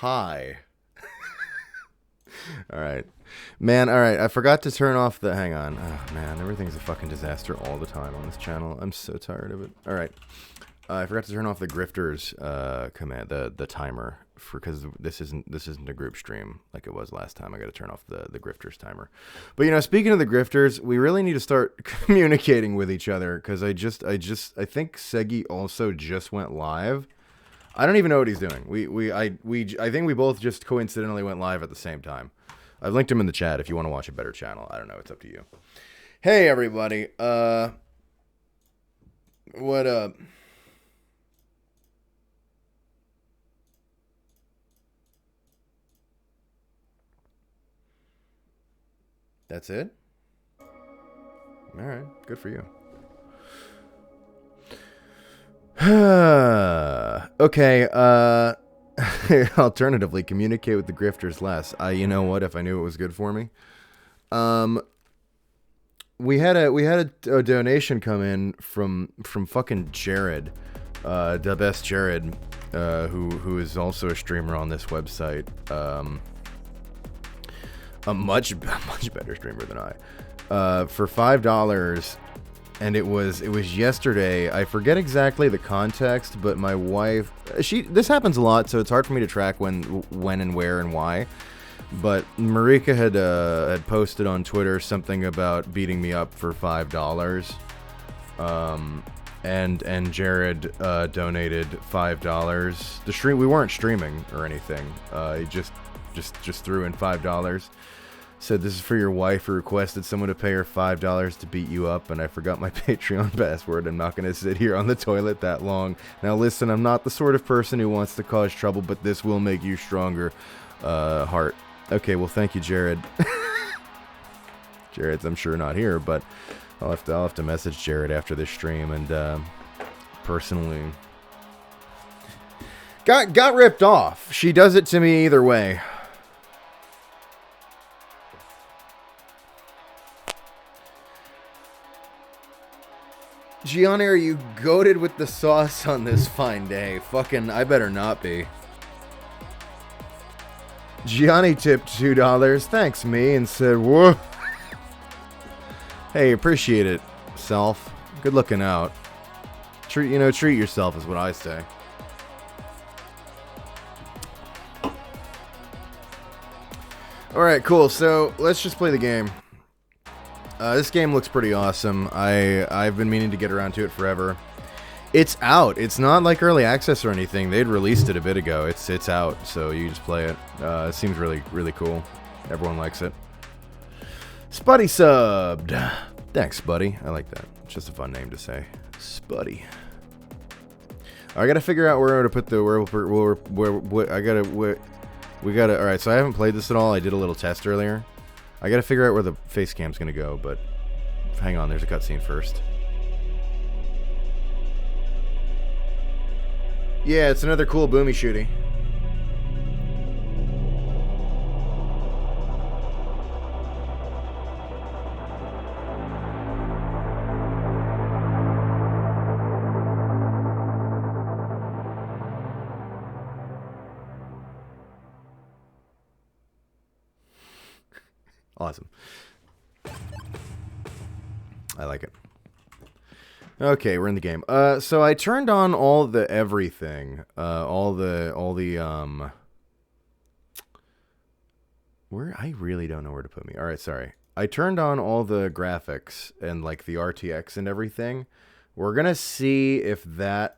Hi. All right. Man, all right. I forgot to turn off the... Hang on. Oh, man, everything's a fucking disaster all the time on this channel. I'm so tired of it. All right. I forgot to turn off the grifters command, the timer, because this isn't a group stream like it was last time. I got to turn off the grifters timer. But you know, speaking of the grifters, we really need to start communicating with each other, because I think Segi also just went live. I don't even know what he's doing. I think we both just coincidentally went live at the same time. I've linked him in the chat if you want to watch a better channel. I don't know. It's up to you. Hey everybody. What up? That's it? All right. Good for you. Okay, alternatively, communicate with the grifters less. You know what, if I knew it was good for me. We had a donation come in from fucking Jared, the best Jared, who is also a streamer on this website. A much better streamer than I. For $5. And it was yesterday. I forget exactly the context, but my wife, this happens a lot, so it's hard for me to track when and where and why. But Marika had posted on Twitter something about beating me up for $5. And Jared donated $5. The stream, we weren't streaming or anything. He just threw in $5. Said, this is for your wife who requested someone to pay her $5 to beat you up, and I forgot my Patreon password. I'm not going to sit here on the toilet that long. Now listen, I'm not the sort of person who wants to cause trouble, but this will make you stronger. Heart. Okay, well thank you, Jared. Jared's I'm sure not here, but I'll have to message Jared after this stream and personally got ripped off. She does it to me either way. Gianni, are you goated with the sauce on this fine day? Fucking, I better not be. Gianni tipped $2. Thanks, me, and said, whoa. Hey, appreciate it, self. Good looking out. Treat yourself is what I say. Alright, cool. So, let's just play the game. This game looks pretty awesome. I've been meaning to get around to it forever. It's out. It's not like early access or anything. They'd released it a bit ago. It's out, so you just play it. It seems really, really cool. Everyone likes it. Spuddy subbed. Thanks, Spuddy. I like that. It's just a fun name to say. Spuddy. I gotta figure out where to put the we gotta. All right, so I haven't played this at all. I did a little test earlier. I gotta figure out where the face cam's gonna go, but hang on, there's a cutscene first. Yeah, it's another cool boomy shooty. Awesome. I like it. Okay, we're in the game. So I turned on all the everything. All the where I really don't know where to put me. All right, sorry. I turned on all the graphics and like the RTX and everything. We're going to see if that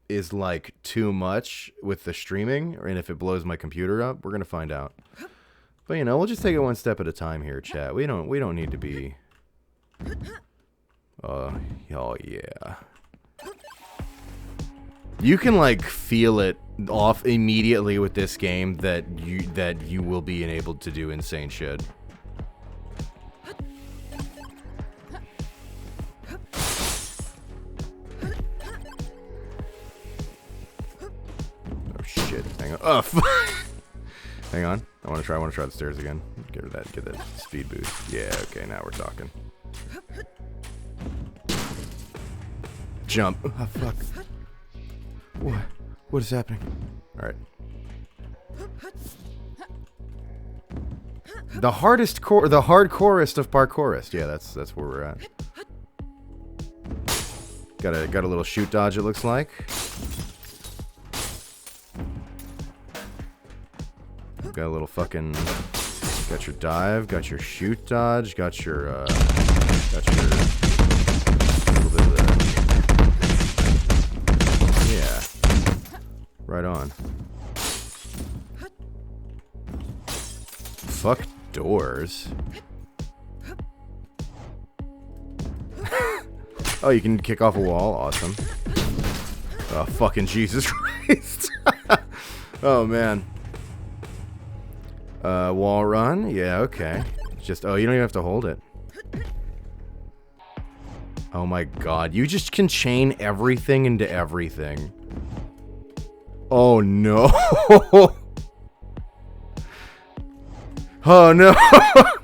is like too much with the streaming and if it blows my computer up. We're going to find out. But you know, we'll just take it one step at a time here, chat. We don't need to be oh yeah. You can like feel it off immediately with this game that you will be enabled to do insane shit. Oh shit. Hang on. Oh fuck. Hang on. I want to try the stairs again. Get that speed boost. Yeah, okay, now we're talking. Jump. Oh, fuck. What is happening? Alright. The hardcorest of parkourist. Yeah, that's where we're at. Got a little shoot dodge, it looks like. Got a little fucking, got your dive, got your shoot dodge, got your little bit of the, yeah, right on. Fuck doors. Oh, you can kick off a wall, awesome. Oh, fucking Jesus Christ. Oh, man. Wall run? Yeah, okay. Just, oh, you don't even have to hold it. Oh my god, you just can chain everything into everything. Oh no. Oh no.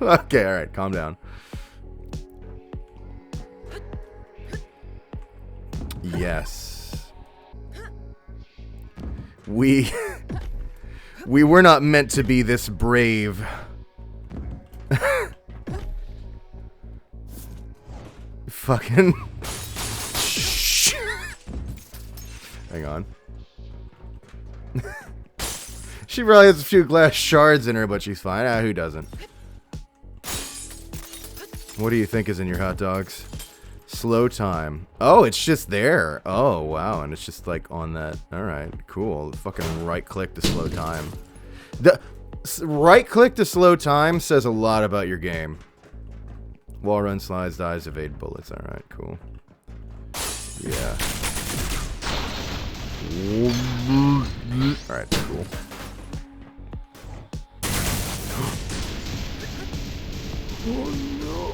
Okay, alright, calm down. Yes. We were not meant to be this brave. Fucking. Hang on. She probably has a few glass shards in her, but she's fine. Ah, who doesn't? What do you think is in your hot dogs? Slow time. Oh, it's just there. Oh, wow. And it's just like on that. All right, cool. Fucking right click to slow time. The right click to slow time says a lot about your game. Wall run, slides, dies, evade bullets. All right, cool. Yeah. All right, cool. Oh no.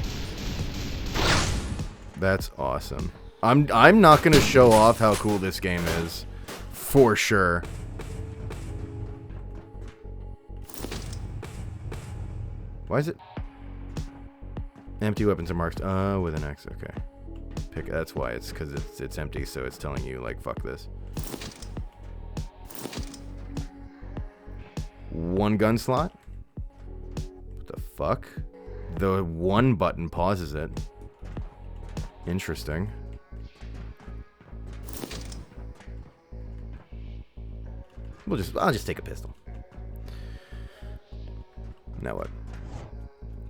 That's awesome. I'm not gonna show off how cool this game is, for sure. Why is it? Empty weapons are marked with an X. Okay. Pick. That's why it's because it's empty, so it's telling you like fuck this. One gun slot. What the fuck? The one button pauses it. Interesting. I'll just take a pistol. Now what?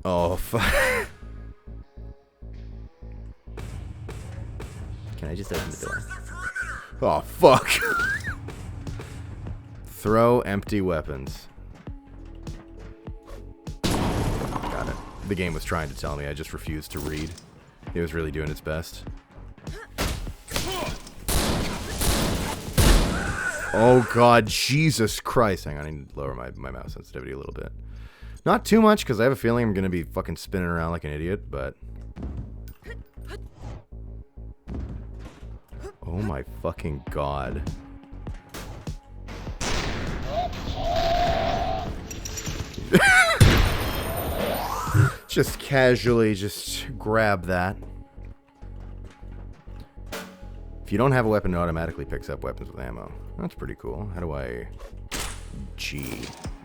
Oh fuck. Can I just open the door? Oh fuck. Throw empty weapons. Got it. The game was trying to tell me, I just refused to read. It was really doing its best. Oh god, Jesus Christ. Hang on, I need to lower my mouse sensitivity a little bit. Not too much, because I have a feeling I'm going to be fucking spinning around like an idiot, but... Oh my fucking god. Just casually just grab that. If you don't have a weapon, it automatically picks up weapons with ammo. That's pretty cool. How do I... G.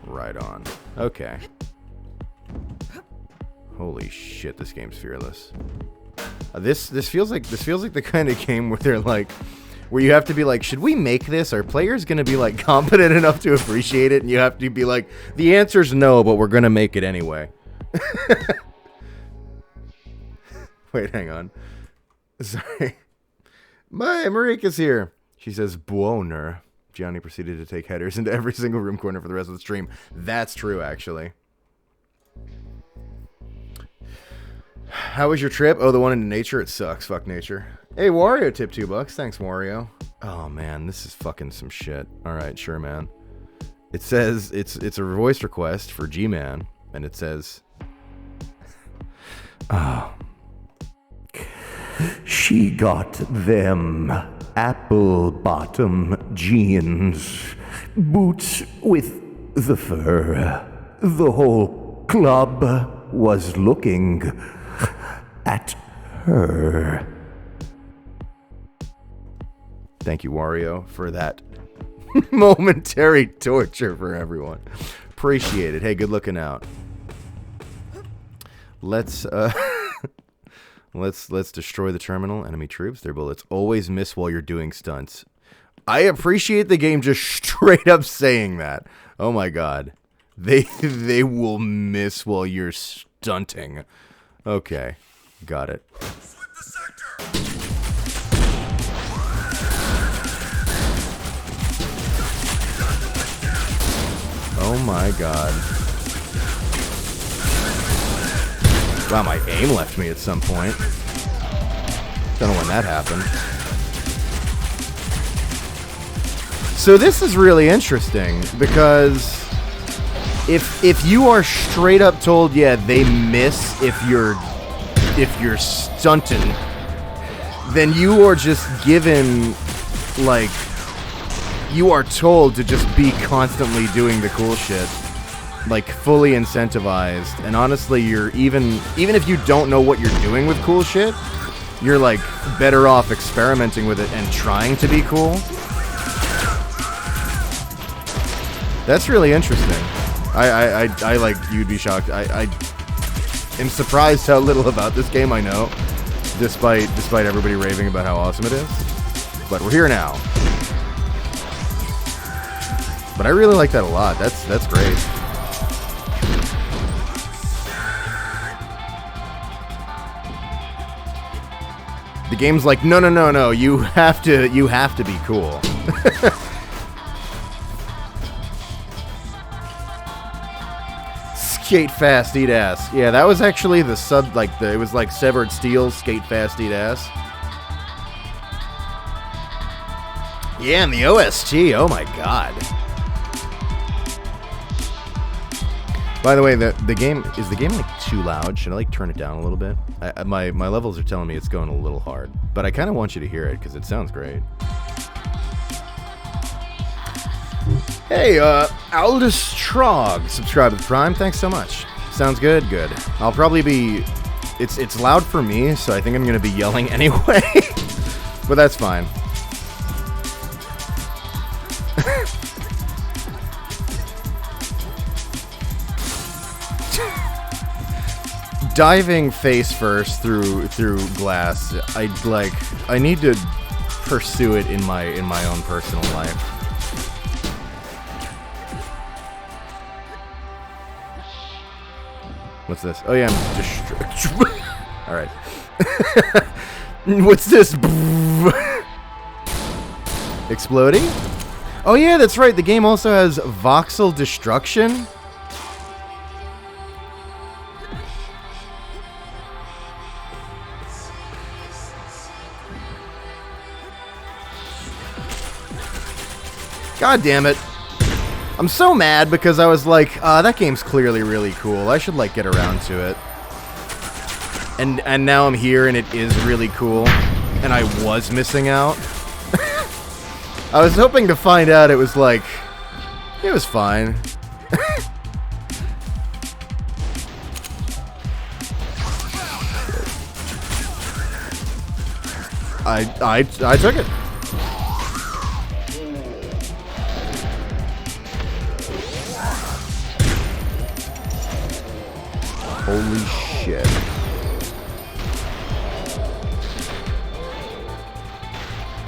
Right on. Okay. Holy shit, this game's fearless. This feels like the kind of game where they're like, where you have to be like, should we make this? Are players gonna be like competent enough to appreciate it? And you have to be like, the answer's no, but we're gonna make it anyway. Wait, hang on. Sorry. Marika's here. She says, Buoner. Gianni proceeded to take headers into every single room corner for the rest of the stream. That's true, actually. How was your trip? Oh, the one into nature? It sucks. Fuck nature. Hey, Wario tipped $2. Thanks, Wario. Oh, man. This is fucking some shit. Alright, sure, man. It says, it's a voice request for G-Man. And it says... She got them apple-bottom jeans, boots with the fur. The whole club was looking at her. Thank you, Wario, for that momentary torture for everyone. Appreciate it. Hey, good looking out. Let's destroy the terminal. Enemy troops. Their bullets always miss while you're doing stunts. I appreciate the game just straight up saying that. Oh my god. They will miss while you're stunting. Okay. Got it. Oh my god. Wow, my aim left me at some point. Don't know when that happened. So this is really interesting because if you are straight up told, yeah, they miss if you're stunting, then you are just given, like, you are told to just be constantly doing the cool shit. Like, fully incentivized. And honestly, you're even if you don't know what you're doing with cool shit, you're like better off experimenting with it and trying to be cool. That's really interesting. I like, you'd be shocked. I am surprised how little about this game I know, despite everybody raving about how awesome it is. But we're here now. But I really like that a lot. That's great. The game's like, no, you have to be cool. Skate fast, eat ass. Yeah, that was actually the sub, like, it was like Severed Steel, skate fast, eat ass. Yeah, and the OST, oh my god. By the way, the game, is the game like too loud? Should I like turn it down a little bit? My levels are telling me it's going a little hard, but I kind of want you to hear it because it sounds great. Hey, Aldous Trog, subscribe to the Prime. Thanks so much. Sounds good. Good. I'll probably be. It's loud for me, so I think I'm gonna be yelling anyway. But that's fine. Diving face first through glass. I need to pursue it in my own personal life. What's this? Oh yeah, I'm all right. What's this? Exploding? Oh yeah, that's right. The game also has voxel destruction. God damn it. I'm so mad because I was like, that game's clearly really cool. I should, like, get around to it. And now I'm here and it is really cool. And I was missing out. I was hoping to find out it was, like, it was fine. I took it. Holy shit.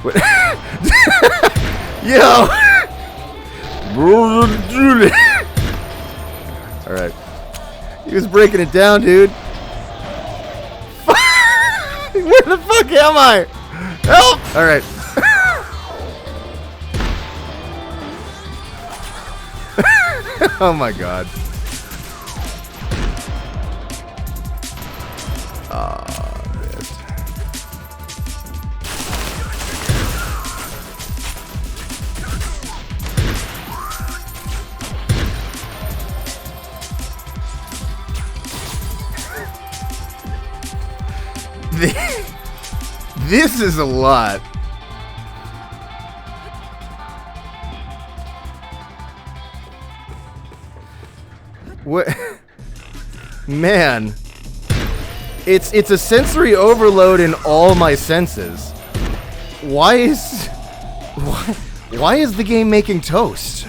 What? Yo! Alright. He was breaking it down, dude. Where the fuck am I? Help! Alright. Oh my god. This is a lot. What? Man. It's a sensory overload in all my senses. Why is the game making toast?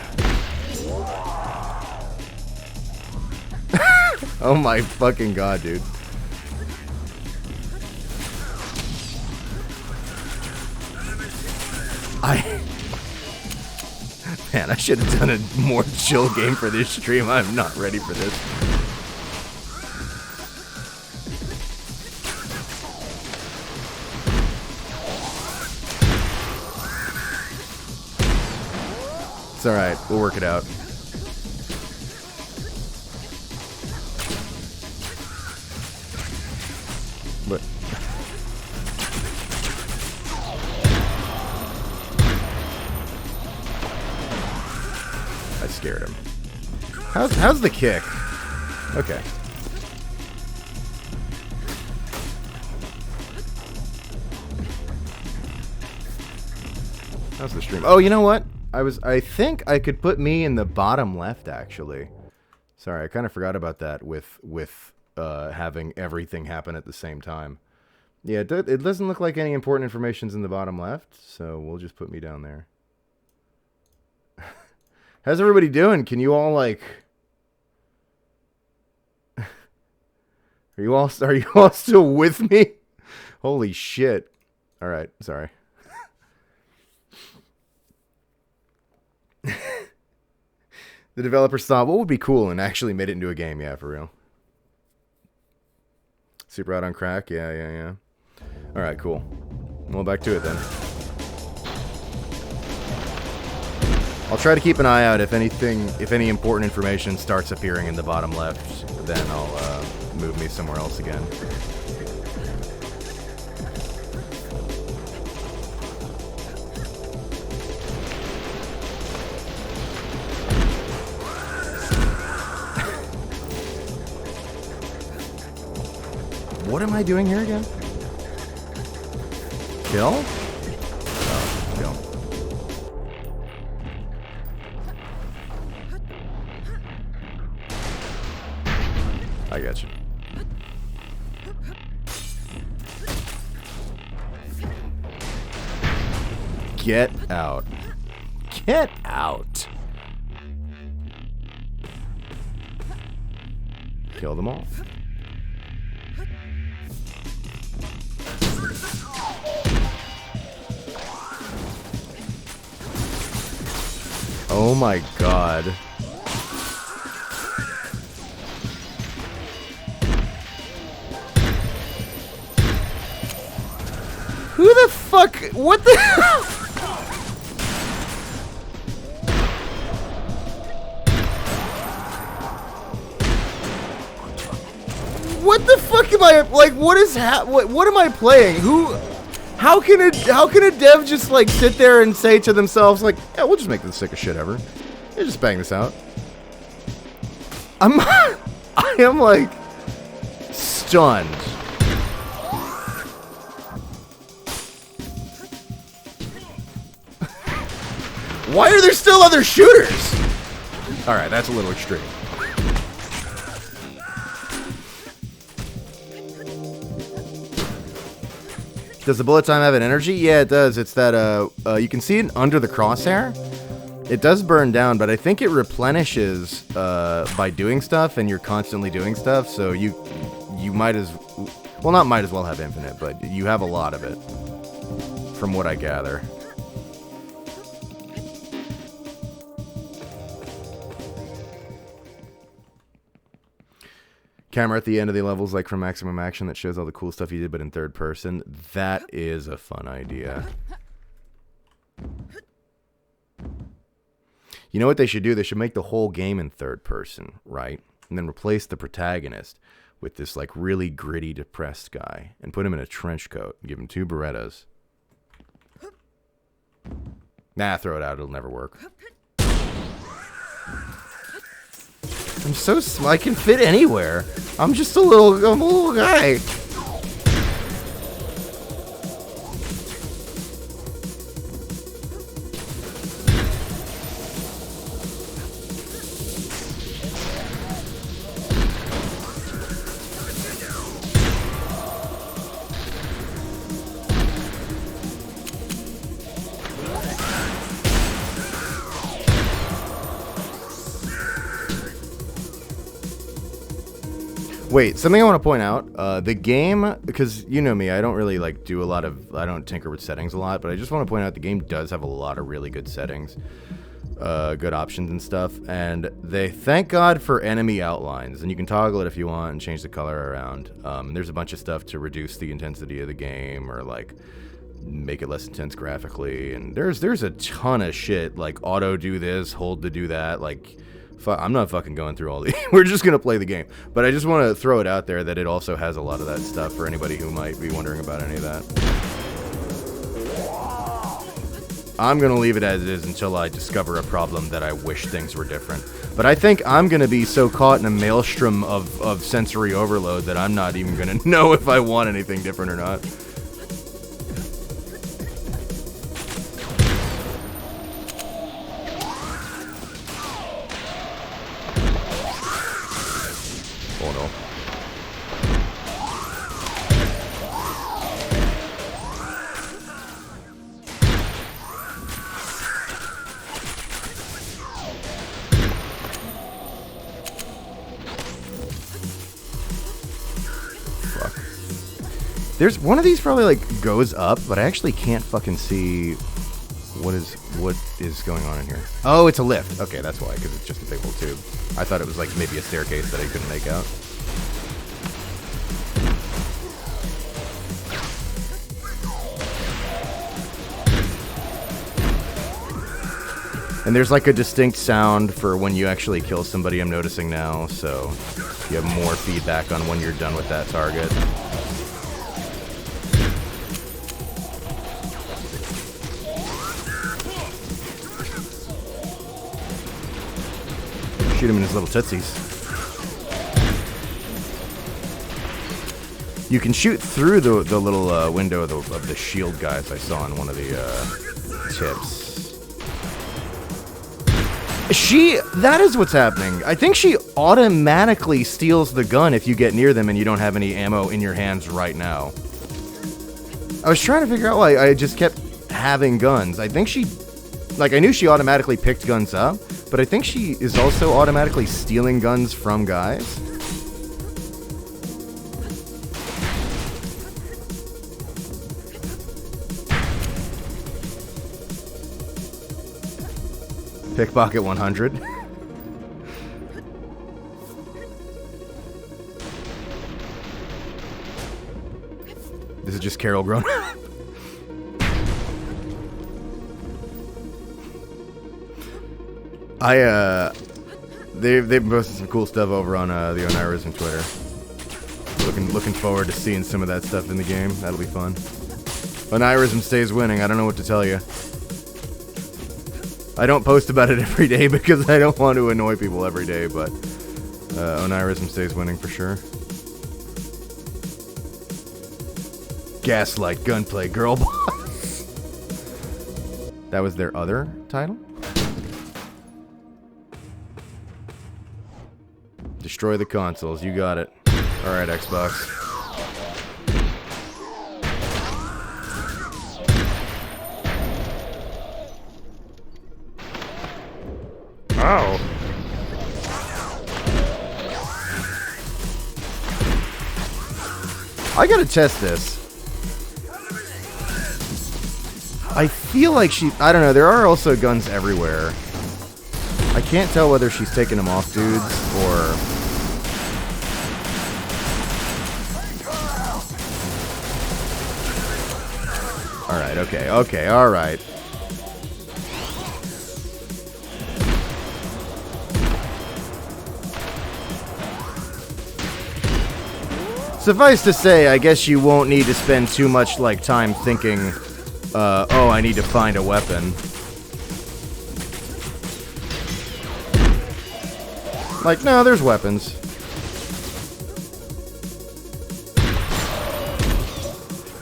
Oh my fucking god, dude. Man, I should have done a more chill game for this stream. I'm not ready for this. It's alright, we'll work it out. But I scared him. How's the kick? Okay. How's the stream? Oh, you know what? I think I could put me in the bottom left, actually. Sorry, I kind of forgot about that with having everything happen at the same time. Yeah, it doesn't look like any important information's in the bottom left, so we'll just put me down there. How's everybody doing? Can you all, like... Are you all still with me? Holy shit. Alright, sorry. The developers thought, what would be cool, and actually made it into a game. Yeah, for real. Super out on crack. Yeah. All right, cool. Well, back to it then. I'll try to keep an eye out if any important information starts appearing in the bottom left. Then I'll move me somewhere else again. What am I doing here again? Kill? Oh, kill. I got you. Get out. Get out. Kill them all. Oh my god. Who the fuck? What the hell? What the fuck am I like? What is what am I playing? How can a dev just like sit there and say to themselves like, yeah, we'll just make this the sickest shit ever. Yeah, just bang this out. I am like stunned. Why are there still other shooters? All right, that's a little extreme. Does the bullet time have an energy? Yeah, it does. It's that, you can see it under the crosshair. It does burn down, but I think it replenishes by doing stuff, and you're constantly doing stuff, so you might as... Well, not might as well have infinite, but you have a lot of it, from what I gather. Camera at the end of the levels, like from Maximum Action, that shows all the cool stuff you did, but in third person. That is a fun idea. You know what they should do? They should make the whole game in third person, right? And then replace the protagonist with this like really gritty, depressed guy, and put him in a trench coat and give him 2 Berettas. Nah, throw it out. It'll never work. I'm so small. I can fit anywhere. I'm just a little guy. Wait, something I want to point out, the game, because you know me, I don't really like do a lot of, I don't tinker with settings a lot, but I just want to point out the game does have a lot of really good settings, good options and stuff, and they thank God for enemy outlines, and you can toggle it if you want and change the color around. There's a bunch of stuff to reduce the intensity of the game, or like make it less intense graphically, and there's a ton of shit, like auto do this, hold to do that, like... I'm not fucking going through all these. We're just going to play the game. But I just want to throw it out there that it also has a lot of that stuff for anybody who might be wondering about any of that. I'm going to leave it as it is until I discover a problem that I wish things were different. But I think I'm going to be so caught in a maelstrom of sensory overload that I'm not even going to know if I want anything different or not. Oh no. Fuck. There's one of these probably like goes up, but I actually can't fucking see What is going on in here? Oh, it's a lift. Okay, that's why, because it's just a big old tube. I thought it was like maybe a staircase that I couldn't make out. And there's like a distinct sound for when you actually kill somebody, I'm noticing now, so you have more feedback on when you're done with that target. Shoot him in his little tootsies. You can shoot through the little window of the shield guys I saw in one of the tips. That is what's happening. I think she automatically steals the gun if you get near them and you don't have any ammo in your hands right now. I was trying to figure out why I just kept having guns. I think I knew she automatically picked guns up, but I think she is also automatically stealing guns from guys. Pickpocket 100. This is just Carol grown up. They've posted some cool stuff over on the Onirism Twitter. Looking forward to seeing some of that stuff in the game. That'll be fun. Onirism stays winning. I don't know what to tell you. I don't post about it every day because I don't want to annoy people every day, but Onirism stays winning for sure. Gaslight, Gunplay, Girl Boss. That was their other title? Destroy the consoles, you got it. Alright, Xbox. Oh. I gotta test this. I feel like I don't know, there are also guns everywhere. I can't tell whether she's taking them off dudes or... Alright, okay, alright. Suffice to say, I guess you won't need to spend too much like time thinking, oh, I need to find a weapon. Like, no, there's weapons.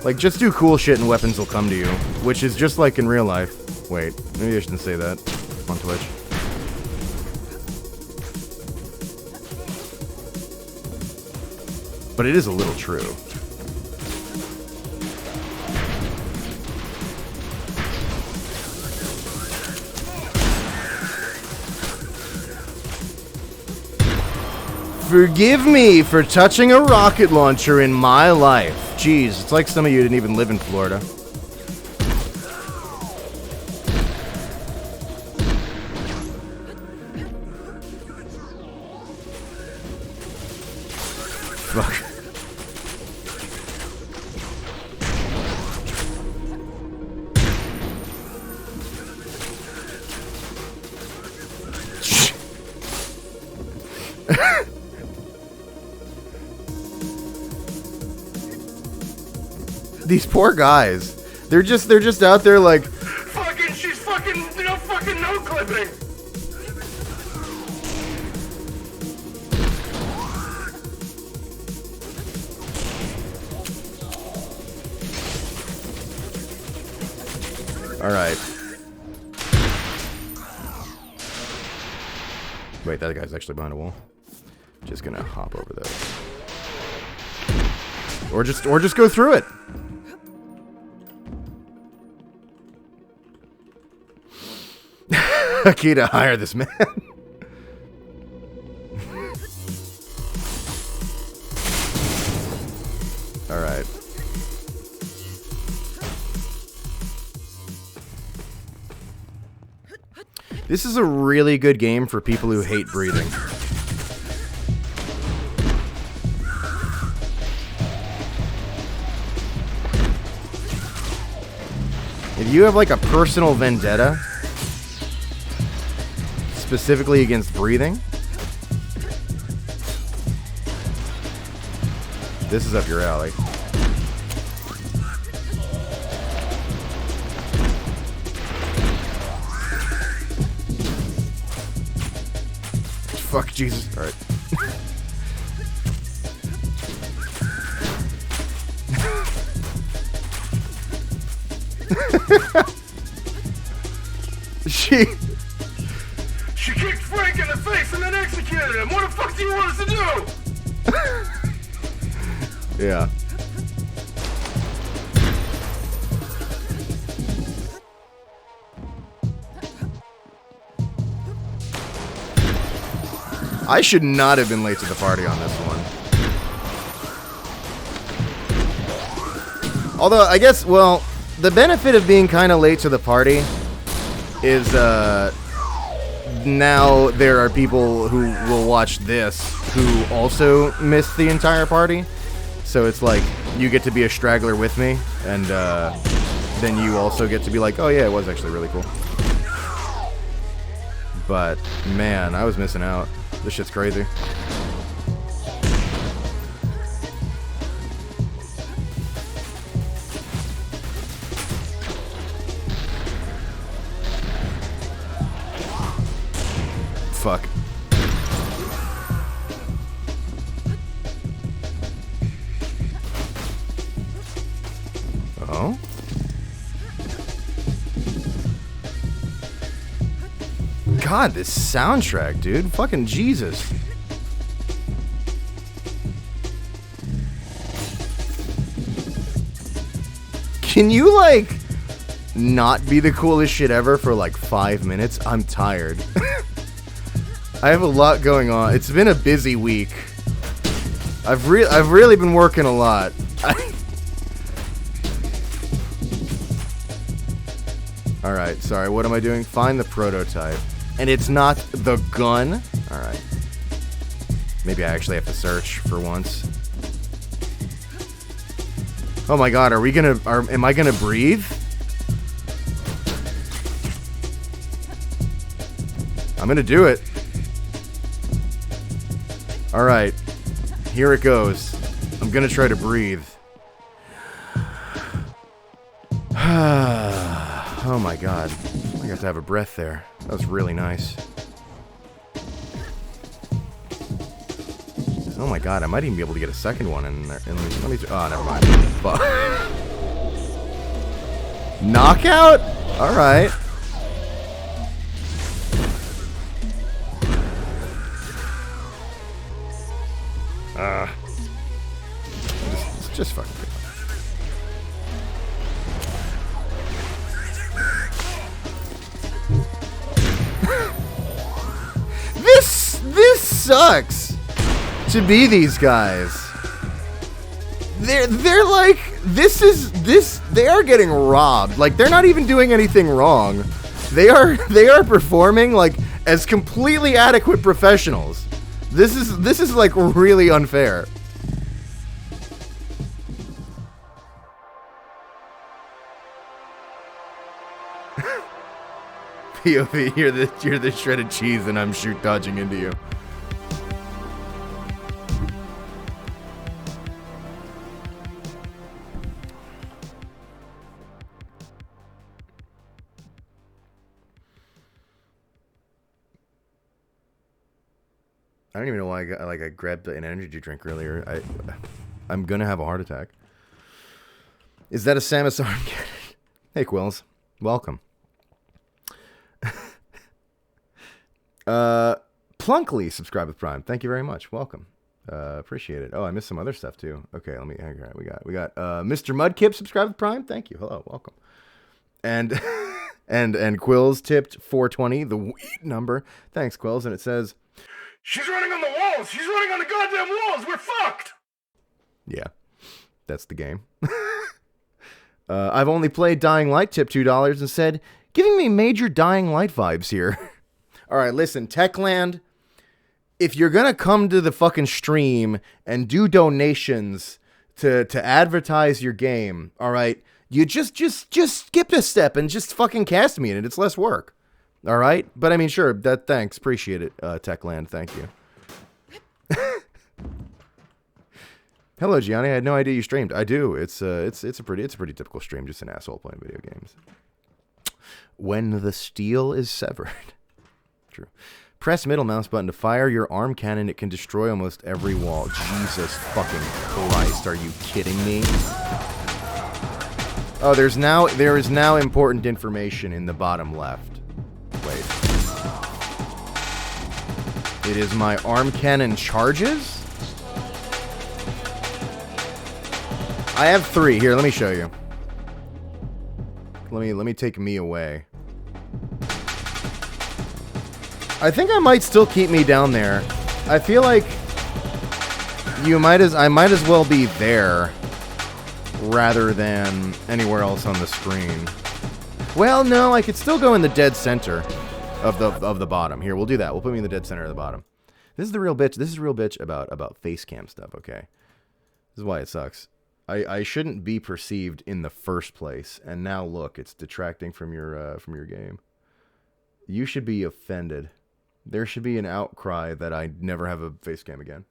Like, just do cool shit and weapons will come to you, which is just like in real life. Wait, maybe I shouldn't say that on Twitch. But it is a little true. Forgive me for touching a rocket launcher in my life. Jeez, it's like some of you didn't even live in Florida. Fuck. These poor guys. They're just out there like she's fucking no clipping. All right. Wait, that guy's actually behind a wall. Just gonna hop over those. Or just go through it. Akita, hire this man. All right. This is a really good game for people who hate breathing. If you have like a personal vendetta, specifically against breathing, this is up your alley. Fuck Jesus. Alright. She kicked Frank in the face and then executed him. What the fuck do you want us to do? Yeah. I should not have been late to the party on this one. Although, I guess, well, the benefit of being kind of late to the party is, now there are people who will watch this who also missed the entire party. So it's like, you get to be a straggler with me, and, then you also get to be like, oh yeah, it was actually really cool. But, man, I was missing out. This shit's crazy. Fuck. Oh? God, this soundtrack, dude. Fucking Jesus. Can you, like, not be the coolest shit ever for, like, 5 minutes? I'm tired. I have a lot going on. It's been a busy week. I've really been working a lot. Alright, sorry, what am I doing? Find the prototype. And it's not the gun? Alright. Maybe I actually have to search for once. Oh my god, am I gonna breathe? I'm gonna do it. Alright. Here it goes. I'm gonna try to breathe. Oh my god. I got to have a breath there. That was really nice. Oh my god, I might even be able to get a second one in there. Let me oh, never mind. Fuck. Knockout? Alright. Just fucking good. This sucks to be these guys. They're like, they are getting robbed. Like, they're not even doing anything wrong. They are performing like as completely adequate professionals. This is like really unfair. POV, you're the shredded cheese and I'm shoot dodging into you. I don't even know why I grabbed an energy drink earlier. I'm gonna have a heart attack. Is that a Samus arm cannon? Hey Quills, welcome. Plunkly subscribe with Prime. Thank you very much. Welcome. Appreciate it. Oh, I missed some other stuff too. Okay, let me. All right, we got Mr. Mudkip subscribe with Prime. Thank you. Hello, welcome. And and Quills tipped 420, the weed number. Thanks, Quills. And it says, "She's running on the walls. She's running on the goddamn walls. We're fucked." Yeah, that's the game. I've only played Dying Light. Tipped $2 and said, "Giving me major Dying Light vibes here." All right, listen, Techland, if you're going to come to the fucking stream and do donations to advertise your game, all right, you just skip a step and just fucking cast me in it. It's less work. All right? But I mean, sure, thanks. Appreciate it, Techland. Thank you. Hello, Gianni. I had no idea you streamed. I do. It's a pretty typical stream, just an asshole playing video games. When the steel is severed. True. Press middle mouse button to fire your arm cannon. It can destroy almost every wall. Jesus fucking Christ. Are you kidding me? Oh, there is now important information in the bottom left. Wait. It is my arm cannon charges? I have 3. Here, let me show you. Let me take me away. I think I might still keep me down there. I feel like I might as well be there rather than anywhere else on the screen. Well, no, I could still go in the dead center of the bottom. Here, we'll do that. We'll put me in the dead center of the bottom. This is the real bitch. This is real bitch about face cam stuff, okay? This is why it sucks. I shouldn't be perceived in the first place, and now look, it's detracting from your game. You should be offended. There should be an outcry that I never have a face cam again.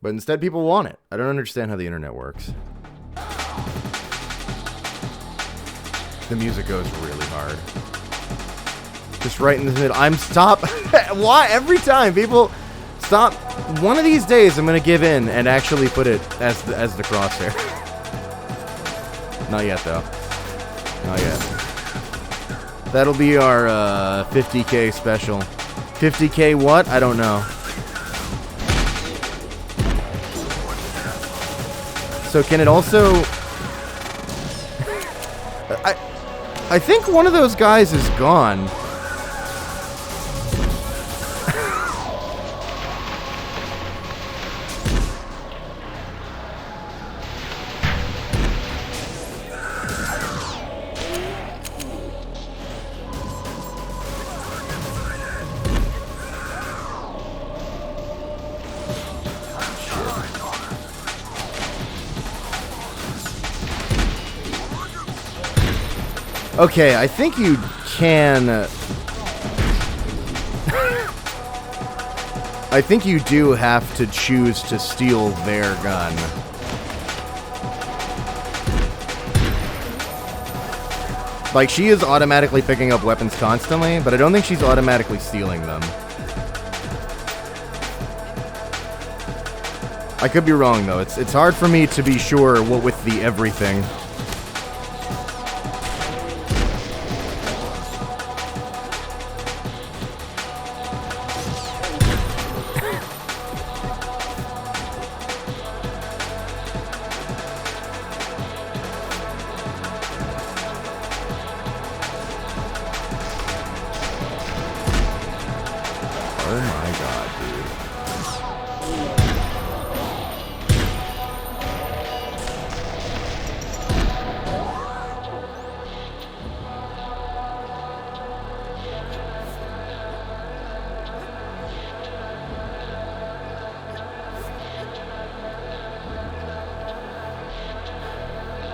But instead, people want it. I don't understand how the internet works. The music goes really hard. Just right in the middle. Stop. Why? Every time people stop. One of these days, I'm going to give in and actually put it as the crosshair. Not yet, though. Not yet. That'll be our 50K special. 50K what? I don't know. So can it also... I think one of those guys is gone. Okay, I think you can... I think you do have to choose to steal their gun. Like, she is automatically picking up weapons constantly, but I don't think she's automatically stealing them. I could be wrong, though. It's hard for me to be sure what with the everything.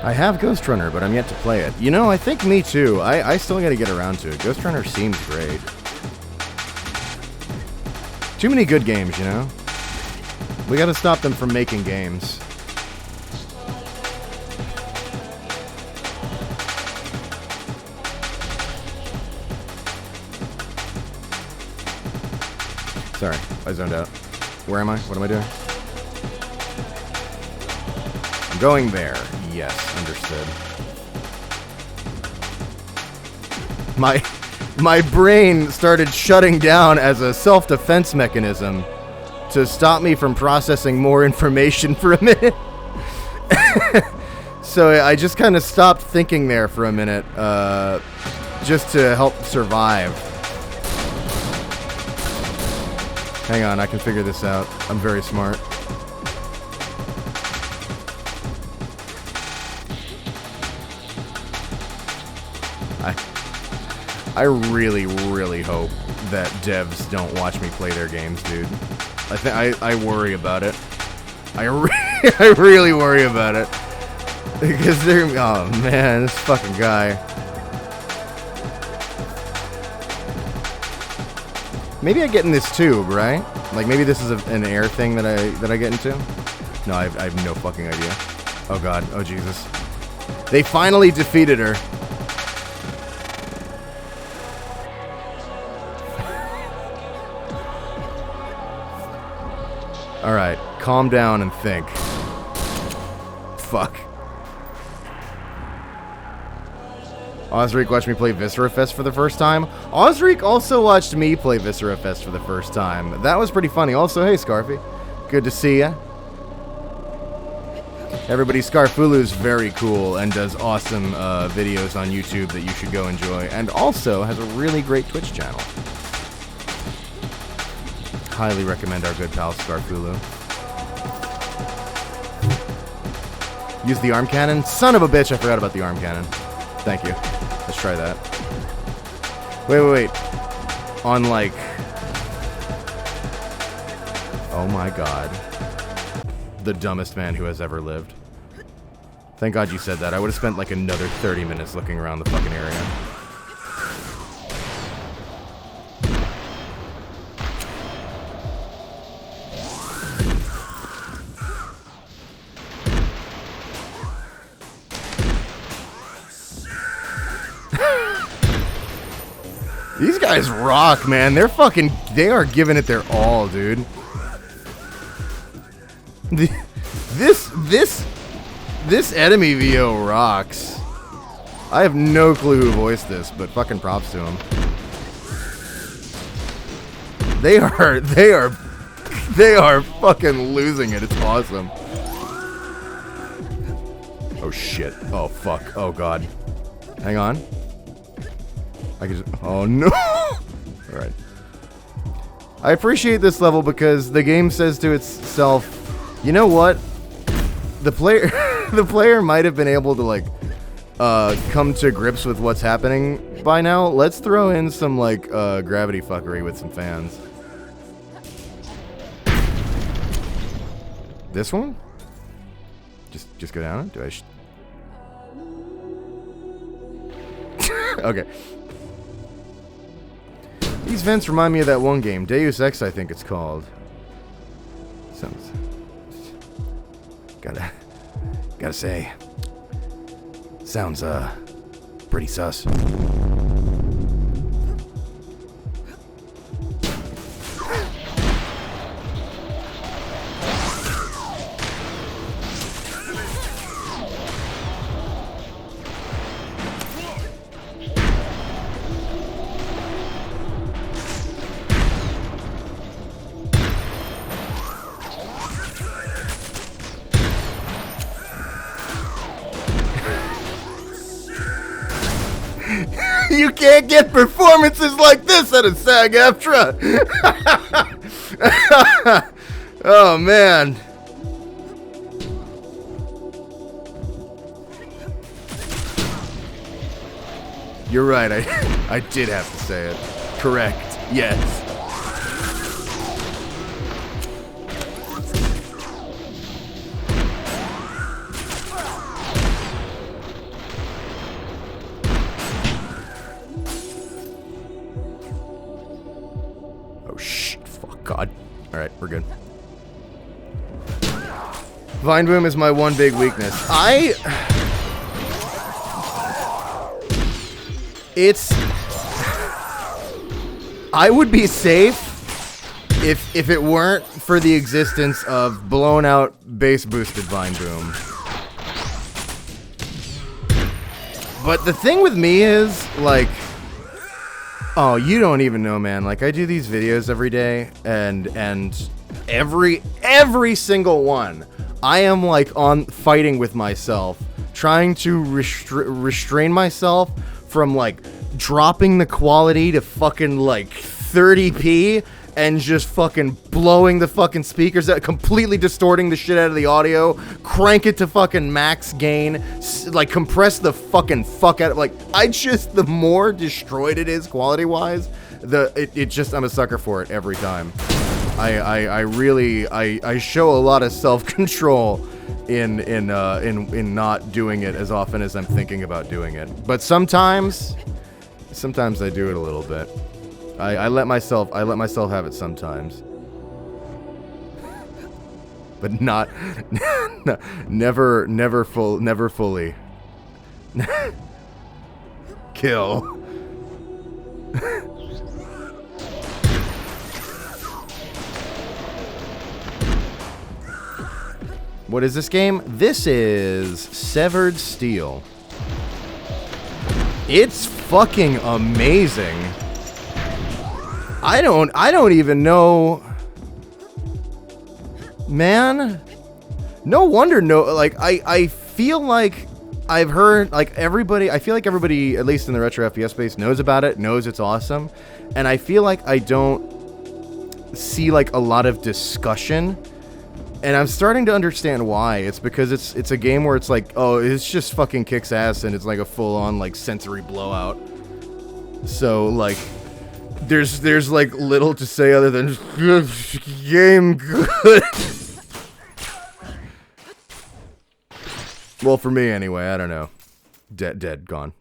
I have Ghost Runner, but I'm yet to play it. You know, I think me too. I still gotta get around to it. Ghost Runner seems great. Too many good games, you know? We gotta stop them from making games. Sorry, I zoned out. Where am I? What am I doing? I'm going there. Yes, understood. My brain started shutting down as a self-defense mechanism to stop me from processing more information for a minute. So I just kind of stopped thinking there for a minute, just to help survive. Hang on, I can figure this out. I'm very smart. I really, really hope that devs don't watch me play their games, dude. I worry about it. I really worry about it. Because they're... Oh, man, this fucking guy. Maybe I get in this tube, right? Like, maybe this is an air thing that I get into? No, I have no fucking idea. Oh, God. Oh, Jesus. They finally defeated her. Alright, calm down and think. Fuck. Osric watched me play Viscera Fest for the first time. Osric also watched me play Viscera Fest for the first time. That was pretty funny. Also, hey, Scarfy. Good to see ya. Everybody, Scarfulu's very cool and does awesome videos on YouTube that you should go enjoy. And also has a really great Twitch channel. Highly recommend our good pal Scarfulu. Use the arm cannon? Son of a bitch, I forgot about the arm cannon. Thank you. Let's try that. Wait. On like... Oh my god. The dumbest man who has ever lived. Thank god you said that. I would have spent like another 30 minutes looking around the fucking area. These guys rock, man. They are giving it their all, dude. This enemy VO rocks. I have no clue who voiced this, but fucking props to him. They are fucking losing it. It's awesome. Oh shit. Oh fuck. Oh god. Hang on. I could just... Oh, no! Alright. I appreciate this level because the game says to itself, you know what? The player might have been able to, like, come to grips with what's happening by now. Let's throw in some, like, gravity fuckery with some fans. This one? Just go down it? Do I... Okay. These vents remind me of that one game, Deus Ex, I think it's called. Sounds... Gotta say... Sounds, pretty sus. You can't get performances like this at a SAG-AFTRA. Oh man. You're right, I did have to say it. Correct. Yes. God. Alright, we're good. Vine Boom is my one big weakness. I would be safe if it weren't for the existence of blown out bass boosted Vine Boom. But the thing with me is, like, oh, you don't even know, man. Like, I do these videos every day, and every single one, I am, like, fighting with myself, trying to restrain myself from, like, dropping the quality to fucking, like, 30p, and just fucking blowing the fucking speakers out, completely distorting the shit out of the audio, crank it to fucking max gain, like compress the fucking fuck out of, like, the more destroyed it is quality-wise, it just, I'm a sucker for it every time. I really show a lot of self-control in not doing it as often as I'm thinking about doing it. But sometimes I do it a little bit. I let myself have it sometimes. But not never fully. Kill. What is this game? This is Severed Steel. It's fucking amazing. I don't even know. Man, no wonder like I feel like I've heard like everybody, I feel like everybody, at least in the retro FPS space, knows about it, knows it's awesome, and I feel like I don't see like a lot of discussion, and I'm starting to understand why. It's because it's a game where it's like, oh, it's just fucking kicks ass, and it's like a full-on like sensory blowout. So like there's like little to say other than game good. Well, for me anyway, I don't know. Dead, gone.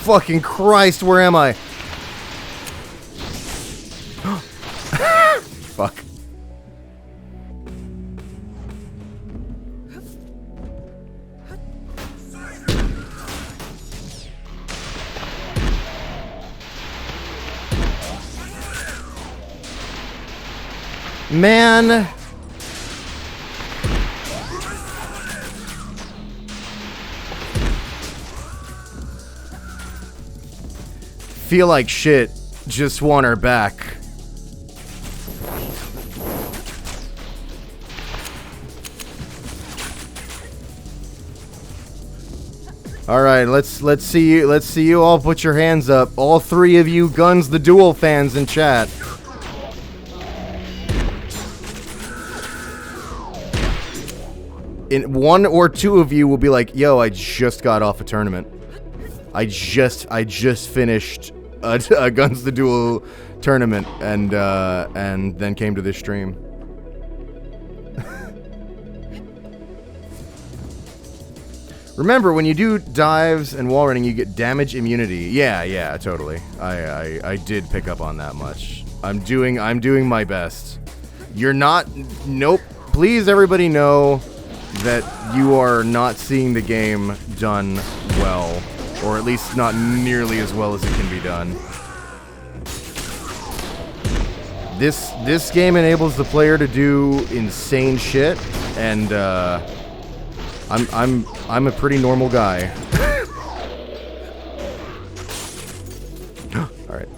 Fucking Christ, where am I? Fuck. Man. Feel like shit. Just want her back. All right, let's see you all put your hands up. All three of you Guns the Duel fans in chat. In one or two of you will be like, "Yo, I just got off a tournament. I just finished a Guns the Duel tournament and then came to this stream." Remember, when you do dives and wall running, you get damage immunity. Yeah, totally. I did pick up on that much. I'm doing my best. You're not. Nope. Please, everybody know that you are not seeing the game done well, or at least not nearly as well as it can be done. This game enables the player to do insane shit, and I'm a pretty normal guy. All right.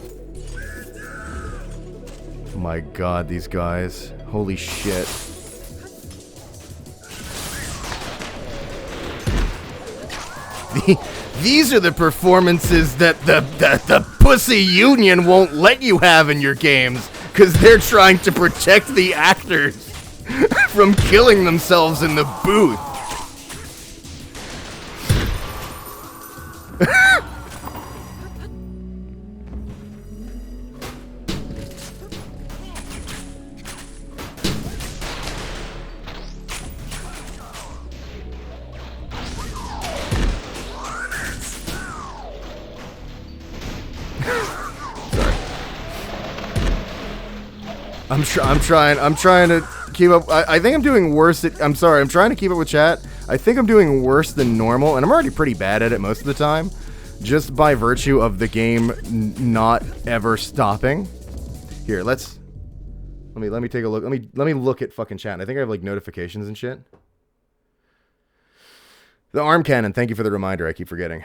My God, these guys! Holy shit! These are the performances that the pussy union won't let you have in your games, because they're trying to protect the actors from killing themselves in the booth. I'm trying to keep up. I think I'm doing worse I'm sorry, I'm trying to keep up with chat. I think I'm doing worse than normal, and I'm already pretty bad at it most of the time, just by virtue of the game not ever stopping. Here, let me take a look. Let me look at fucking chat. I think I have like notifications and shit. The arm cannon, thank you for the reminder. I keep forgetting.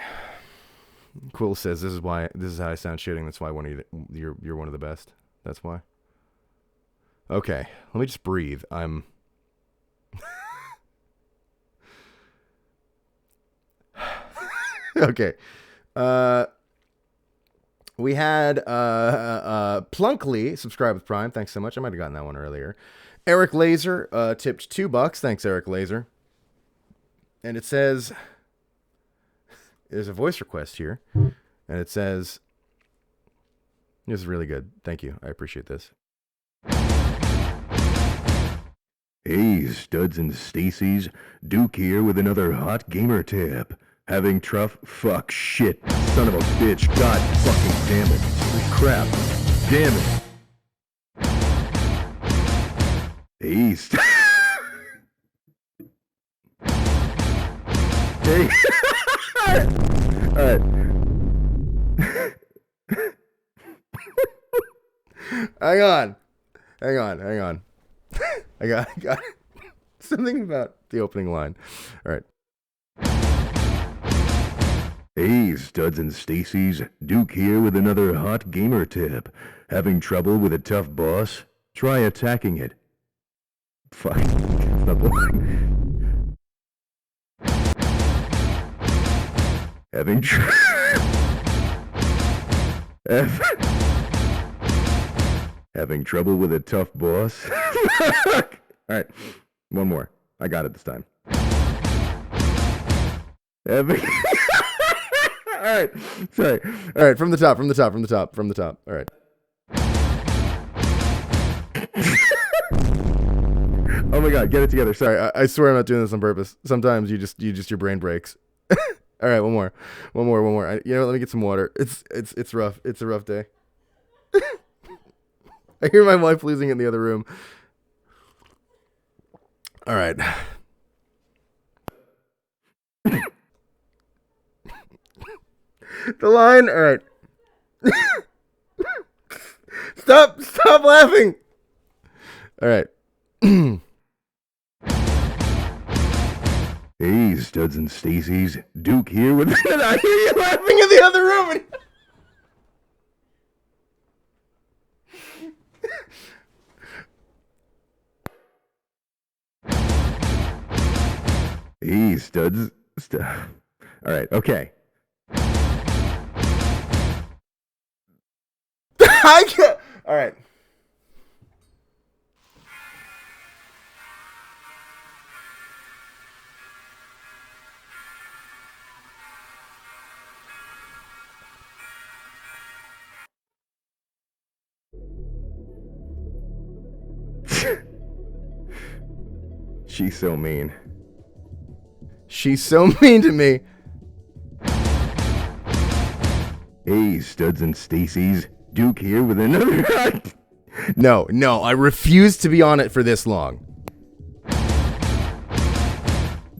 Quill says this is how I sound shitting. That's why you're one of the best. That's why. Okay, let me just breathe. I'm... Okay. We had Plunkly subscribe with Prime. Thanks so much. I might have gotten that one earlier. Eric Laser tipped $2. Thanks, Eric Laser. And it says, there's a voice request here, and it says, this is really good. Thank you. I appreciate this. Hey, Studs and Stacy's, Duke here with another hot gamer tip. Having fuck shit, son of a bitch, god fucking damn it. Crap, damn it. Hey, hey. Alright. Hang on. I got something about the opening line. All right. Hey, Studs and Stacy's, Duke here with another hot gamer tip. Having trouble with a tough boss? Try attacking it. Fuck. That's not the line. Having trouble with a tough boss? Alright, one more. I got it this time. Alright, sorry. Alright, from the top. Alright. Oh my god, get it together. Sorry, I swear I'm not doing this on purpose. Sometimes your brain breaks. Alright, one more. You know what, let me get some water. It's rough. It's a rough day. I hear my wife losing it in the other room. All right. The line. All right. Stop laughing. All right. Hey, Studs and Stacy's, Duke here with... I hear you laughing in the other room. Hey, Studs... Alright, okay. I can't... Alright. She's so mean. She's so mean to me. Hey, Studs and Stacy's, Duke here with another... No, I refuse to be on it for this long.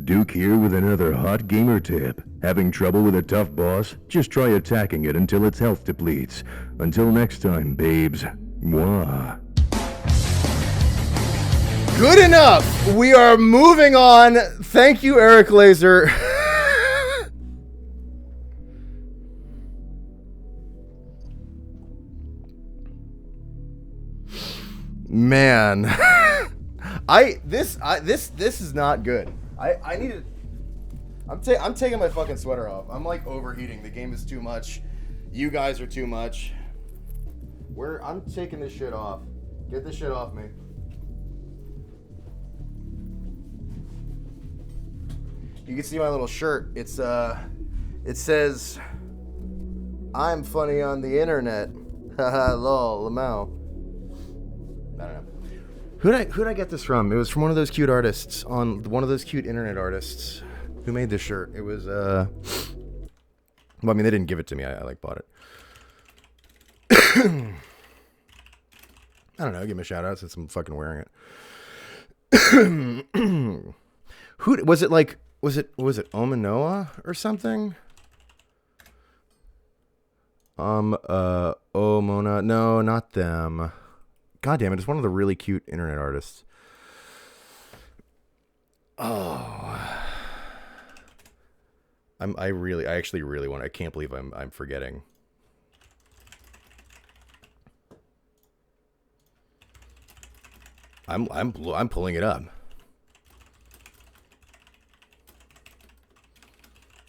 Duke here with another hot gamer tip. Having trouble with a tough boss? Just try attacking it until its health depletes. Until next time, babes. Mwah. Good enough. We are moving on. Thank you, Eric Laser. Man, this is not good. I need to. I'm taking my fucking sweater off. I'm like overheating. The game is too much. You guys are too much. I'm taking this shit off. Get this shit off me. You can see my little shirt. It says, "I'm funny on the internet." Haha, lol, Lamau. I don't know. Who'd I get this from? It was from one of those cute artists on one of those cute internet artists who made this shirt. It was well, I mean, they didn't give it to me. I like bought it. I don't know. Give me a shout out since I'm fucking wearing it. Who was it? Like, was it Omanoa or something? Omona. No, not them. God damn it, it's one of the really cute internet artists. Oh. I actually really want. I can't believe I'm forgetting. I'm pulling it up.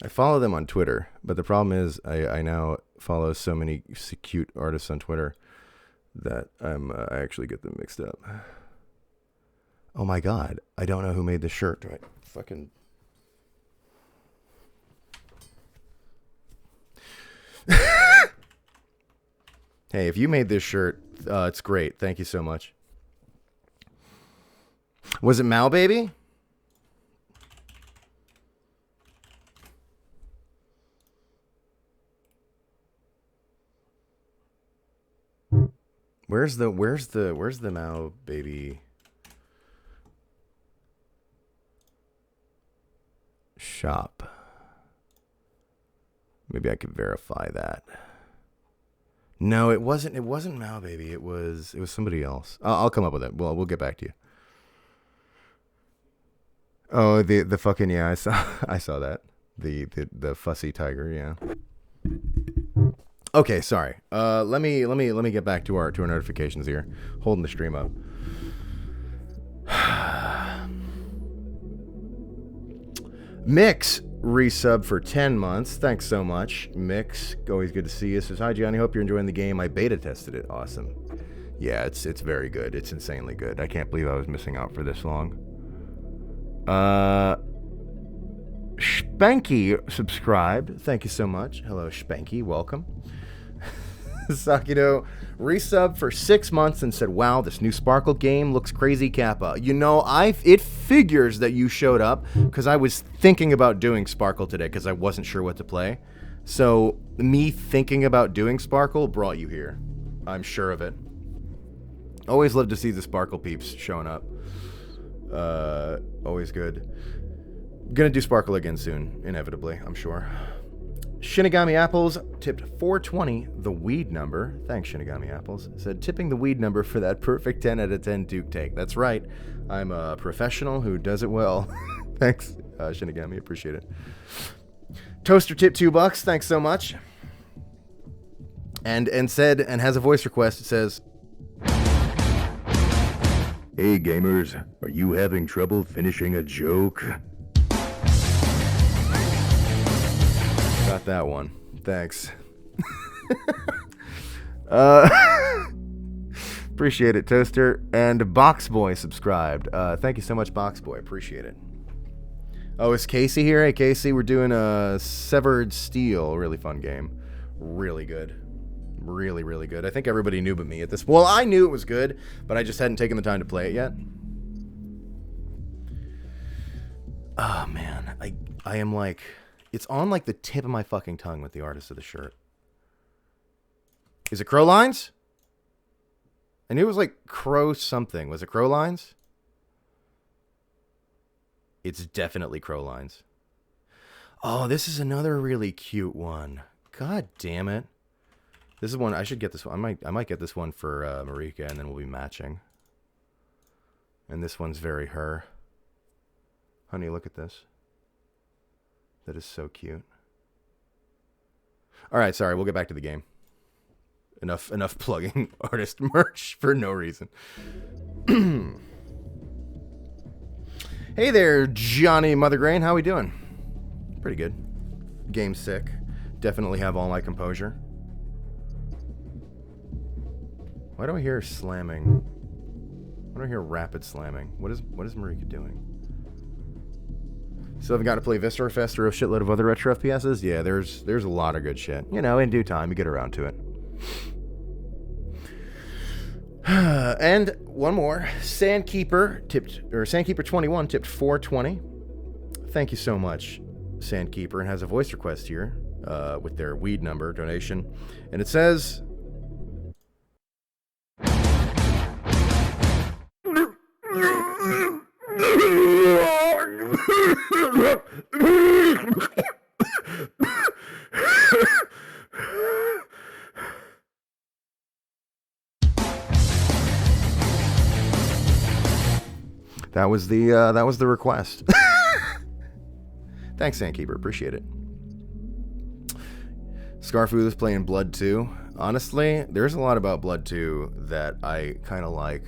I follow them on Twitter, but the problem is I now follow so many cute artists on Twitter that I actually get them mixed up. Oh my god, I don't know who made this shirt. Do I fucking... Hey, if you made this shirt, it's great. Thank you so much. Was it Mal Baby? Where's the Mao Baby shop? Maybe I could verify that. No, it wasn't Mao Baby. It was somebody else. I'll come up with it. We'll get back to you. Oh, the fucking, yeah, I saw that. The fussy tiger, yeah. Okay, sorry. Let me get back to our notifications here. Holding the stream up. Mix resub for 10 months. Thanks so much, Mix. Always good to see you. Says, hi Johnny, hope you're enjoying the game. I beta tested it. Awesome. Yeah, it's very good. It's insanely good. I can't believe I was missing out for this long. Spanky subscribed. Thank you so much. Hello, Spanky. Welcome. Sakido resub for 6 months and said, wow, this new Sparkle game looks crazy, Kappa. You know, it figures that you showed up because I was thinking about doing Sparkle today because I wasn't sure what to play. So me thinking about doing Sparkle brought you here. I'm sure of it. Always love to see the Sparkle peeps showing up. Always good. Gonna do Sparkle again soon, inevitably, I'm sure. Shinigami Apples tipped 420, the weed number. Thanks, Shinigami Apples. Said, tipping the weed number for that perfect 10 out of 10 Duke take. That's right. I'm a professional who does it well. Thanks, Shinigami. Appreciate it. Toaster tipped $2. Thanks so much. And said, and has a voice request. It says, hey, gamers. Are you having trouble finishing a joke? Got that one. Thanks. Appreciate it, Toaster. And Boxboy subscribed. Thank you so much, Boxboy. Appreciate it. Oh, is Casey here? Hey, Casey, we're doing a Severed Steel. Really fun game. Really good. Really, really good. I think everybody knew but me at this. Well, I knew it was good, but I just hadn't taken the time to play it yet. Oh, man. I am like... It's on like the tip of my fucking tongue with the artist of the shirt. Is it Crow Lines? I knew it was like Crow something. Was it Crow Lines? It's definitely Crow Lines. Oh, this is another really cute one. God damn it. This is one, I should get this one. I might get this one for Marika, and then we'll be matching. And this one's very her. Honey, look at this. That is so cute. All right, sorry, we'll get back to the game. Enough plugging artist merch for no reason. Hey there, Johnny Mothergrain. How we doing? Pretty good. Game's sick. Definitely have all my composure. Why do I hear slamming? Why do I hear rapid slamming? What is Marika doing? Still haven't got to play Vistor Fest or a shitload of other retro FPSs? Yeah, there's a lot of good shit. You know, in due time, you get around to it. And one more. Sandkeeper21 tipped 420. Thank you so much, Sandkeeper, and has a voice request here with their weed number donation. And it says... That was the request. Thanks, Sandkeeper. Appreciate it. Scarfoo is playing Blood 2. Honestly, there's a lot about Blood 2 that I kind of like.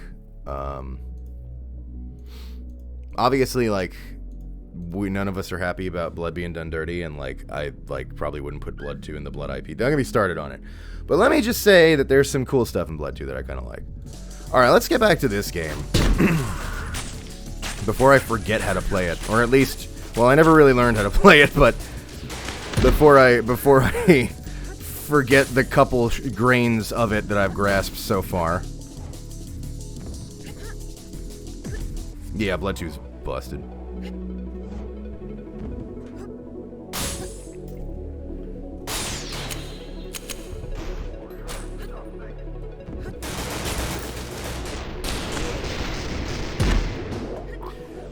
Obviously, like, none of us are happy about Blood being done dirty, and like I probably wouldn't put Blood 2 in the Blood IP. Don't get me started on it. But let me just say that there's some cool stuff in Blood 2 that I kind of like. All right, let's get back to this game. Before I forget how to play it, or at least, well, I never really learned how to play it, but before I forget the couple grains of it that I've grasped so far. Yeah, Blood 2's busted.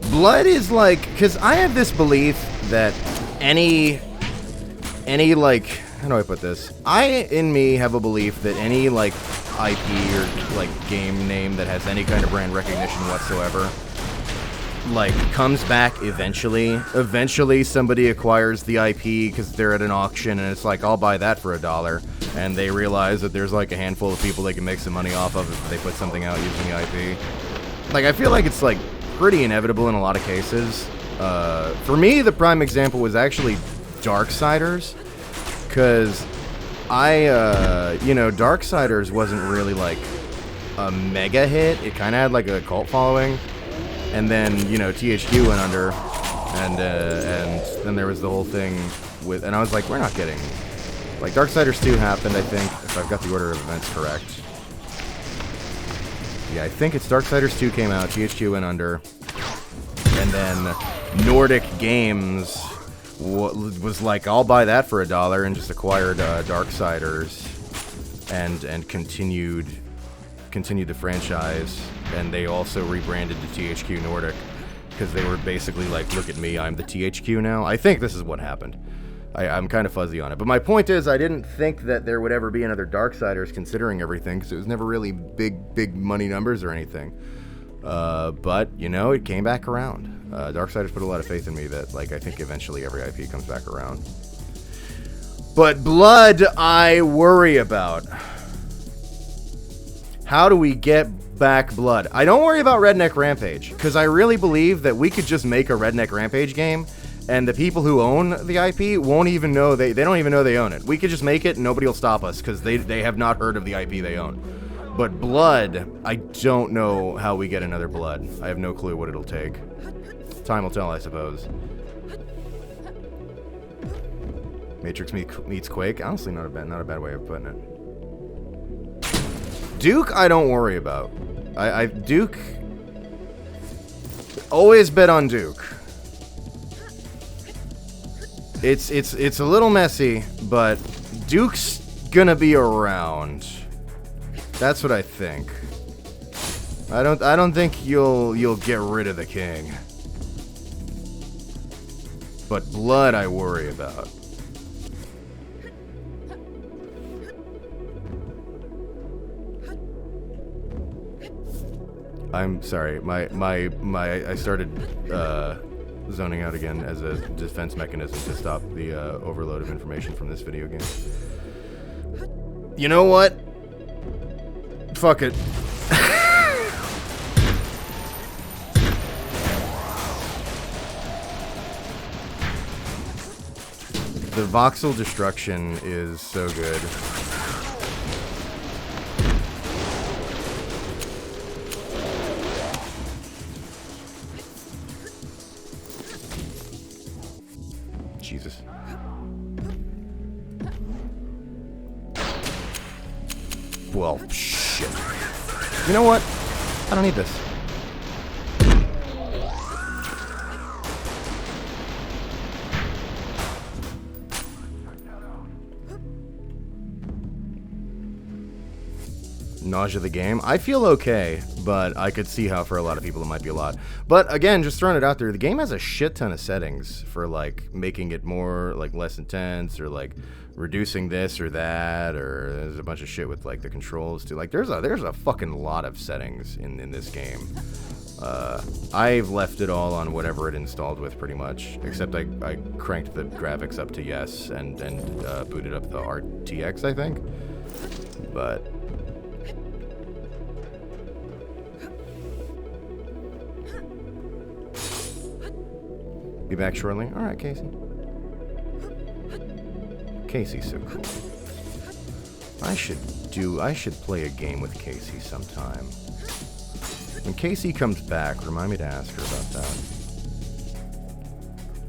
Blood is like, because I have this belief that any like, how do I put this? In me have a belief that any like IP or like game name that has any kind of brand recognition whatsoever, like comes back eventually. Eventually somebody acquires the IP because they're at an auction and it's like, I'll buy that for $1. And they realize that there's like a handful of people they can make some money off of if they put something out using the IP. Like, I feel like it's like pretty inevitable in a lot of cases. For me, the prime example was actually Darksiders, because Darksiders wasn't really like a mega hit. It kind of had like a cult following, and then THQ went under, and then there was the whole thing with, and I was like, we're not getting, like, Darksiders 2 happened, I think, if I've got the order of events correct. Yeah, I think it's Darksiders 2 came out, THQ went under, and then Nordic Games was like, I'll buy that for $1, and just acquired Darksiders, and continued the franchise, and they also rebranded to THQ Nordic, because they were basically like, look at me, I'm the THQ now. I think this is what happened. I'm kind of fuzzy on it. But my point is, I didn't think that there would ever be another Darksiders, considering everything, because it was never really big money numbers or anything. But, it came back around. Darksiders put a lot of faith in me that, like, I think eventually every IP comes back around. But Blood, I worry about. How do we get back Blood? I don't worry about Redneck Rampage, because I really believe that we could just make a Redneck Rampage game, and the people who own the IP won't even know, they don't even know they own it. We could just make it and nobody will stop us, because they have not heard of the IP they own. But Blood, I don't know how we get another Blood. I have no clue what it'll take. Time will tell, I suppose. Matrix meets Quake? Honestly, not a bad way of putting it. Duke, I don't worry about. Duke, always bet on Duke. It's a little messy, but Duke's gonna be around. That's what I think. I don't think you'll get rid of the king. But Blood I worry about. I'm sorry. I started zoning out again as a defense mechanism to stop the overload of information from this video game. You know what? Fuck it. The voxel destruction is so good. Jesus. Well, shit. You know what? I don't need this. Nausea the game. I feel okay, but I could see how for a lot of people it might be a lot. But again, just throwing it out there, the game has a shit ton of settings for like making it more like less intense, or like reducing this or that, or there's a bunch of shit with like the controls too. Like there's a fucking lot of settings in this game. I've left it all on whatever it installed with pretty much, except I cranked the graphics up to yes and booted up the RTX, I think. But Be back shortly. All right, Casey. Casey's so cool. I should play a game with Casey sometime. When Casey comes back, remind me to ask her about that.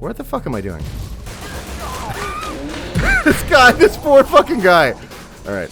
What the fuck am I doing? This poor fucking guy. All right.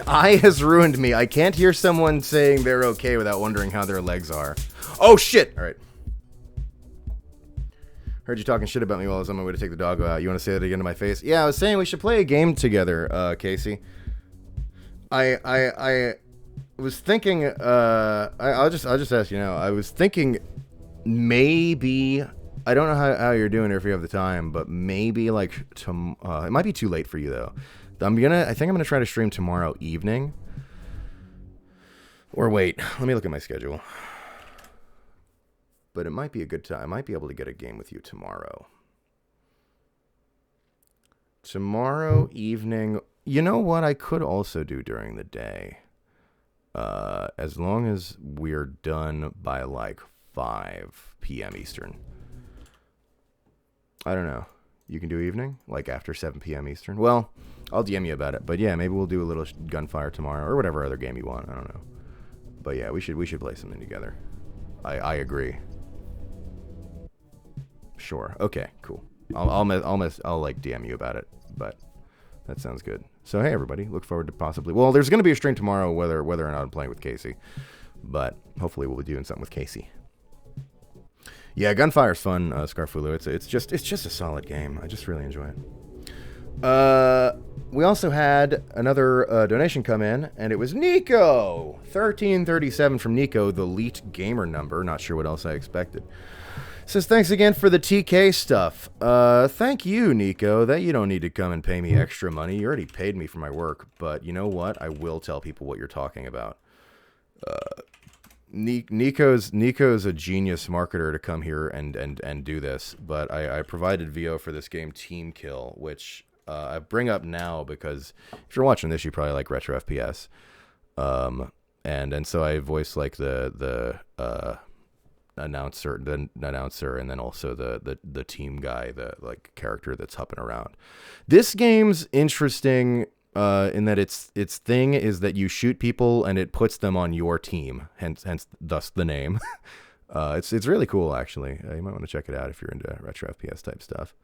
Eye has ruined me. I can't hear someone saying they're okay without wondering how their legs are. Oh, shit! Alright. Heard you talking shit about me while I was on my way to take the doggo out. You want to say that again to my face? Yeah, I was saying we should play a game together, Casey. I was thinking, I'll just ask you now. I was thinking maybe, I don't know how you're doing or if you have the time, but maybe like, it might be too late for you though. I think I'm gonna try to stream tomorrow evening. Or wait, let me look at my schedule. But it might be a good time. I might be able to get a game with you tomorrow. Tomorrow evening. You know what I could also do during the day? As long as we're done by like 5 p.m. Eastern. I don't know. You can do evening? Like after 7 p.m. Eastern? Well, I'll DM you about it. But yeah, maybe we'll do a little gunfire tomorrow. Or whatever other game you want. I don't know. But yeah, we should play something together. I agree. Sure. Okay, cool. I'll like DM you about it. But that sounds good. So hey everybody, look forward to possibly, well, there's going to be a stream tomorrow whether or not I'm playing with Casey. But hopefully we'll be doing something with Casey. Yeah, Gunfire's fun, Scarfulu. It's just a solid game. I just really enjoy it. We also had another donation come in, and it was Nico! 1337 from Nico, the elite gamer number. Not sure what else I expected. Says, thanks again for the TK stuff. Thank you, Nico. That you don't need to come and pay me extra money. You already paid me for my work, but you know what? I will tell people what you're talking about. Nico's a genius marketer to come here and do this, but I provided VO for this game Team Kill, which I bring up now because if you're watching this, you probably like retro FPS. And so I voice like the announcer, and then also the team guy, the like character that's hopping around. This game's interesting in that its thing is that you shoot people and it puts them on your team, hence thus the name. It's really cool actually. You might want to check it out if you're into retro FPS type stuff.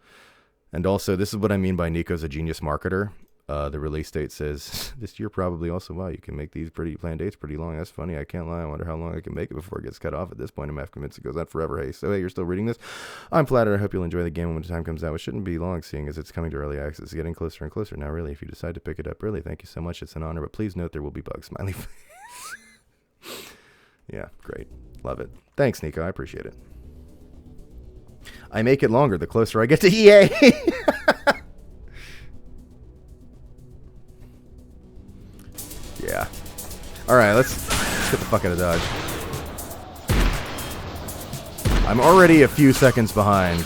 And also, this is what I mean by Nico's a genius marketer. The release date says this year probably also. Wow, you can make these planned dates pretty long. That's funny. I can't lie. I wonder how long I can make it before it gets cut off. At this point, I'm half convinced it goes on forever. Hey, so hey, you're still reading this? I'm flattered. I hope you'll enjoy the game when the time comes out, which shouldn't be long, seeing as it's coming to early access. It's getting closer and closer. Now, really, if you decide to pick it up, really, thank you so much. It's an honor, but please note there will be bugs. Smiley face. Yeah, great. Love it. Thanks, Nico. I appreciate it. I make it longer the closer I get to EA. Yeah. Alright, let's get the fuck out of Dodge. I'm already a few seconds behind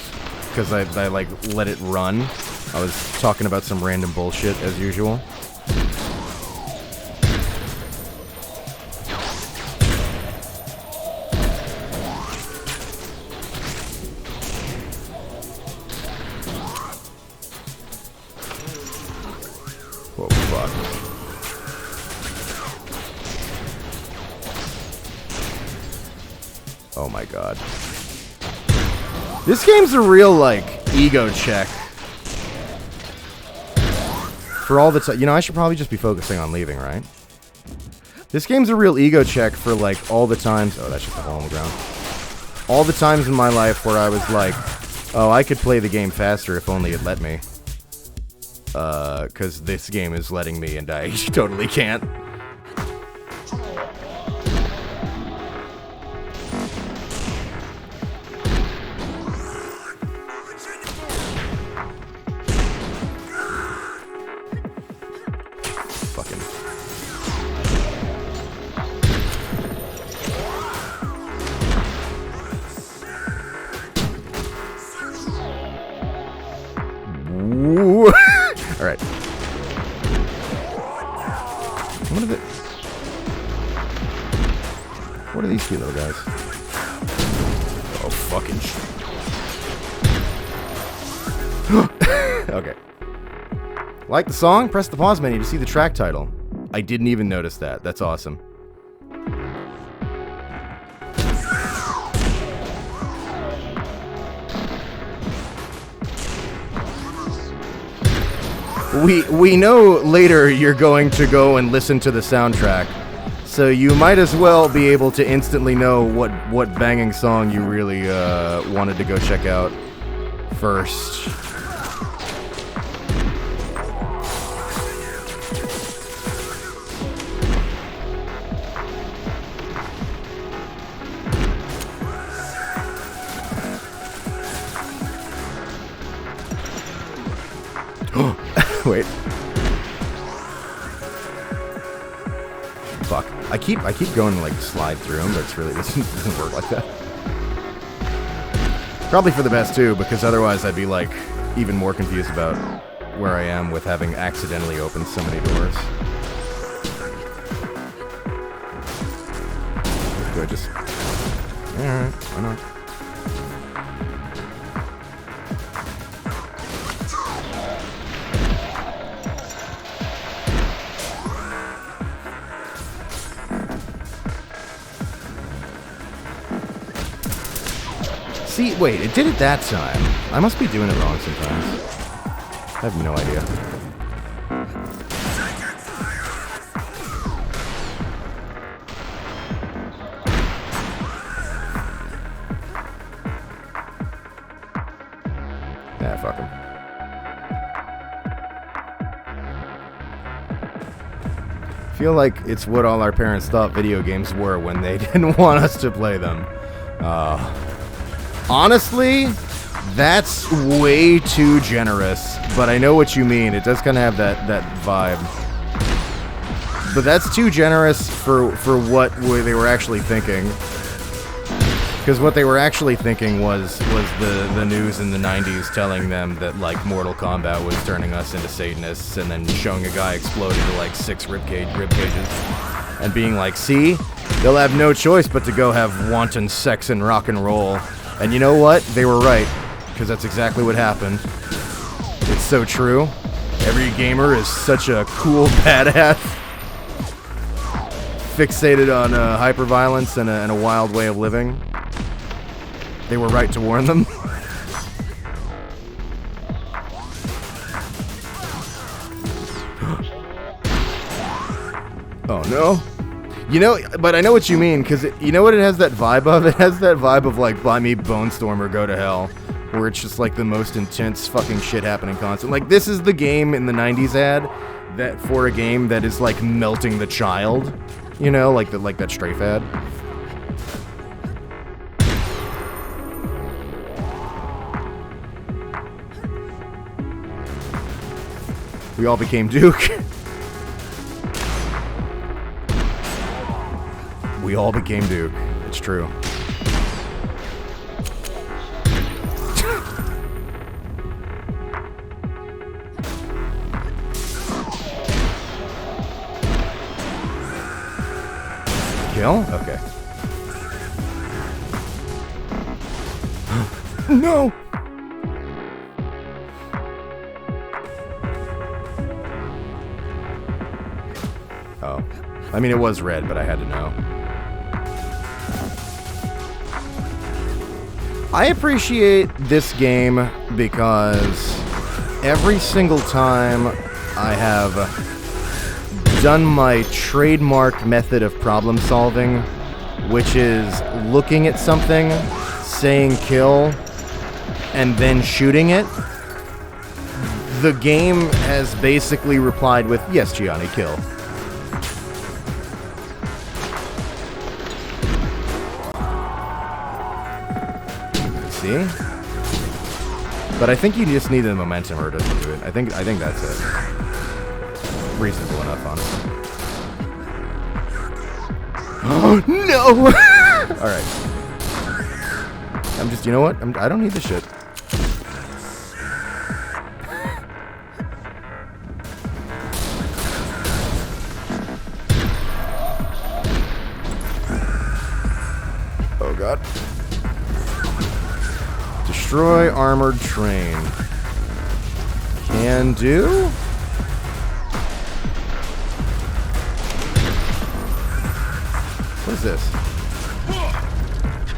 because I like let it run. I was talking about some random bullshit as usual. Whoa, fuck. Oh my god. This game's a real, like, ego check. For all the time. You know, I should probably just be focusing on leaving, right? This game's a real ego check for, like, all the times. Oh, that's just a hole in the ground. All the times in my life where I was like, oh, I could play the game faster if only it let me. Because this game is letting me and I totally can't. All right. What are these two little guys? Oh, fucking shit. Okay. Like the song? Press the pause menu to see the track title. I didn't even notice that. That's awesome. We know later you're going to go and listen to the soundtrack, so you might as well be able to instantly know what banging song you really wanted to go check out first. Wait. Fuck. I keep going to like slide through them, but it doesn't work like that. Probably for the best too, because otherwise I'd be like even more confused about where I am with having accidentally opened so many doors. Do I just... Alright, why not? See, wait, it did it that time. I must be doing it wrong sometimes. I have no idea. Yeah, fuck him. I feel like it's what all our parents thought video games were when they didn't want us to play them. Honestly, that's way too generous, but I know what you mean. It does kind of have that vibe. But that's too generous for what they were actually thinking. Because what they were actually thinking was the news in the 90s telling them that, like, Mortal Kombat was turning us into Satanists, and then showing a guy explode into, like, 6 rib cages, and being like, see? They'll have no choice but to go have wanton sex and rock and roll. And you know what? They were right, because that's exactly what happened. It's so true. Every gamer is such a cool badass, fixated on hyperviolence and a wild way of living. They were right to warn them. Oh no. You know, but I know what you mean, because you know what it has that vibe of? It has that vibe of, like, buy me Bone Storm or go to hell, where it's just, like, the most intense fucking shit happening constant. Like, this is the game in the 90s ad that for a game that is, like, melting the child, you know, like that strafe ad. We all became Duke. We all became Duke. It's true. Kill? Okay. No! Oh. I mean, it was red, but I had to know. I appreciate this game because every single time I have done my trademark method of problem solving, which is looking at something, saying kill, and then shooting it, the game has basically replied with, yes, Gianni, kill. See? But I think you just need the momentum or it doesn't do it. I think that's it. Reasonable enough, honestly. Oh no! Alright. I'm just, you know what? I don't need this shit. god. Destroy armored train. Can do? What is this?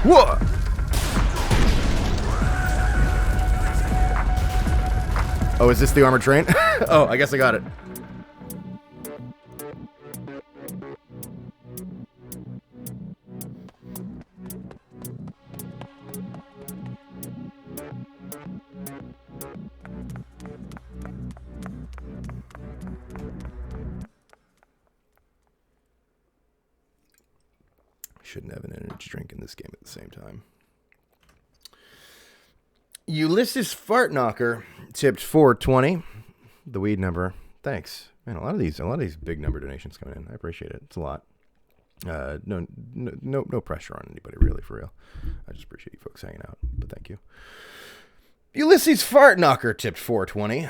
Whoa! Oh, is this the armored train? Oh, I guess I got it. Shouldn't have an energy drink in this game at the same time. Ulysses Fartknocker tipped 420. The weed number. Thanks. Man, a lot of these big number donations coming in. I appreciate it. It's a lot. No pressure on anybody, really, for real. I just appreciate you folks hanging out. But thank you. Ulysses Fartknocker tipped 420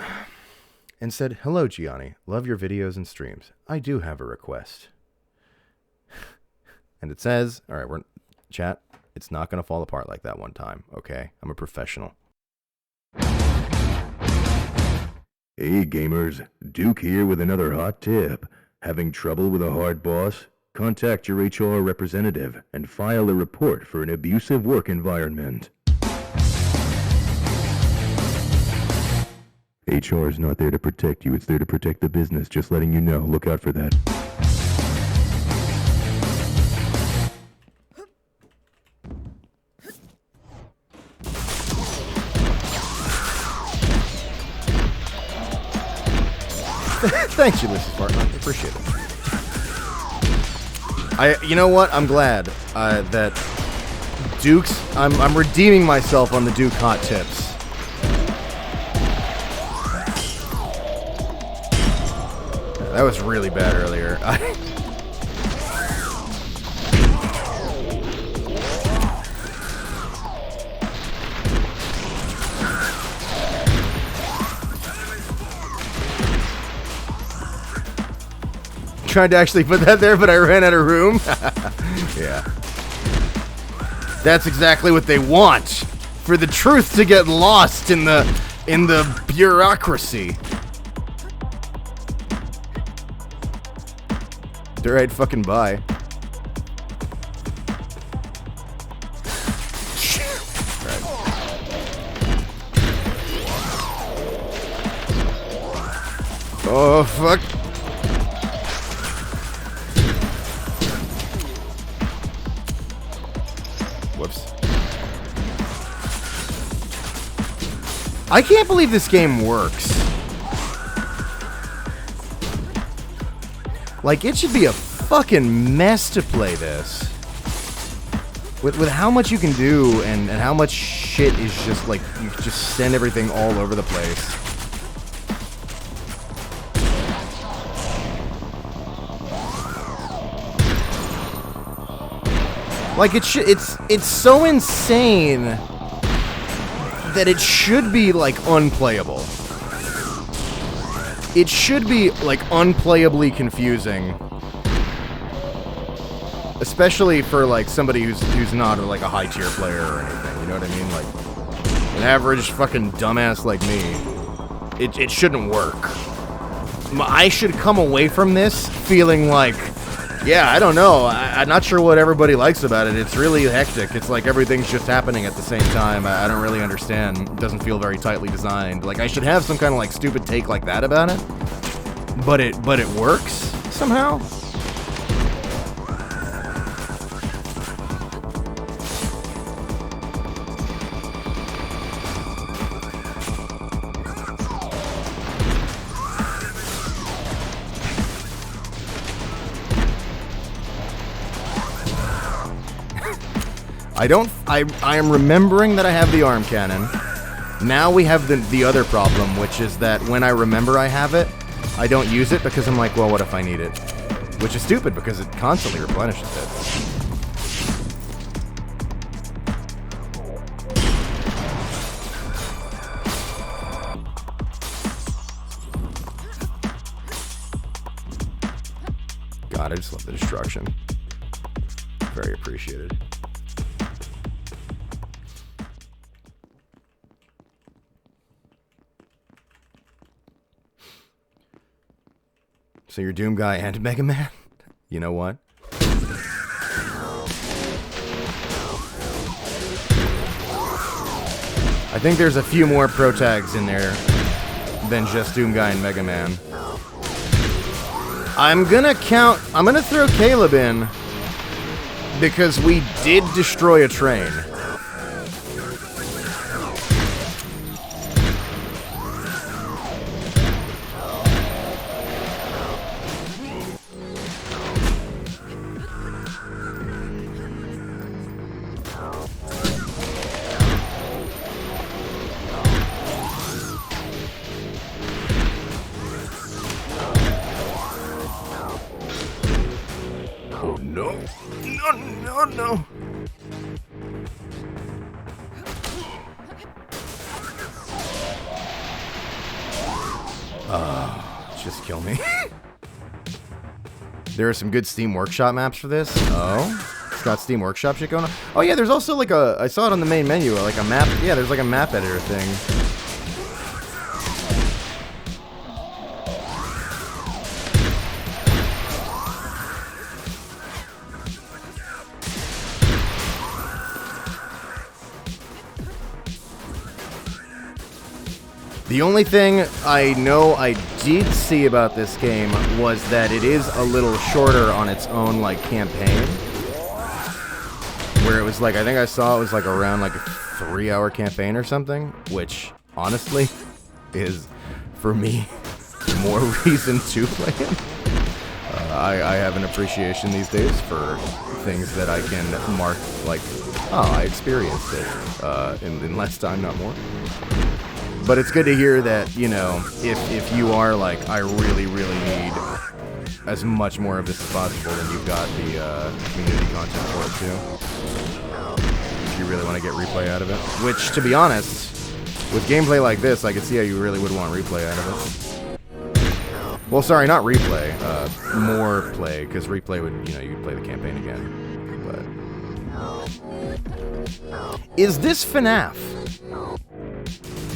and said, "Hello, Gianni. Love your videos and streams. I do have a request." And it says, all right, chat, it's not going to fall apart like that one time, okay? I'm a professional. Hey gamers, Duke here with another hot tip. Having trouble with a hard boss? Contact your HR representative and file a report for an abusive work environment. HR is not there to protect you, it's there to protect the business. Just letting you know, look out for that. Thanks, Ulysses Fartknocker. I appreciate it. You know what? I'm glad that Duke's. I'm redeeming myself on the Duke hot tips. That was really bad earlier. Tried to actually put that there, but I ran out of room. Yeah. That's exactly what they want. For the truth to get lost in the bureaucracy. Alright, fucking bye. Right. Oh, fuck. Whoops. I can't believe this game works. Like, it should be a fucking mess to play this. With how much you can do and how much shit is just like, you just send everything all over the place. Like, it's so insane that it should be, like, unplayable. It should be, like, unplayably confusing. Especially for, like, somebody who's not, like, a high-tier player or anything, you know what I mean? Like, an average fucking dumbass like me. It shouldn't work. I should come away from this feeling like, yeah, I don't know. I'm not sure what everybody likes about it. It's really hectic. It's like everything's just happening at the same time. I don't really understand. It doesn't feel very tightly designed. Like, I should have some kind of, like, stupid take like that about it. But it works somehow. I am remembering that I have the arm cannon. Now we have the other problem, which is that when I remember I have it, I don't use it because I'm like, well, what if I need it? Which is stupid because it constantly replenishes it. God, I just love the destruction. Very appreciated. So you're Doom Guy and Mega Man? You know what? I think there's a few more pro tags in there than just Doom Guy and Mega Man. I'm gonna throw Caleb in because we did destroy a train. Oh no. No. Just kill me. There are some good Steam Workshop maps for this. Oh, it's got Steam Workshop shit going on. Oh yeah, there's also like I saw it on the main menu, like a map. Yeah, there's like a map editor thing. The only thing I know I did see about this game was that it is a little shorter on its own, like, campaign. Where it was like, I think I saw it was like around like a 3-hour campaign or something, which, honestly, is, for me, more reason to play it. I have an appreciation these days for things that I can mark, like, oh, I experienced it in less time, not more. But it's good to hear that, you know, if you are like, I really, really need as much more of this as possible, then you've got the community content for it too. If you really want to get replay out of it. Which, to be honest, with gameplay like this, I can see how you really would want replay out of it. Well, sorry, not replay. More play, because replay would, you know, you could play the campaign again. But is this FNAF?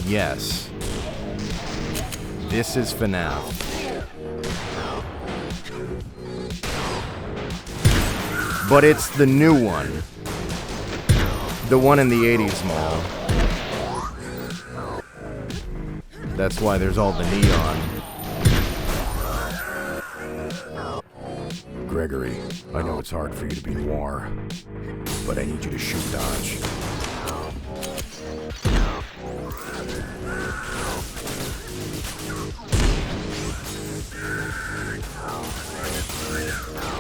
Yes. This is FNAF. But it's the new one. The one in the 80s mall. That's why there's all the neon. Gregory, I know it's hard for you to be noir, but I need you to shoot dodge.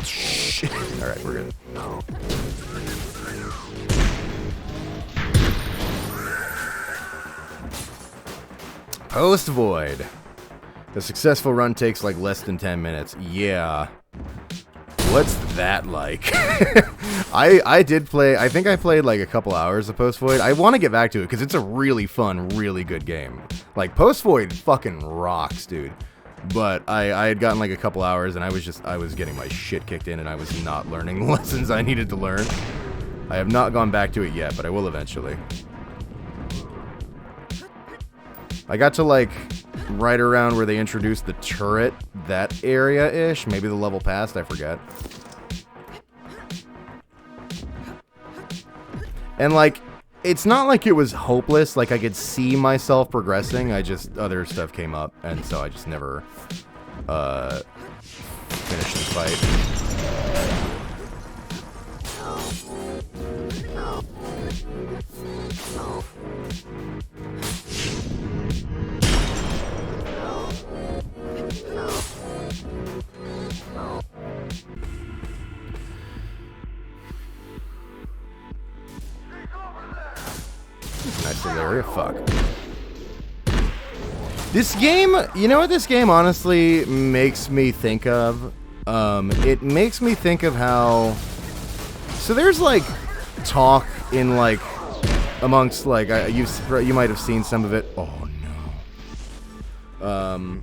Shit. Alright, we're good. Post Void. The successful run takes like less than 10 minutes. Yeah. What's that like? I did play, I think I played like a couple hours of Post Void. I want to get back to it because it's a really fun, really good game. Like, Post Void fucking rocks, dude. But I had gotten like a couple hours and I was getting my shit kicked in and I was not learning the lessons I needed to learn. I have not gone back to it yet, but I will eventually. I got to like right around where they introduced the turret, that area-ish. Maybe the level passed, I forget. And like, it's not like it was hopeless, like I could see myself progressing, other stuff came up, and so I just never, finished the fight. Nice little area, fuck. This game, you know what this game honestly makes me think of? It makes me think of how... So there's like talk in like, amongst like, you might have seen some of it. Oh no.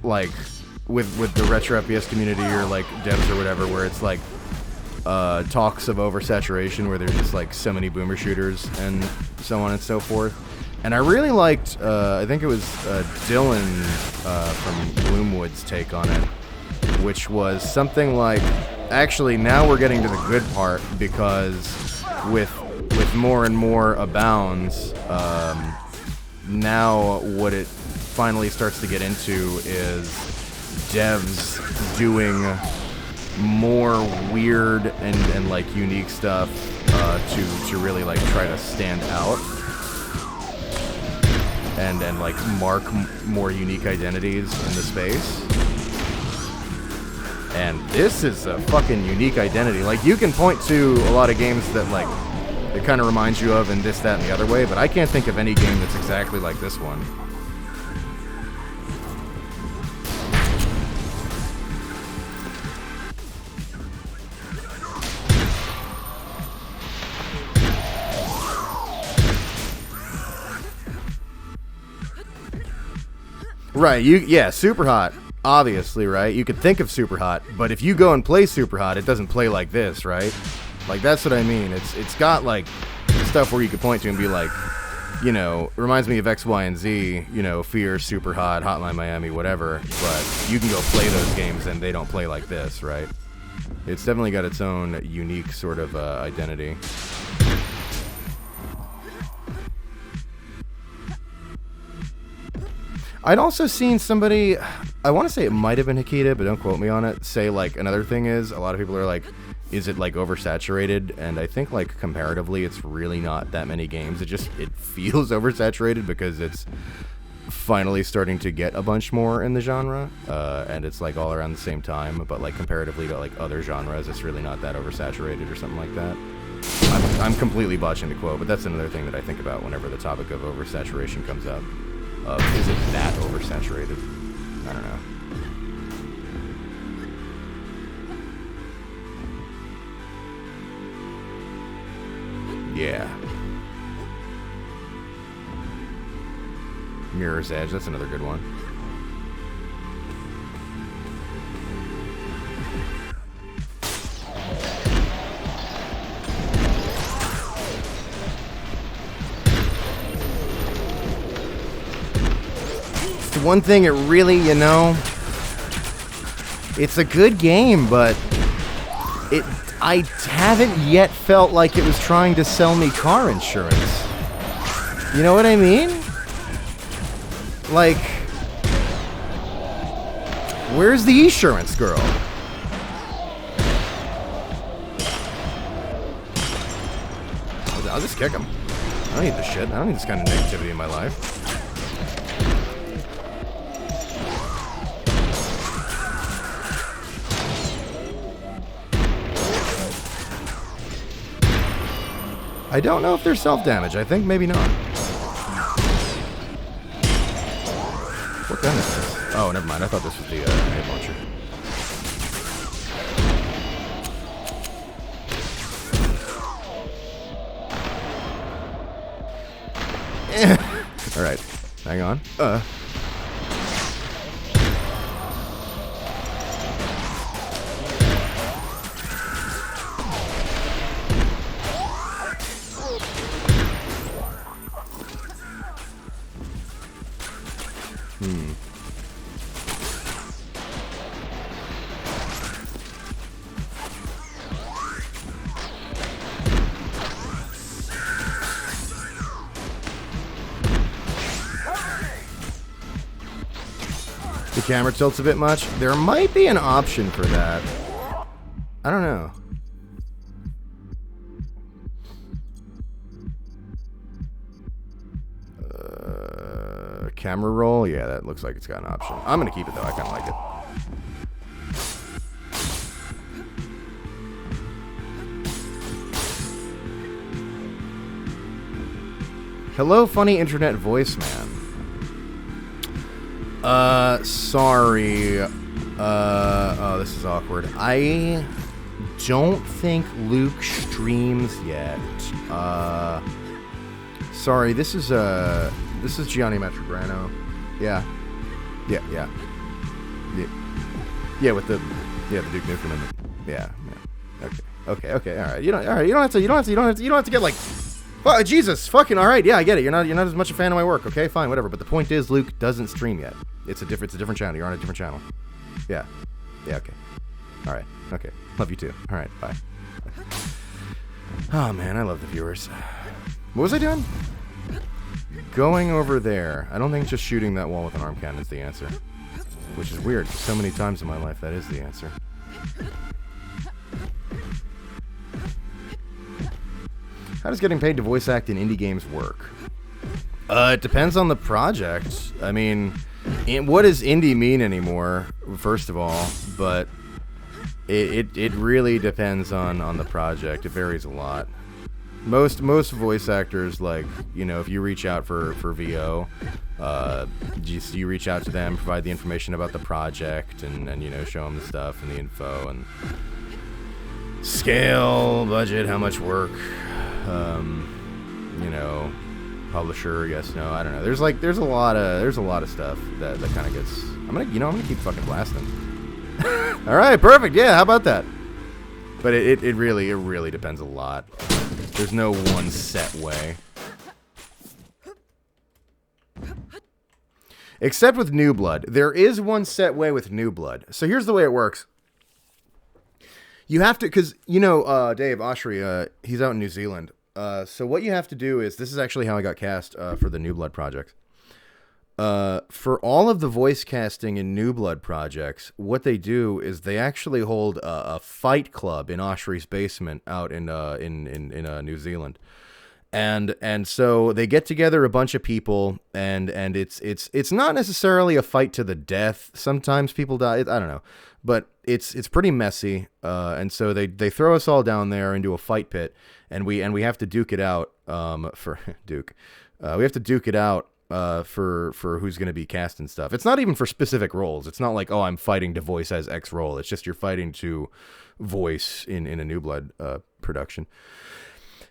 Like, with the retro FPS community or like devs or whatever, where it's like, talks of oversaturation where there's just like so many boomer shooters and so on and so forth. And I really liked, I think it was Dylan from Bloomwood's take on it, which was something like, actually now we're getting to the good part, because with more and more abounds, now what it finally starts to get into is devs doing more weird and like unique stuff to really like try to stand out and like mark more unique identities in the space. And this is a fucking unique identity. Like, you can point to a lot of games that like it kind of reminds you of in this, that, and the other way, but I can't think of any game that's exactly like this one. Right, yeah, Super Hot, obviously, right? You could think of Super Hot, but if you go and play Super Hot, it doesn't play like this, right? Like, that's what I mean. It's got, like, stuff where you could point to and be like, you know, reminds me of X, Y, and Z, you know, Fear, Super Hot, Hotline Miami, whatever, but you can go play those games and they don't play like this, right? It's definitely got its own unique sort of identity. I'd also seen somebody, I want to say it might have been Hikita, but don't quote me on it, say, like, another thing is, a lot of people are like, is it, like, oversaturated? And I think, like, comparatively, it's really not that many games. It feels oversaturated because it's finally starting to get a bunch more in the genre, and it's, like, all around the same time, but, like, comparatively to, like, other genres, it's really not that oversaturated or something like that. I'm completely botching the quote, but that's another thing that I think about whenever the topic of oversaturation comes up. Is it that oversaturated? I don't know. Yeah. Mirror's Edge, that's another good one. One thing it really, you know, it's a good game, but I haven't yet felt like it was trying to sell me car insurance. You know what I mean? Like, where's the insurance girl? I'll just kick him. I don't need this shit. I don't need this kind of negativity in my life. I don't know if they're self-damage. I think maybe not. What gun is this? Oh, never mind. I thought this was the grenade launcher. Alright. Hang on. The camera tilts a bit much. There might be an option for that. I don't know. Camera roll? Yeah, that looks like it's got an option. I'm gonna keep it though. I kind of like it. Hello, funny internet voice man. Sorry. Oh, this is awkward. I don't think Luke streams yet. Sorry, this is Gianni Metrobrano. Yeah, with the Duke Nukem in it. Yeah. Okay, all right. You don't have to get like, well, Jesus, fucking all right. Yeah, I get it. You're not as much a fan of my work. Okay, fine, whatever. But the point is, Luke doesn't stream yet. It's a different channel. You're on a different channel. Yeah. Yeah, okay. All right. Okay. Love you too. All right. Bye. Oh, man, I love the viewers. What was I doing? Going over there. I don't think just shooting that wall with an arm cannon is the answer. Which is weird, because so many times in my life that is the answer. How does getting paid to voice act in indie games work? It depends on the project. I mean, what does indie mean anymore, first of all? But it really depends on the project. It varies a lot. Most voice actors, like, you know, if you reach out for VO, you reach out to them, provide the information about the project, and you know, show them the stuff and the info and scale, budget, how much work, you know, publisher, yes, no, I don't know. There's a lot of stuff that kind of gets. I'm gonna keep fucking blasting. All right, perfect. Yeah, how about that? But it really depends a lot. There's no one set way. Except with New Blood. There is one set way with New Blood. So here's the way it works. You have to, because, you know, Dave Oshry, he's out in New Zealand. So what you have to do is, this is actually how I got cast for the New Blood projects. For all of the voice casting in New Blood projects, what they do is they actually hold a fight club in Oshry's basement out in New Zealand. And so they get together a bunch of people, and it's not necessarily a fight to the death. Sometimes people die. I don't know, but it's pretty messy. And so they throw us all down there into a fight pit, and we have to duke it out. For Duke, we have to duke it out. For who's going to be cast and stuff. It's not even for specific roles. It's not like, oh, I'm fighting to voice as X role. It's just you're fighting to voice in a New Blood production.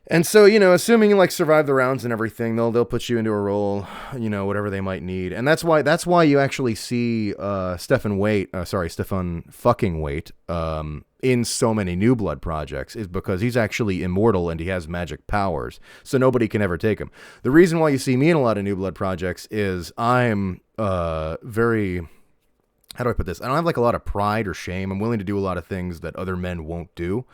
And so, you know, assuming you like survive the rounds and everything, they'll put you into a role, you know, whatever they might need. And that's why you actually see Stefan fucking Waite in so many New Blood projects, is because he's actually immortal and he has magic powers, so nobody can ever take him. The reason why you see me in a lot of New Blood projects is I'm very, how do I put this? I don't have like a lot of pride or shame. I'm willing to do a lot of things that other men won't do.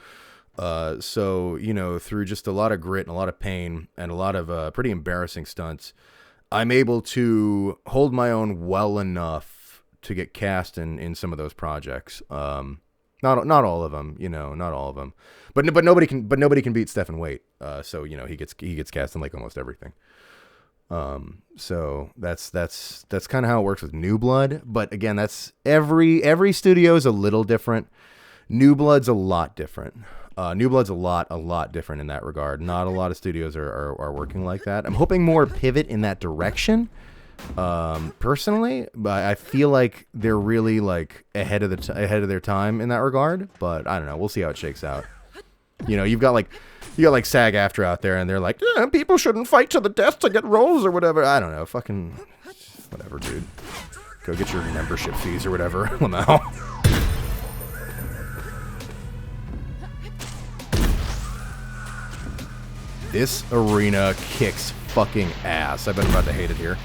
So, you know, through just a lot of grit and a lot of pain and a lot of pretty embarrassing stunts, I'm able to hold my own well enough to get cast in some of those projects. Not all of them, you know, not all of them, but nobody can beat Stefan Waite. So, you know, he gets cast in like almost everything. So that's kind of how it works with New Blood. But again, that's every studio is a little different. New Blood's a lot different. New Blood's a lot different in that regard. Not a lot of studios are working like that. I'm hoping more pivot in that direction. Personally, but I feel like they're really like ahead of their time in that regard. But I don't know. We'll see how it shakes out. You know, you got like SAG-AFTRA out there, and they're like, people shouldn't fight to the death to get roles or whatever. I don't know. Fucking whatever, dude. Go get your membership fees or whatever. Lamau. This arena kicks fucking ass. I bet I'm about to hate it here.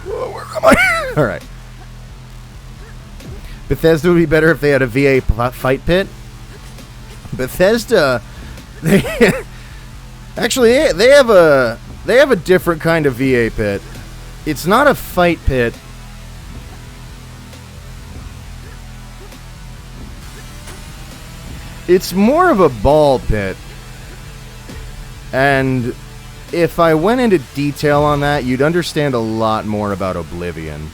Whoa, where am I? All right. Bethesda would be better if they had a VA fight pit. Bethesda... They have a different kind of VA pit. It's not a fight pit. It's more of a ball pit. And if I went into detail on that, you'd understand a lot more about Oblivion.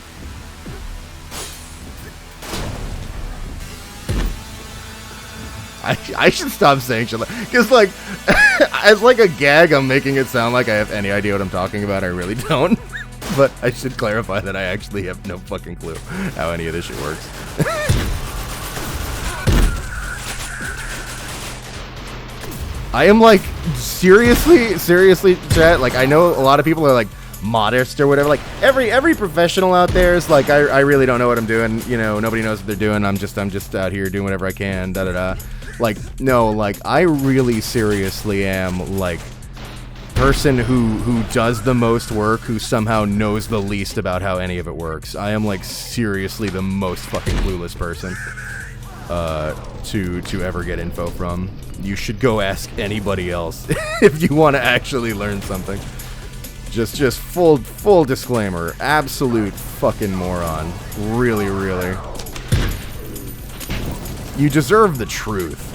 I should stop saying shit, because like, as like a gag, I'm making it sound like I have any idea what I'm talking about. I really don't. But I should clarify that I actually have no fucking clue how any of this shit works. I am like, seriously, chat, like, I know a lot of people are like, modest or whatever. Like every professional out there is like, I really don't know what I'm doing. You know, nobody knows what they're doing. I'm just out here doing whatever I can. Da da da. Like, no, like I really seriously am like person who does the most work, who somehow knows the least about how any of it works. I am like seriously the most fucking clueless person to ever get info from. You should go ask anybody else if you want to actually learn something. Just full disclaimer. Absolute fucking moron. Really, really. You deserve the truth.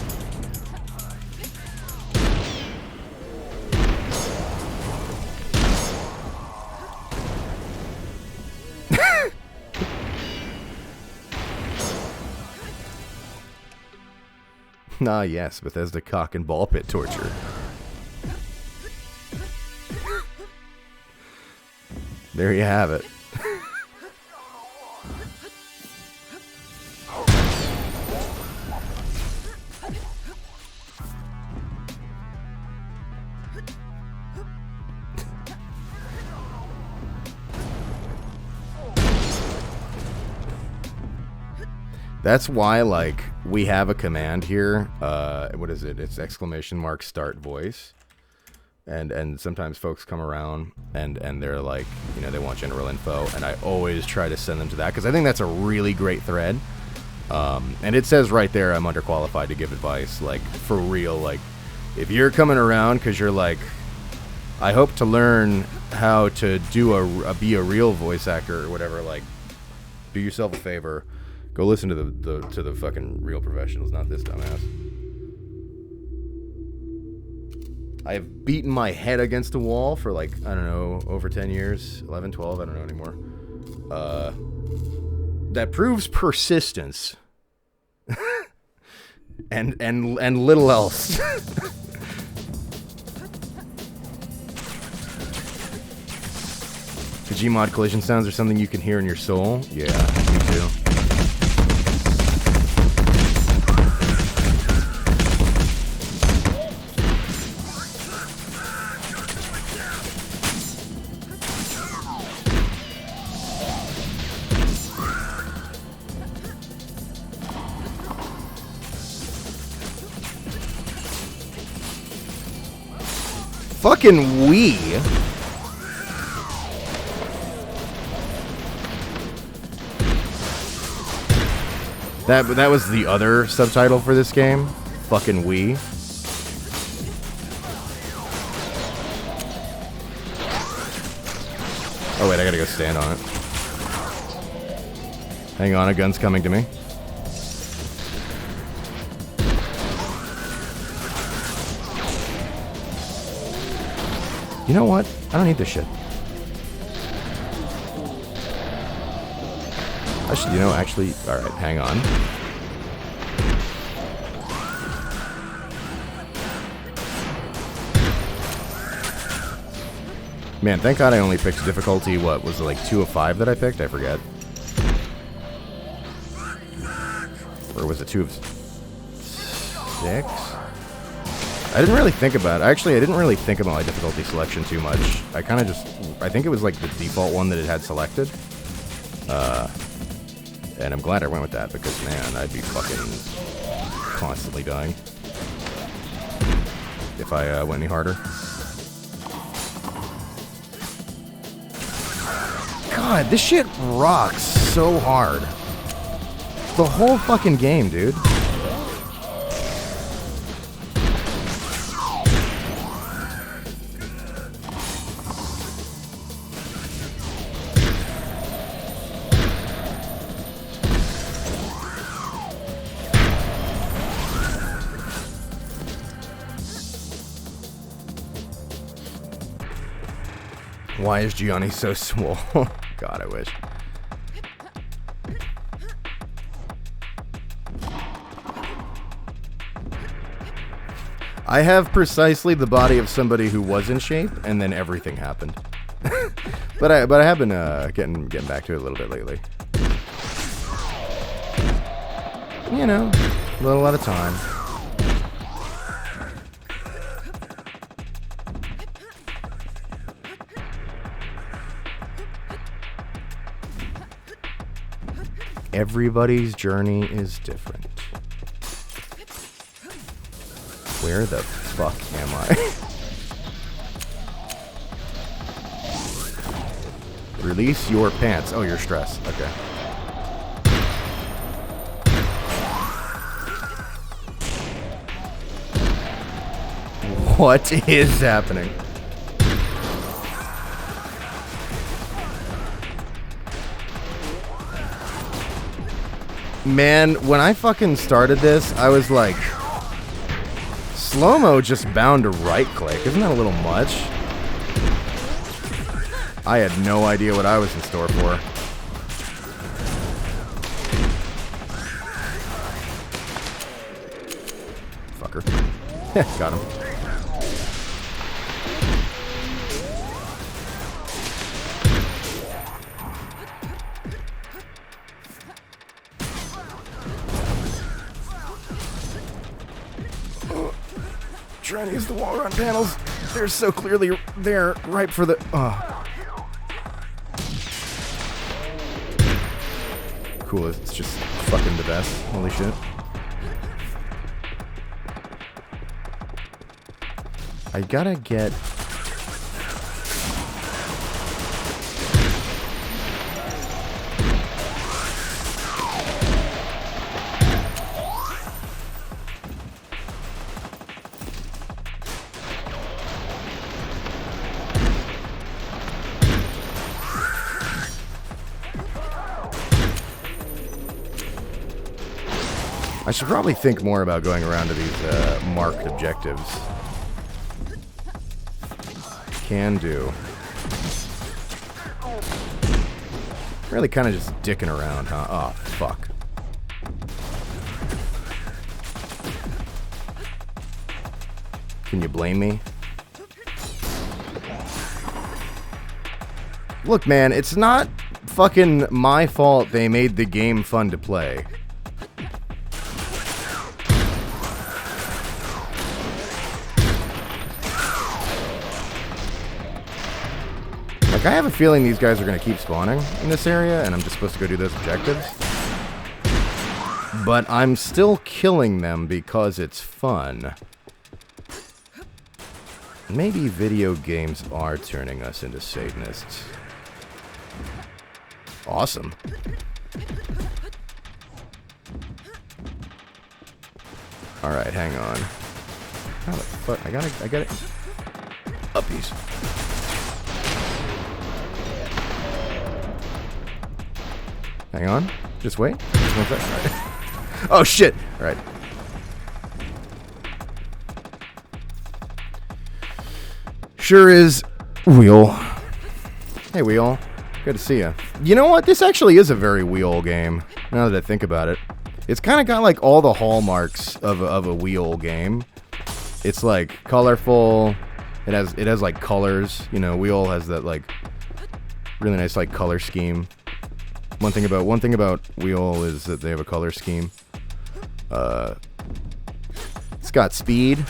Ah, yes, Bethesda cock and ball pit torture. There you have it. That's why, like, we have a command here. What is it? It's ! start voice. And sometimes folks come around and they're like, you know, they want general info, and I always try to send them to that because I think that's a really great thread. And it says right there, I'm underqualified to give advice, like, for real. Like, if you're coming around because you're like, I hope to learn how to do be a real voice actor or whatever, like, do yourself a favor. Go listen to the fucking real professionals, not this dumbass. I have beaten my head against a wall for, like, I don't know, over 10 years, 11, 12, I don't know anymore. That proves persistence. and little else. The Gmod collision sounds are something you can hear in your soul? Yeah, me too. Fucking we. That was the other subtitle for this game. Fucking we. Oh wait, I gotta go stand on it. Hang on, a gun's coming to me. You know what? I don't need this shit. I should, you know, actually... Alright, hang on. Man, thank God I only picked difficulty, what, was it like 2 of 5 that I picked? I forget. Or was it 2 of 6? I didn't really think about it. Actually, I didn't really think about my difficulty selection too much. I kind of just... I think it was like the default one that it had selected. And I'm glad I went with that because, man, I'd be fucking constantly dying if I went any harder. God, this shit rocks so hard. The whole fucking game, dude. Why is Gianni so swole? God, I wish. I have precisely the body of somebody who was in shape, and then everything happened. but I have been getting back to it a little bit lately. You know, a little at a time. Everybody's journey is different. Where the fuck am I? Release your pants. Oh, you're stressed. Okay. What is happening? Man, when I fucking started this, I was like, slow-mo just bound to right-click. Isn't that a little much? I had no idea what I was in store for. Fucker. Got him. Trying to use the wall run panels. They're so clearly there, right for the. Cool, it's just fucking the best. Holy shit. I gotta get. I should probably think more about going around to these marked objectives. Can do. Really kind of just dicking around, huh? Oh, fuck. Can you blame me? Look, man, it's not fucking my fault they made the game fun to play. I have a feeling these guys are going to keep spawning in this area, and I'm just supposed to go do those objectives. But I'm still killing them because it's fun. Maybe video games are turning us into Satanists. Awesome. Alright, hang on. How the fuck? I got it. Uppies. Hang on. Just wait. Just 1 second. Right. Oh, shit. All right. Sure is Wheel. Hey, Wheel. Good to see you. You know what? This actually is a very Wheel game, now that I think about it. It's kind of got, like, all the hallmarks of a Wheel game. It's, like, colorful. It has like, colors. You know, Wheel has that, like, really nice, like, color scheme. One thing about Wheel is that they have a color scheme. It's got speed.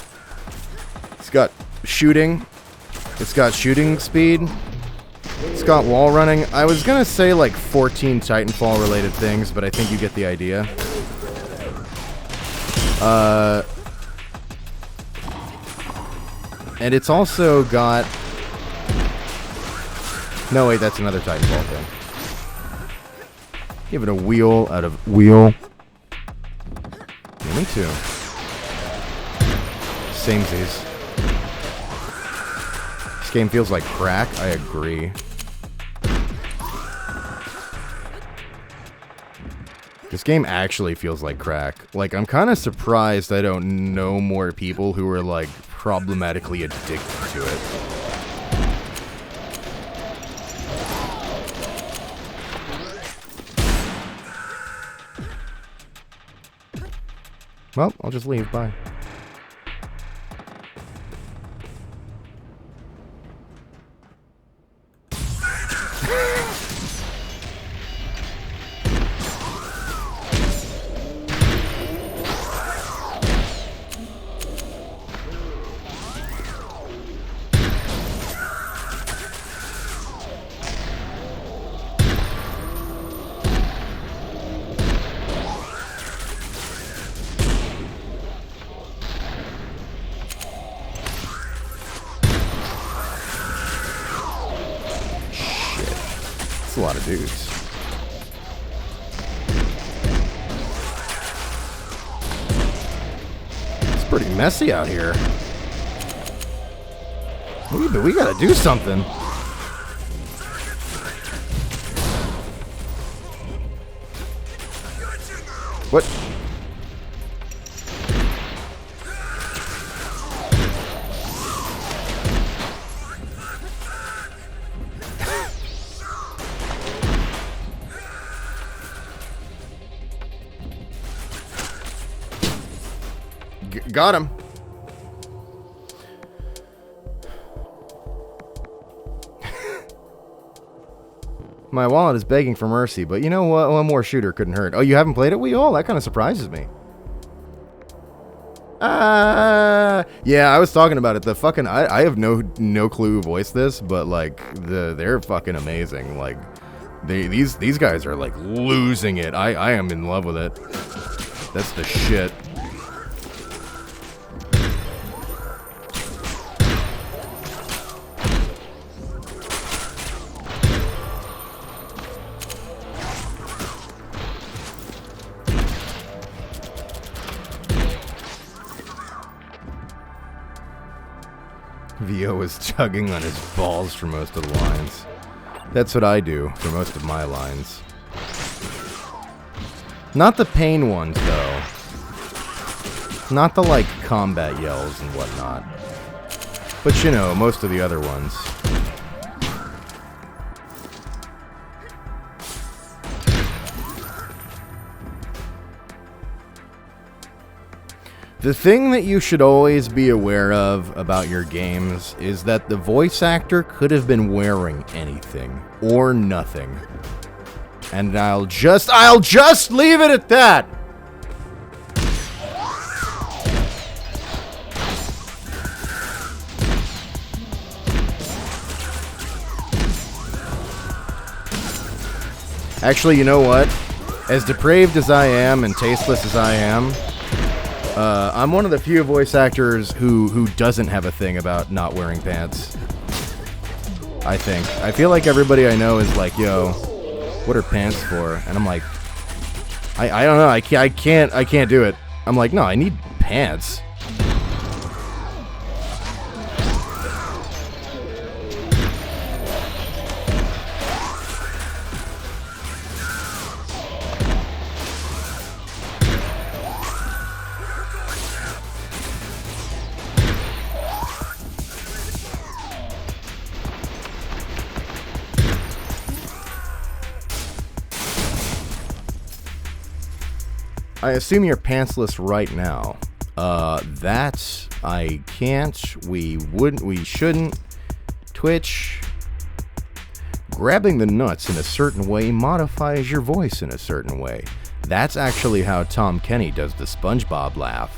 It's got shooting. It's got shooting speed. It's got wall running. I was gonna say like 14 Titanfall related things, but I think you get the idea. And it's also got. No, wait, that's another Titanfall thing. Give it a wheel out of Wheel. Yeah, me too. Samesies. This game feels like crack. I agree. This game actually feels like crack. Like, I'm kind of surprised I don't know more people who are, like, problematically addicted to it. Well, I'll just leave. Bye. dudes. It's pretty messy out here. We gotta do something. What? Got him. My wallet is begging for mercy, but you know what? One more shooter couldn't hurt. Oh, you haven't played it, Weehole? That kind of surprises me. Yeah, I was talking about it. The fucking I have no clue who voiced this, but like they're fucking amazing. Like these guys are like losing it. I am in love with it. That's the shit. VO is chugging on his balls for most of the lines. That's what I do for most of my lines. Not the pain ones, though. Not the, like, combat yells and whatnot. But, you know, most of the other ones. The thing that you should always be aware of about your games is that the voice actor could have been wearing anything or nothing. And I'll just leave it at that. Actually, you know what? As depraved as I am and tasteless as I am, I'm one of the few voice actors who doesn't have a thing about not wearing pants. I think. I feel like everybody I know is like, yo, what are pants for? And I'm like, I don't know. I can't do it. I'm like, no, I need pants. I assume you're pantsless right now. That I can't. We wouldn't. We shouldn't. Twitch. Grabbing the nuts in a certain way modifies your voice in a certain way. That's actually how Tom Kenny does the SpongeBob laugh.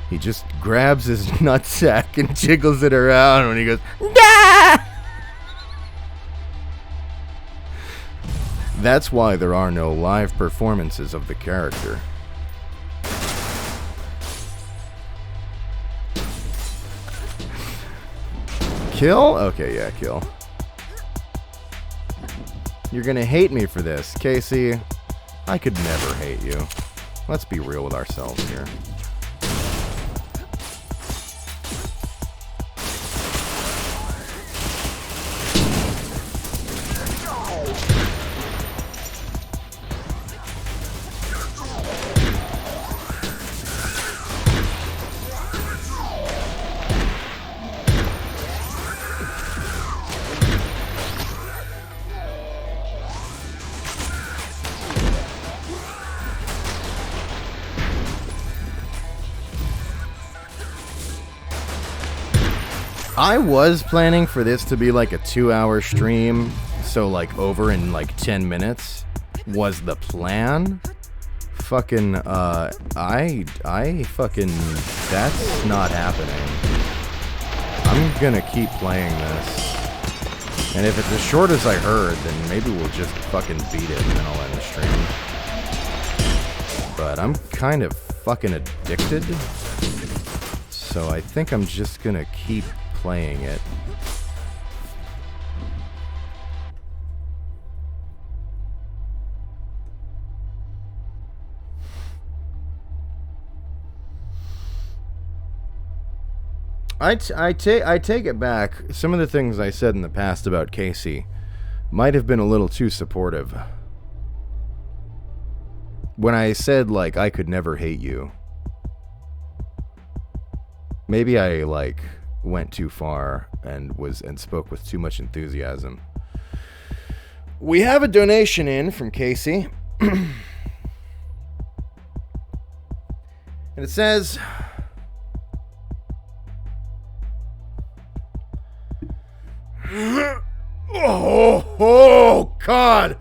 He just grabs his nutsack and jiggles it around when he goes, "Dah!" That's why there are no live performances of the character. Kill? Okay, yeah, kill. You're gonna hate me for this. Casey, I could never hate you. Let's be real with ourselves here. I was planning for this to be like a 2-hour stream, so like over in like 10 minutes was the plan. Fucking, I fucking, that's not happening. I'm gonna keep playing this. And if it's as short as I heard, then maybe we'll just fucking beat it and then I'll end the stream. But I'm kind of fucking addicted. So I think I'm just gonna keep playing it. I take it back. Some of the things I said in the past about Casey might have been a little too supportive. When I said, like, I could never hate you. Maybe I, like, went too far and spoke with too much enthusiasm. We have a donation in from Casey. And it says, oh, God.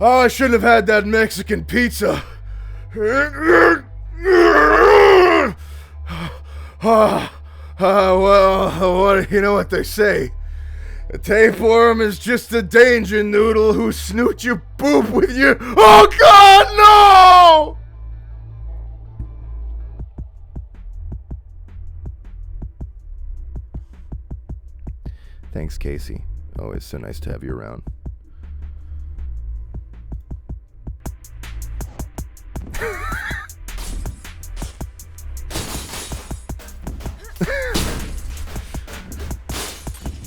Oh, I shouldn't have had that Mexican pizza. Well, you know what they say. A tapeworm is just a danger noodle who snoot your poop with your... Oh, God, no! Thanks, Casey. Always so nice to have you around.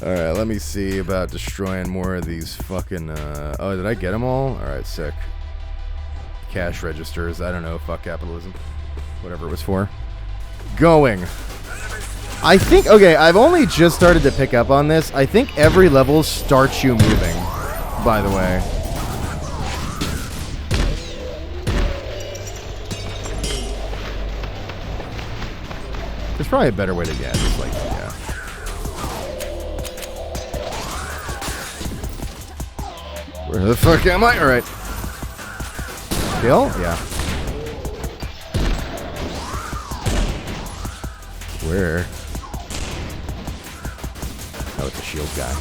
Alright, let me see about destroying more of these fucking, oh, did I get them all? Alright, sick. Cash registers, I don't know, fuck capitalism. Whatever it was for. Going. I think, okay, I've only just started to pick up on this. I think every level starts you moving, by the way. There's probably a better way to get it. Just like, yeah. Where the fuck am I? Alright. Kill? Yeah. Where? Oh, it's a shield guy.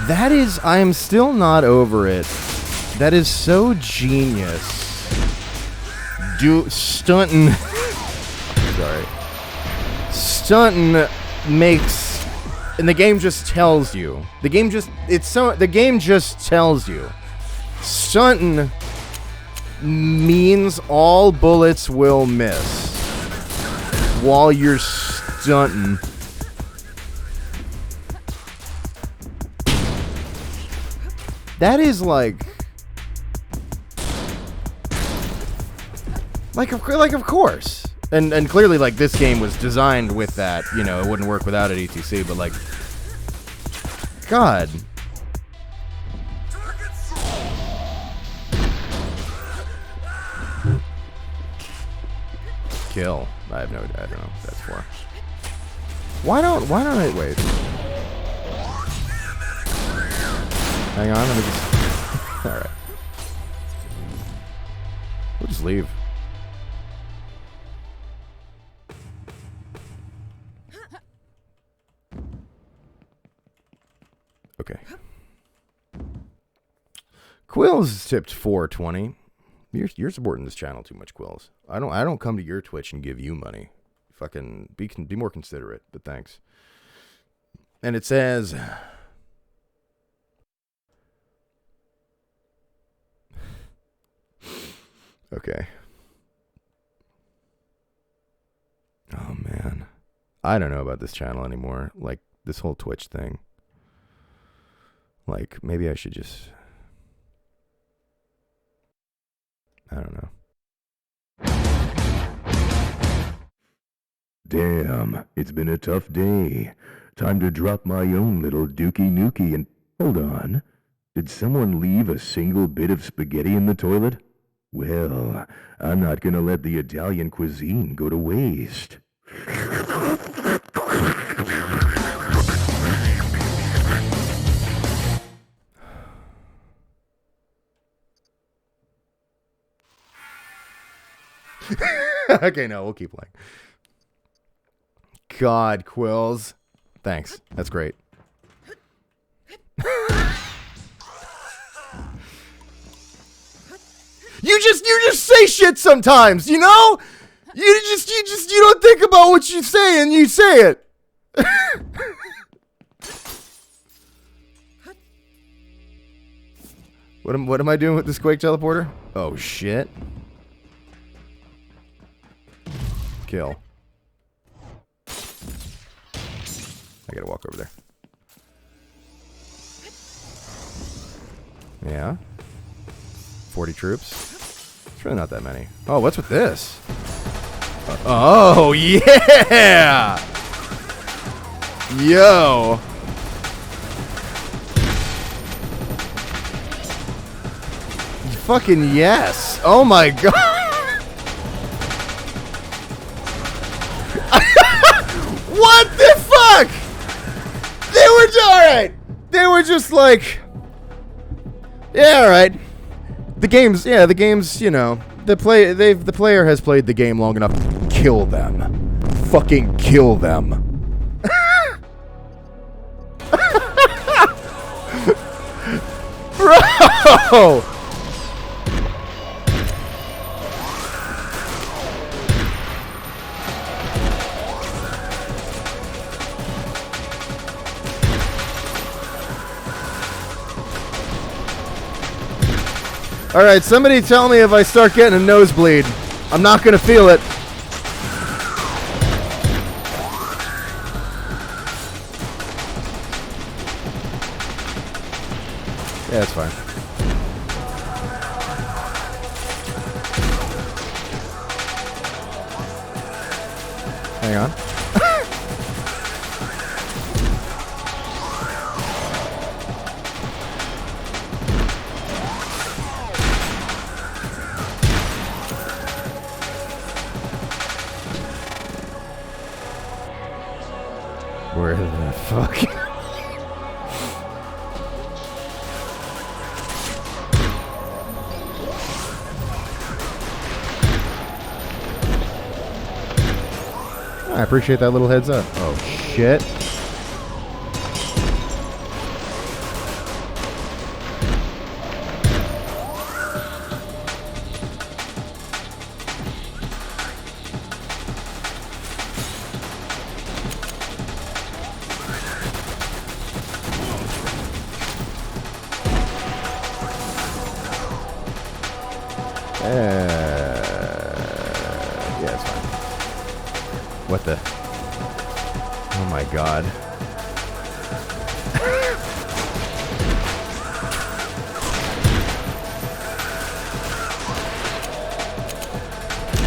That is, I am still not over it. That is so genius. Stunting. Sorry. Stunting makes, and the game just tells you. The game just tells you. Stunting means all bullets will miss while you're stunting. That is like of course. And clearly, like, this game was designed with that. You know, it wouldn't work without it, etc. But, like, God. Kill. I don't know what that's for. Why don't I, wait. Hang on, let me just, alright. We'll just leave. Okay. Quills tipped $4.20. You're supporting this channel too much, Quills. I don't come to your Twitch and give you money. Fucking be more considerate, but thanks. And it says, okay. Oh man. I don't know about this channel anymore. Like, this whole Twitch thing. Like, maybe I should just, I don't know. Damn, it's been a tough day. Time to drop my own little dookie nookie and... Hold on. Did someone leave a single bit of spaghetti in the toilet? Well, I'm not gonna let the Italian cuisine go to waste. Okay, no, we'll keep playing. God, Quills. Thanks. That's great. You just say shit sometimes, you know? You don't think about what you say and you say it. What am I doing with this Quake teleporter? Oh shit. Kill. I gotta walk over there. Yeah. 40 troops. It's really not that many. Oh, what's with this? Oh, yeah! Yo! Fucking yes! Oh my god! What the fuck? They were alright! They were just like... Yeah, alright. The game's, you know, the player has played the game long enough. Kill them. Fucking kill them. Bro! Alright, somebody tell me if I start getting a nosebleed. I'm not gonna feel it. Yeah, it's fine. Hang on. Where the fuck? I appreciate that little heads up. Oh, shit. Yeah, it's fine. What the? Oh my god.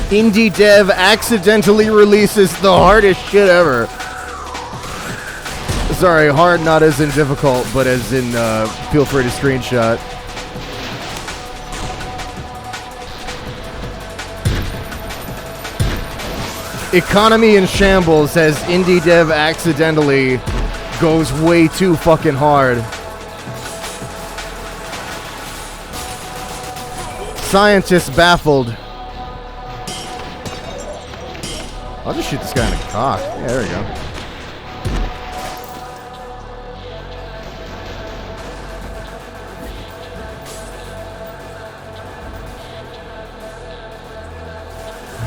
Indie dev accidentally releases the hardest shit ever. Sorry, hard not as in difficult, but as in feel free to screenshot. Economy in shambles as indie dev accidentally goes way too fucking hard. Scientists baffled. I'll just shoot this guy in the cock. Yeah, there we go.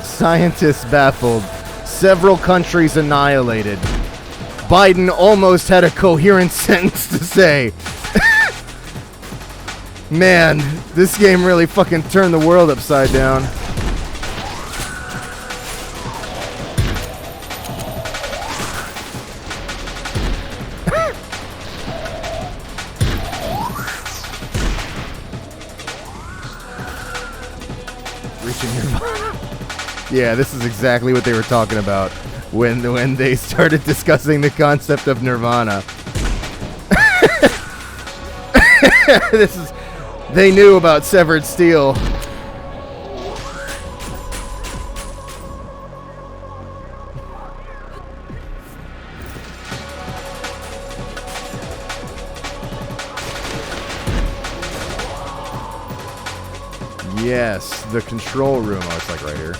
Scientists baffled. Several countries annihilated. Biden almost had a coherent sentence to say. Man, this game really fucking turned the world upside down. Reaching Nirvana. Yeah, this is exactly what they were talking about when they started discussing the concept of Nirvana. They knew about severed steel. Yes, the control room. Oh, it's like right here.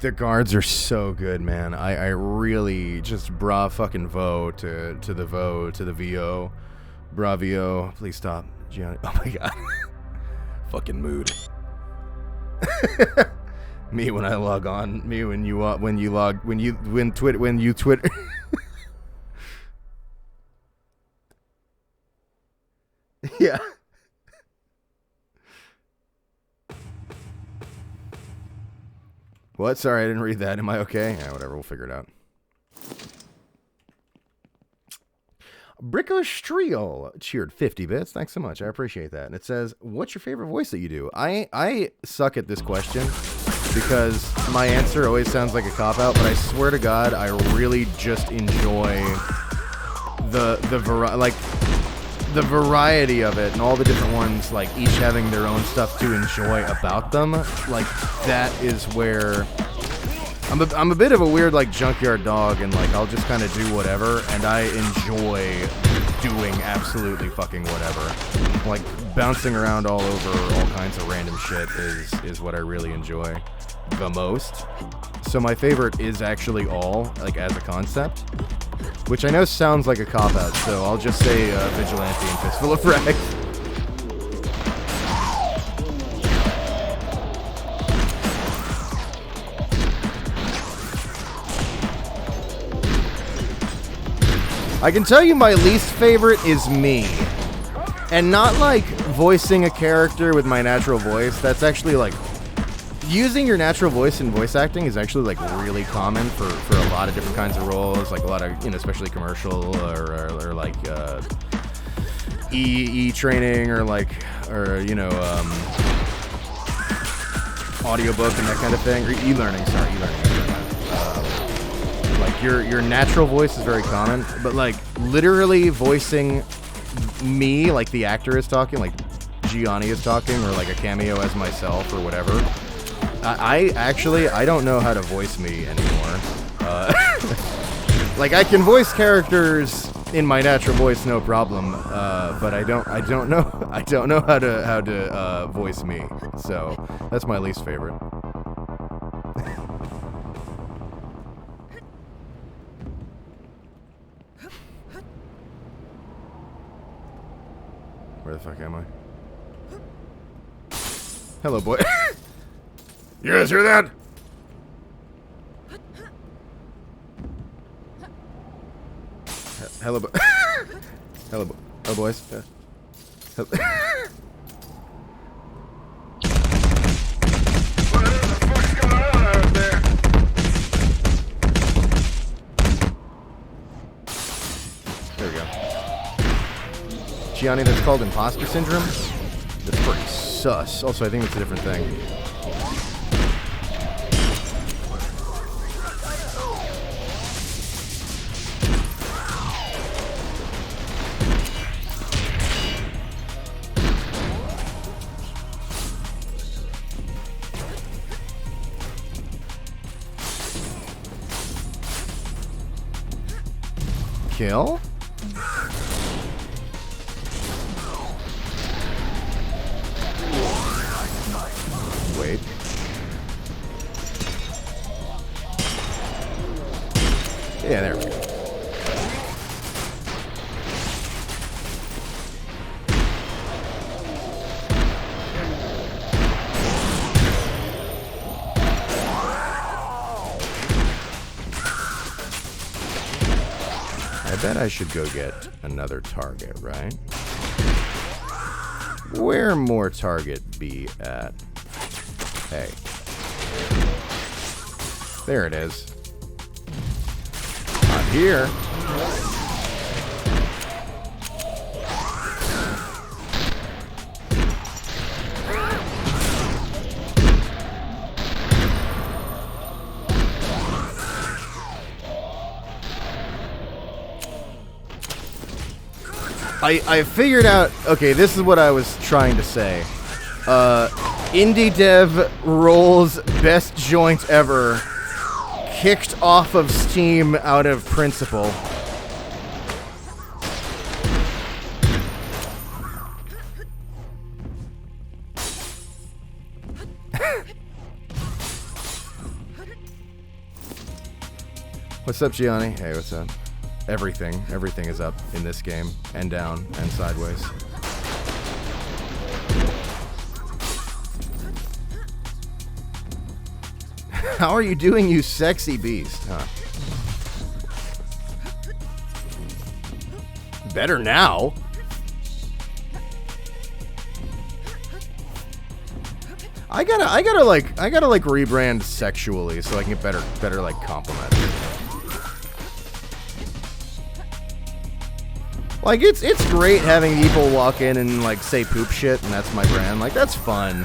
The guards are so good, man. I really just bra fucking vo to the VO. Bravio. Please stop. Gianni. Oh my god. Fucking mood. Me when I log on. Me when you Twitter. Yeah. What? Sorry, I didn't read that. Am I okay? Yeah, whatever. We'll figure it out. Bricko cheered 50 bits. Thanks so much. I appreciate that. And it says, what's your favorite voice that you do? I suck at this question because my answer always sounds like a cop-out, but I swear to God, I really just enjoy the variety of it and all the different ones, like each having their own stuff to enjoy about them. Like that is where I'm a bit of a weird like junkyard dog, and like I'll just kind of do whatever, and I enjoy doing absolutely fucking whatever. Like bouncing around all over all kinds of random shit is what I really enjoy the most. So my favorite is actually all, like as a concept, which I know sounds like a cop-out, so I'll just say Vigilante and Fistful of Rags. I can tell you my least favorite is me. And not like voicing a character with my natural voice. That's actually like... Using your natural voice in voice acting is actually like really common for a lot of different kinds of roles. Like a lot of, you know, especially commercial or like e-training or like, or, you know, audiobook and that kind of thing. Or e-learning, sorry, e-learning. Like your natural voice is very common, but like literally voicing me, like the actor is talking, like Gianni is talking, or like a cameo as myself or whatever. I don't know how to voice me anymore. Like I can voice characters in my natural voice, no problem. But I don't know how to voice me. So that's my least favorite. Where the fuck am I? Hello, boy. You guys hear that? Hello, hello, hello, boys. Hello. What the fuck's going on out there? There we go. Gianni, that's called imposter syndrome. That's pretty sus. Also, I think it's a different thing. Kill? Wait. Yeah, there we go. I bet I should go get another target, right? Where more target be at? Hey. There it is. Not here. I figured out, okay, this is what I was trying to say. Indie dev rolls best joint ever, kicked off of Steam out of principle. What's up, Gianni? Hey, what's up? Everything is up in this game, and down, and sideways. How are you doing, you sexy beast? Huh? Better now. I gotta rebrand sexually so I can get better like compliments. Like it's great having people walk in and like say poop shit and that's my brand. Like that's fun.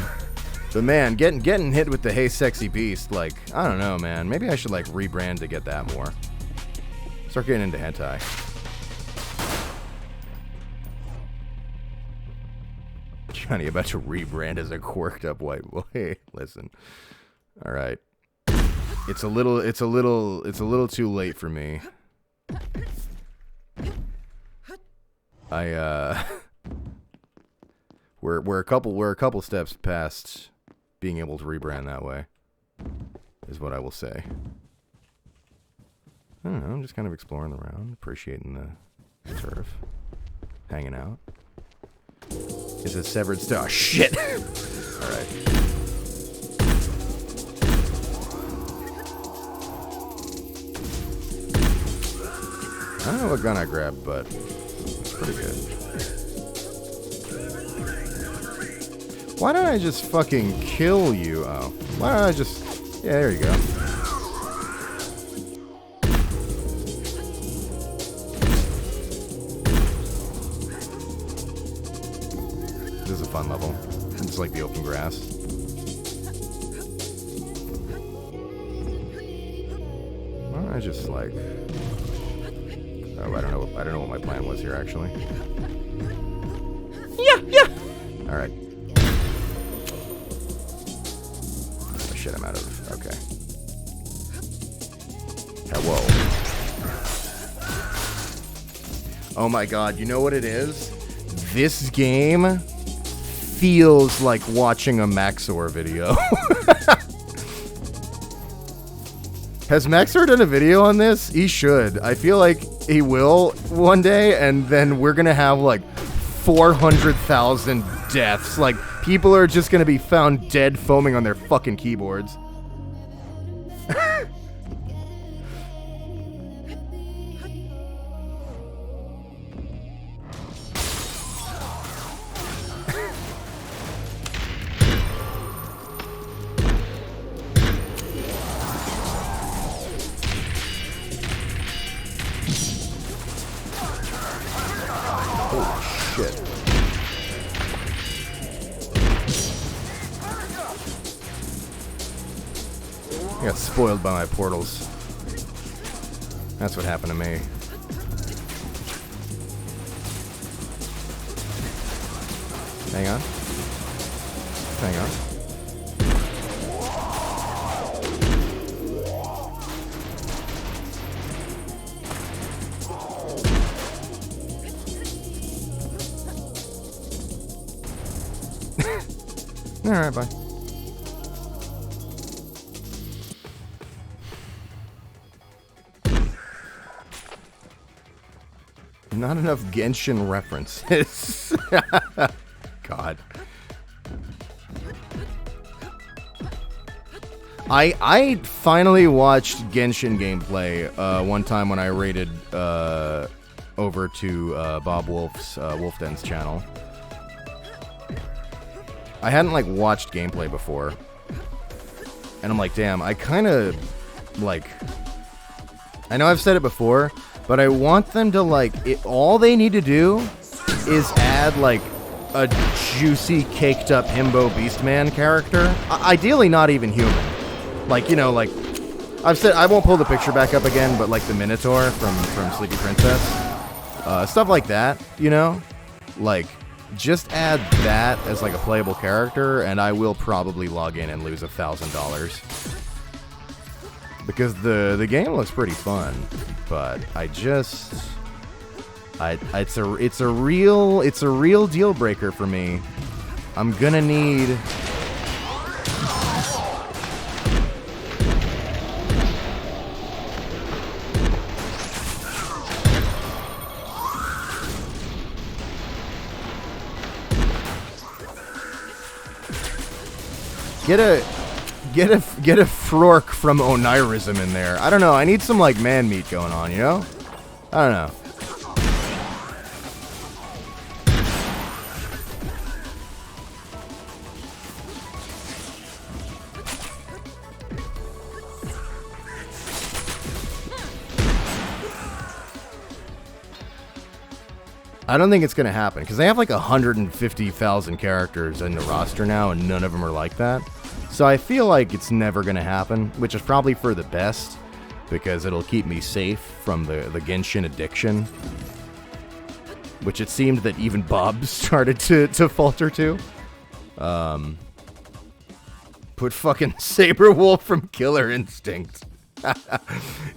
But man, getting hit with the hey sexy beast, like I don't know, man. Maybe I should like rebrand to get that more. Start getting into hentai. Johnny about to rebrand as a quirked up white boy. Listen. All right. It's a little too late for me. we're a couple steps past being able to rebrand that way. Is what I will say. I don't know, I'm just kind of exploring around, appreciating the turf, hanging out. Is it severed still? Oh, shit! Alright. I don't know what gun I grabbed, but it's pretty good. Why don't I just fucking kill you? Oh. Why don't I just... Yeah, there you go. This is a fun level. It's like the open grass. Why don't I just like... Oh, I don't know what my plan was here actually. Yeah. All right. Oh shit, I'm out of. Okay. Whoa. Oh my god, you know what it is? This game feels like watching a Maxor video. Has Maxor done a video on this? He should. I feel like he will one day, and then we're gonna have like 400,000 deaths. Like, people are just gonna be found dead foaming on their fucking keyboards. I got spoiled by my portals. That's what happened to me. Hang on. Hang on. Alright, bye. Not enough Genshin references. God. I finally watched Genshin gameplay one time when I raided over to Bob Wolf's Wolf Den's channel. I hadn't like watched gameplay before. And I'm like, damn, I kind of like, I know I've said it before, but I want them to, like, all they need to do is add, like, a juicy, caked-up himbo Beastman character. Ideally not even human. Like, you know, like, I've said, I won't pull the picture back up again, but, like, the Minotaur from Sleepy Princess. Stuff like that, you know? Like, just add that as, like, a playable character, and I will probably log in and lose $1,000. Because the game looks pretty fun. But it's a real deal breaker for me. I'm gonna need Get a Frork from Onirism in there. I don't know. I need some like man meat going on, you know? I don't know. I don't think it's going to happen, because they have like 150,000 characters in the roster now, and none of them are like that. So I feel like it's never going to happen, which is probably for the best, because it'll keep me safe from the Genshin addiction, which it seemed that even Bob started to falter to. Put fucking Saberwolf from Killer Instinct.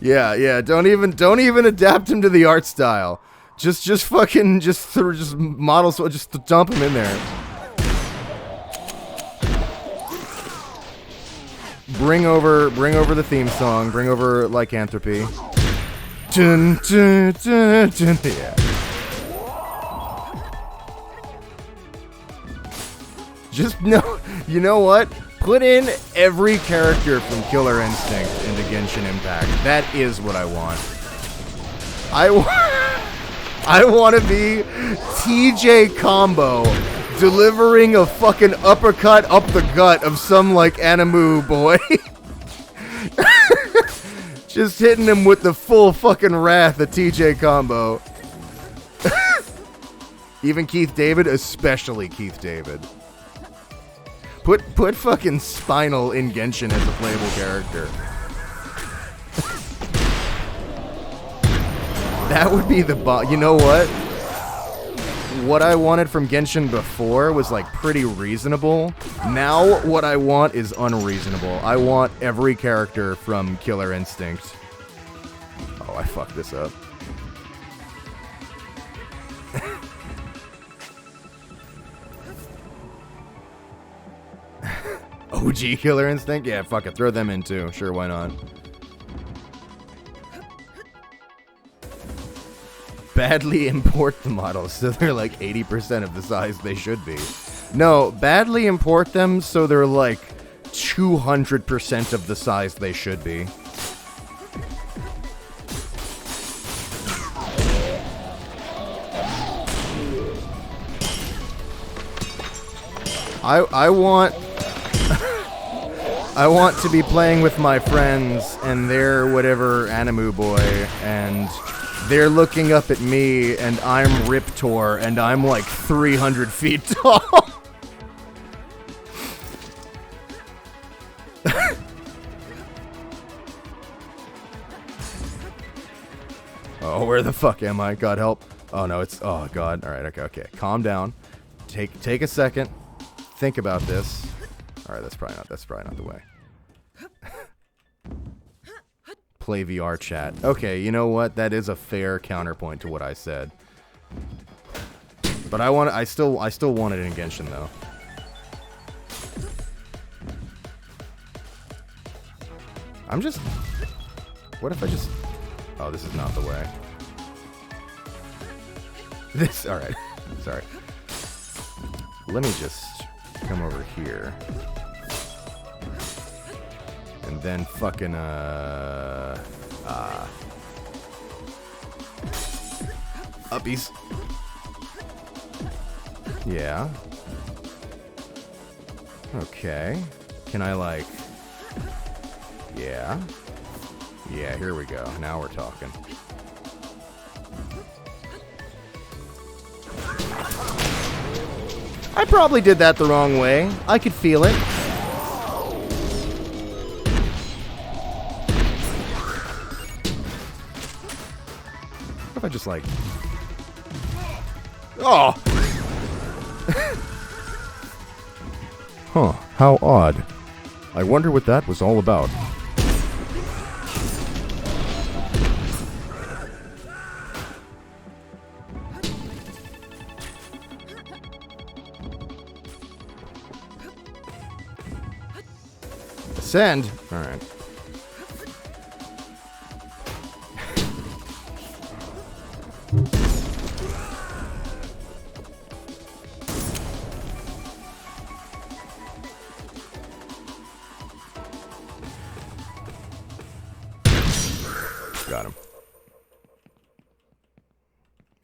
yeah, don't even adapt him to the art style. Just model, just dump him in there. Bring over the theme song. Bring over Lycanthropy. Dun, dun, dun, dun. Yeah. Just no. You know what? Put in every character from Killer Instinct into Genshin Impact. That is what I want. I want to be TJ Combo delivering a fucking uppercut up the gut of some, like, Animu boy. Just hitting him with the full fucking wrath of TJ Combo. Even Keith David, especially Keith David. Put fucking Spinal in Genshin as a playable character. That would be the you know what? What I wanted from Genshin before was like pretty reasonable. Now what I want is unreasonable. I want every character from Killer Instinct. Oh, I fucked this up. OG Killer Instinct? Yeah, fuck it. Throw them in too. Sure, why not? Badly import the models so they're like 80% of the size they should be. No, badly import them so they're like 200% of the size they should be. I want I want to be playing with my friends and they're whatever Animu boy, and they're looking up at me, and I'm Riptor, and I'm like 300 feet tall. Oh, where the fuck am I? God help. Oh no, it's, oh god. Alright, okay. Calm down. Take a second. Think about this. Alright, that's probably not the way. Play VR chat. Okay, you know what? That is a fair counterpoint to what I said. But I still want it in Genshin though. What if I just... Oh, this is not the way. Alright. Sorry. Let me just come over here. And then fucking, uppies. Yeah. Okay. Can I, like... Yeah. Yeah, here we go. Now we're talking. I probably did that the wrong way. I could feel it. What if I just like... Oh! Huh, how odd. I wonder what that was all about. Ascend? Alright. Got him.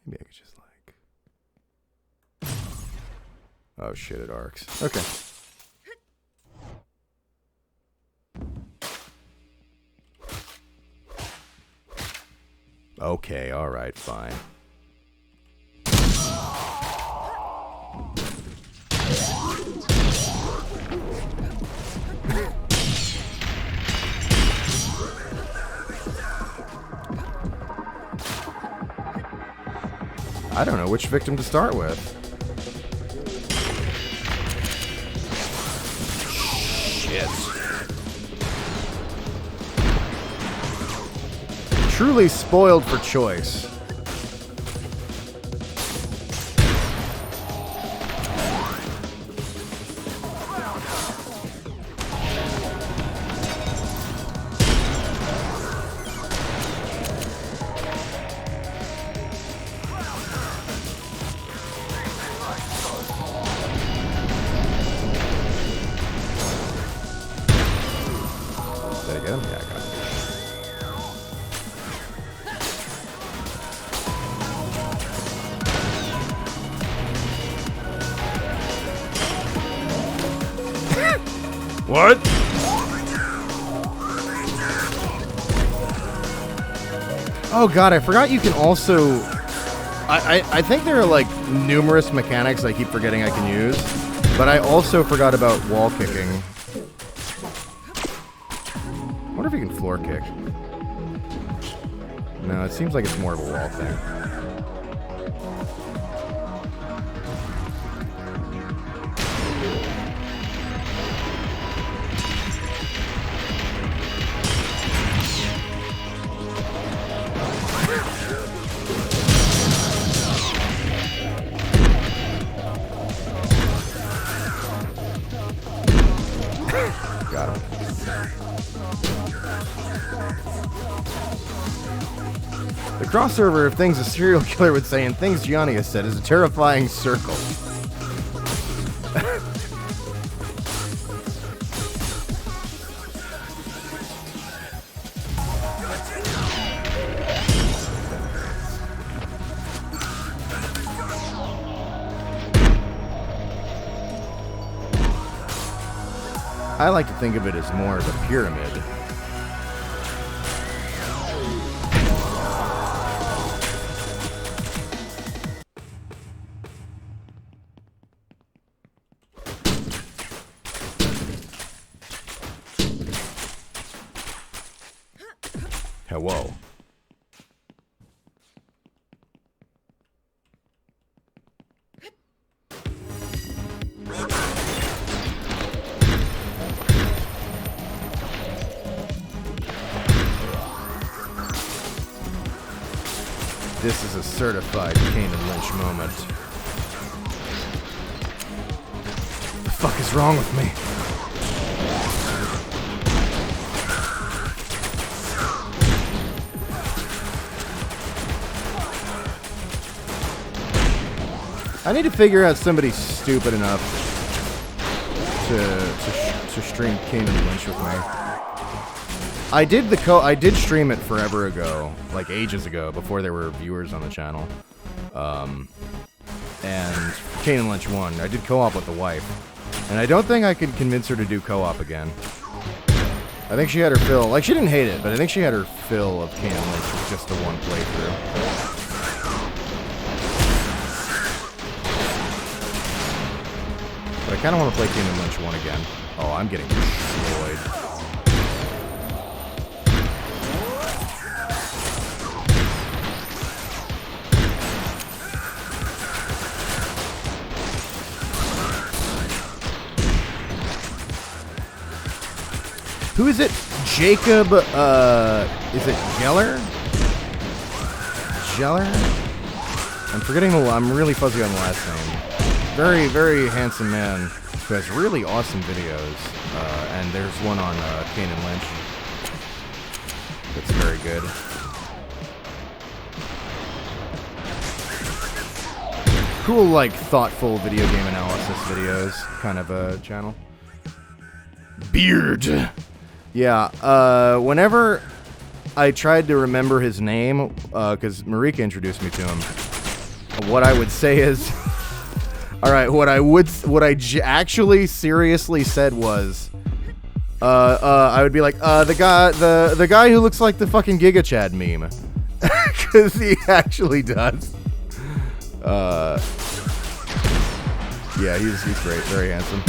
Maybe I could just like... Oh shit, it arcs. Okay. Okay, alright, fine. I don't know which victim to start with. Shit. Truly spoiled for choice. Did I get him? Yeah, I got him. What? Oh god, I forgot you can also... I think there are like numerous mechanics I keep forgetting I can use, but I also forgot about wall kicking. I wonder if you can floor kick. No, it seems like it's more of a wall thing. Got him. The crossover of things a serial killer would say and things Gianni has said is a terrifying circle. I like to think of it as more of a pyramid. Hello. This is a certified Kane and Lynch moment. What the fuck is wrong with me? I need to figure out somebody stupid enough to stream Kane and Lynch with me. I did stream it forever ago, like ages ago, before there were viewers on the channel. And Kane and Lynch won. I did co-op with the wife, and I don't think I could convince her to do co-op again. I think she had her fill. Like, she didn't hate it, but I think she had her fill of Kane and Lynch with just the one playthrough. But I kind of want to play Kane and Lynch 1 again. Oh, I'm getting destroyed. Who is it? Jacob, is it Geller? Geller? I'm forgetting I'm really fuzzy on the last name. Very, very handsome man who has really awesome videos. And there's one on Kane and Lynch that's very good. Cool, like, thoughtful video game analysis videos kind of a channel. Beard! Yeah, whenever I tried to remember his name because Marika introduced me to him. What I would say is, all right. What I actually seriously said was, I would be like, the guy who looks like the fucking Giga Chad meme, because he actually does. Yeah, he's great, very handsome.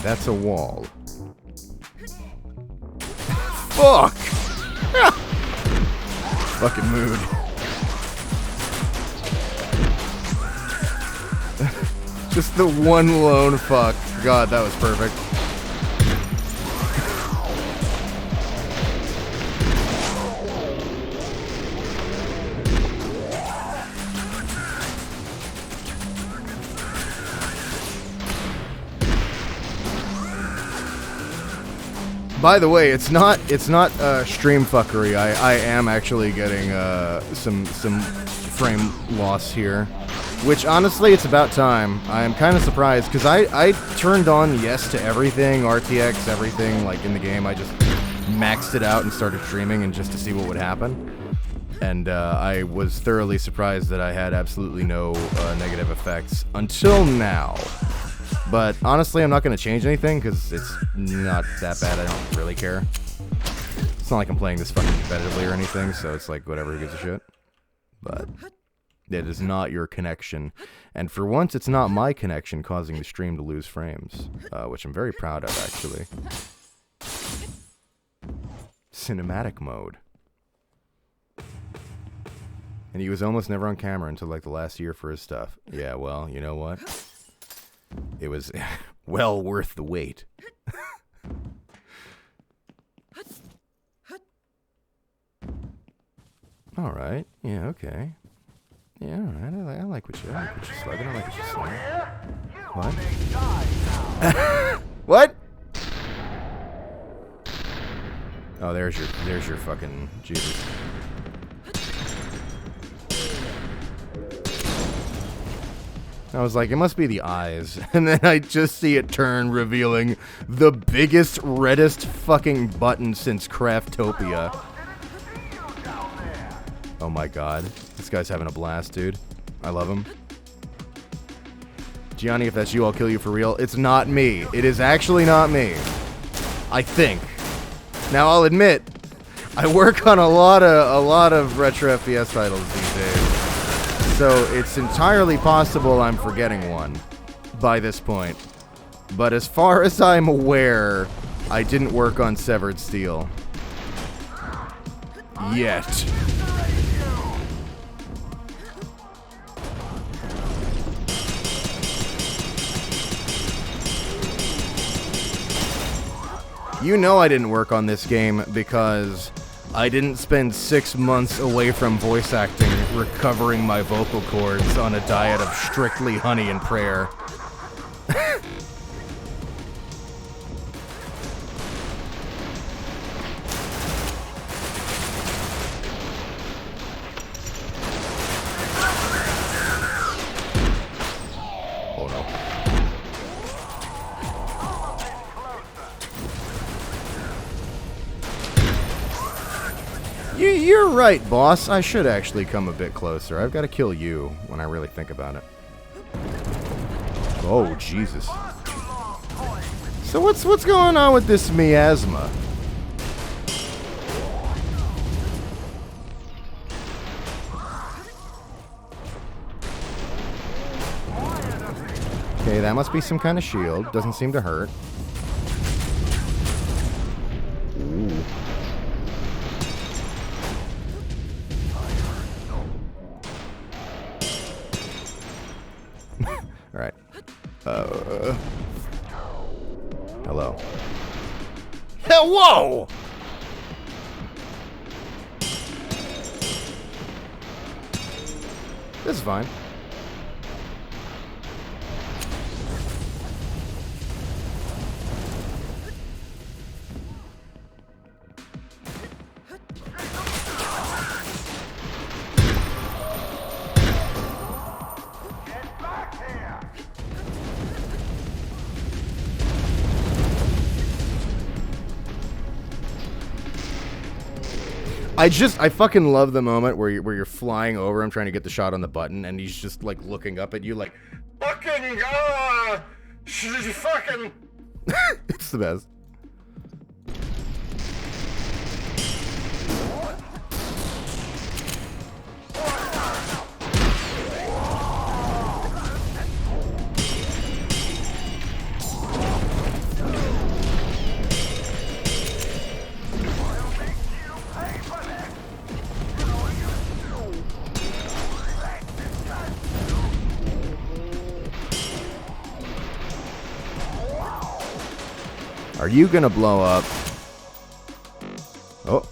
That's a wall. Fuck! Fucking mood. Just the one lone fuck. God, that was perfect. By the way, it's not stream fuckery. I am actually getting some frame loss here, which honestly it's about time. I am kind of surprised because I turned on yes to everything, RTX, everything like in the game. I just maxed it out and started streaming and just to see what would happen. And I was thoroughly surprised that I had absolutely no negative effects until now. But honestly, I'm not going to change anything because it's not that bad. I don't really care. It's not like I'm playing this fucking competitively or anything, so it's like whatever, who gives a shit. But it is not your connection. And for once, it's not my connection causing the stream to lose frames, which I'm very proud of, actually. Cinematic mode. And he was almost never on camera until like the last year for his stuff. Yeah, well, you know what? It was well worth the wait. All right. Yeah, okay. Yeah, all right. I like what you're slugging. I like what you're slugging. What? What? Oh, there's your fucking Jesus. I was like, it must be the eyes. And then I just see it turn, revealing the biggest, reddest fucking button since Craftopia. Oh my god. This guy's having a blast, dude. I love him. Gianni, if that's you, I'll kill you for real. It's not me. It is actually not me. I think. Now, I'll admit, I work on a lot of retro FPS titles these days. So it's entirely possible I'm forgetting one by this point. But as far as I'm aware, I didn't work on Severed Steel. Yet. You know I didn't work on this game because I didn't spend 6 months away from voice acting recovering my vocal cords on a diet of strictly honey and prayer. Oh no. You're right, boss. I should actually come a bit closer. I've got to kill you when I really think about it. Oh, Jesus. So what's going on with this miasma? Okay, that must be some kind of shield. Doesn't seem to hurt. Ooh. Alright. Hello. Hell, whoa! This is fine. I fucking love the moment where you're flying over him trying to get the shot on the button, and he's just like looking up at you like, fucking fucking. it's the best. Are you gonna blow up? Oh.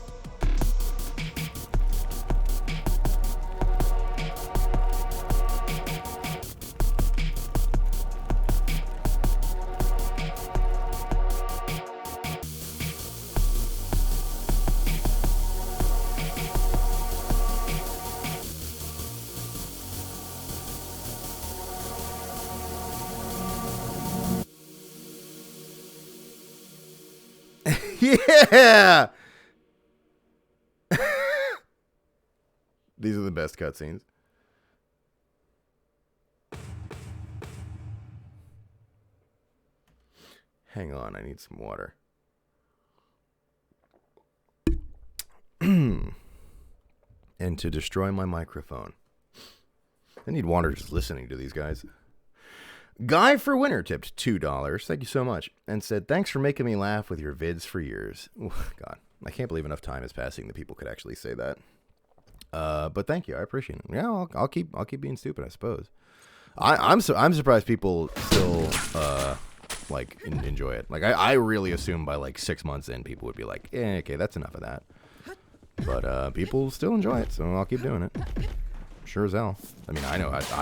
Yeah! These are the best cutscenes. Hang on, I need some water. And to destroy my microphone. I need water just listening to these guys. Guy for Winter tipped $2. Thank you so much. And said, thanks for making me laugh with your vids for years. Ooh, God, I can't believe enough time is passing that people could actually say that. But thank you. I appreciate it. Yeah, I'll keep being stupid, I suppose. I'm surprised people still enjoy it. Like I really assume by like 6 months in, people would be like, okay, that's enough of that. But people still enjoy it, so I'll keep doing it. Sure as hell. I mean, I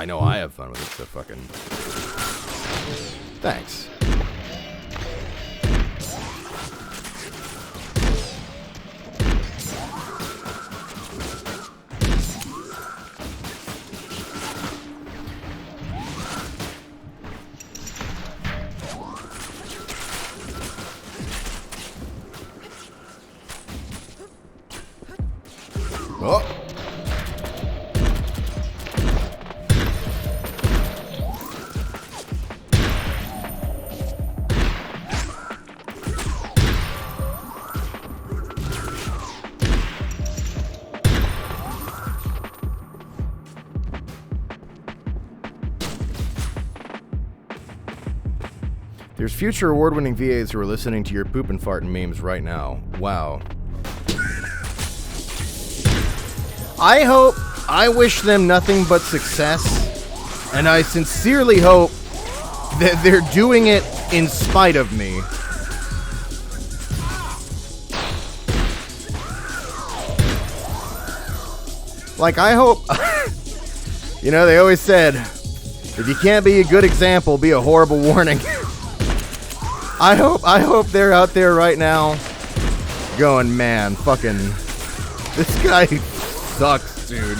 know I have fun with it, so fucking... Thanks. Oh! There's future award-winning VAs who are listening to your poop and fart and memes right now. Wow. I wish them nothing but success, and I sincerely hope that they're doing it in spite of me. Like, I hope... You know, they always said, if you can't be a good example, be a horrible warning. I hope they're out there right now going, man, fucking, this guy sucks, dude.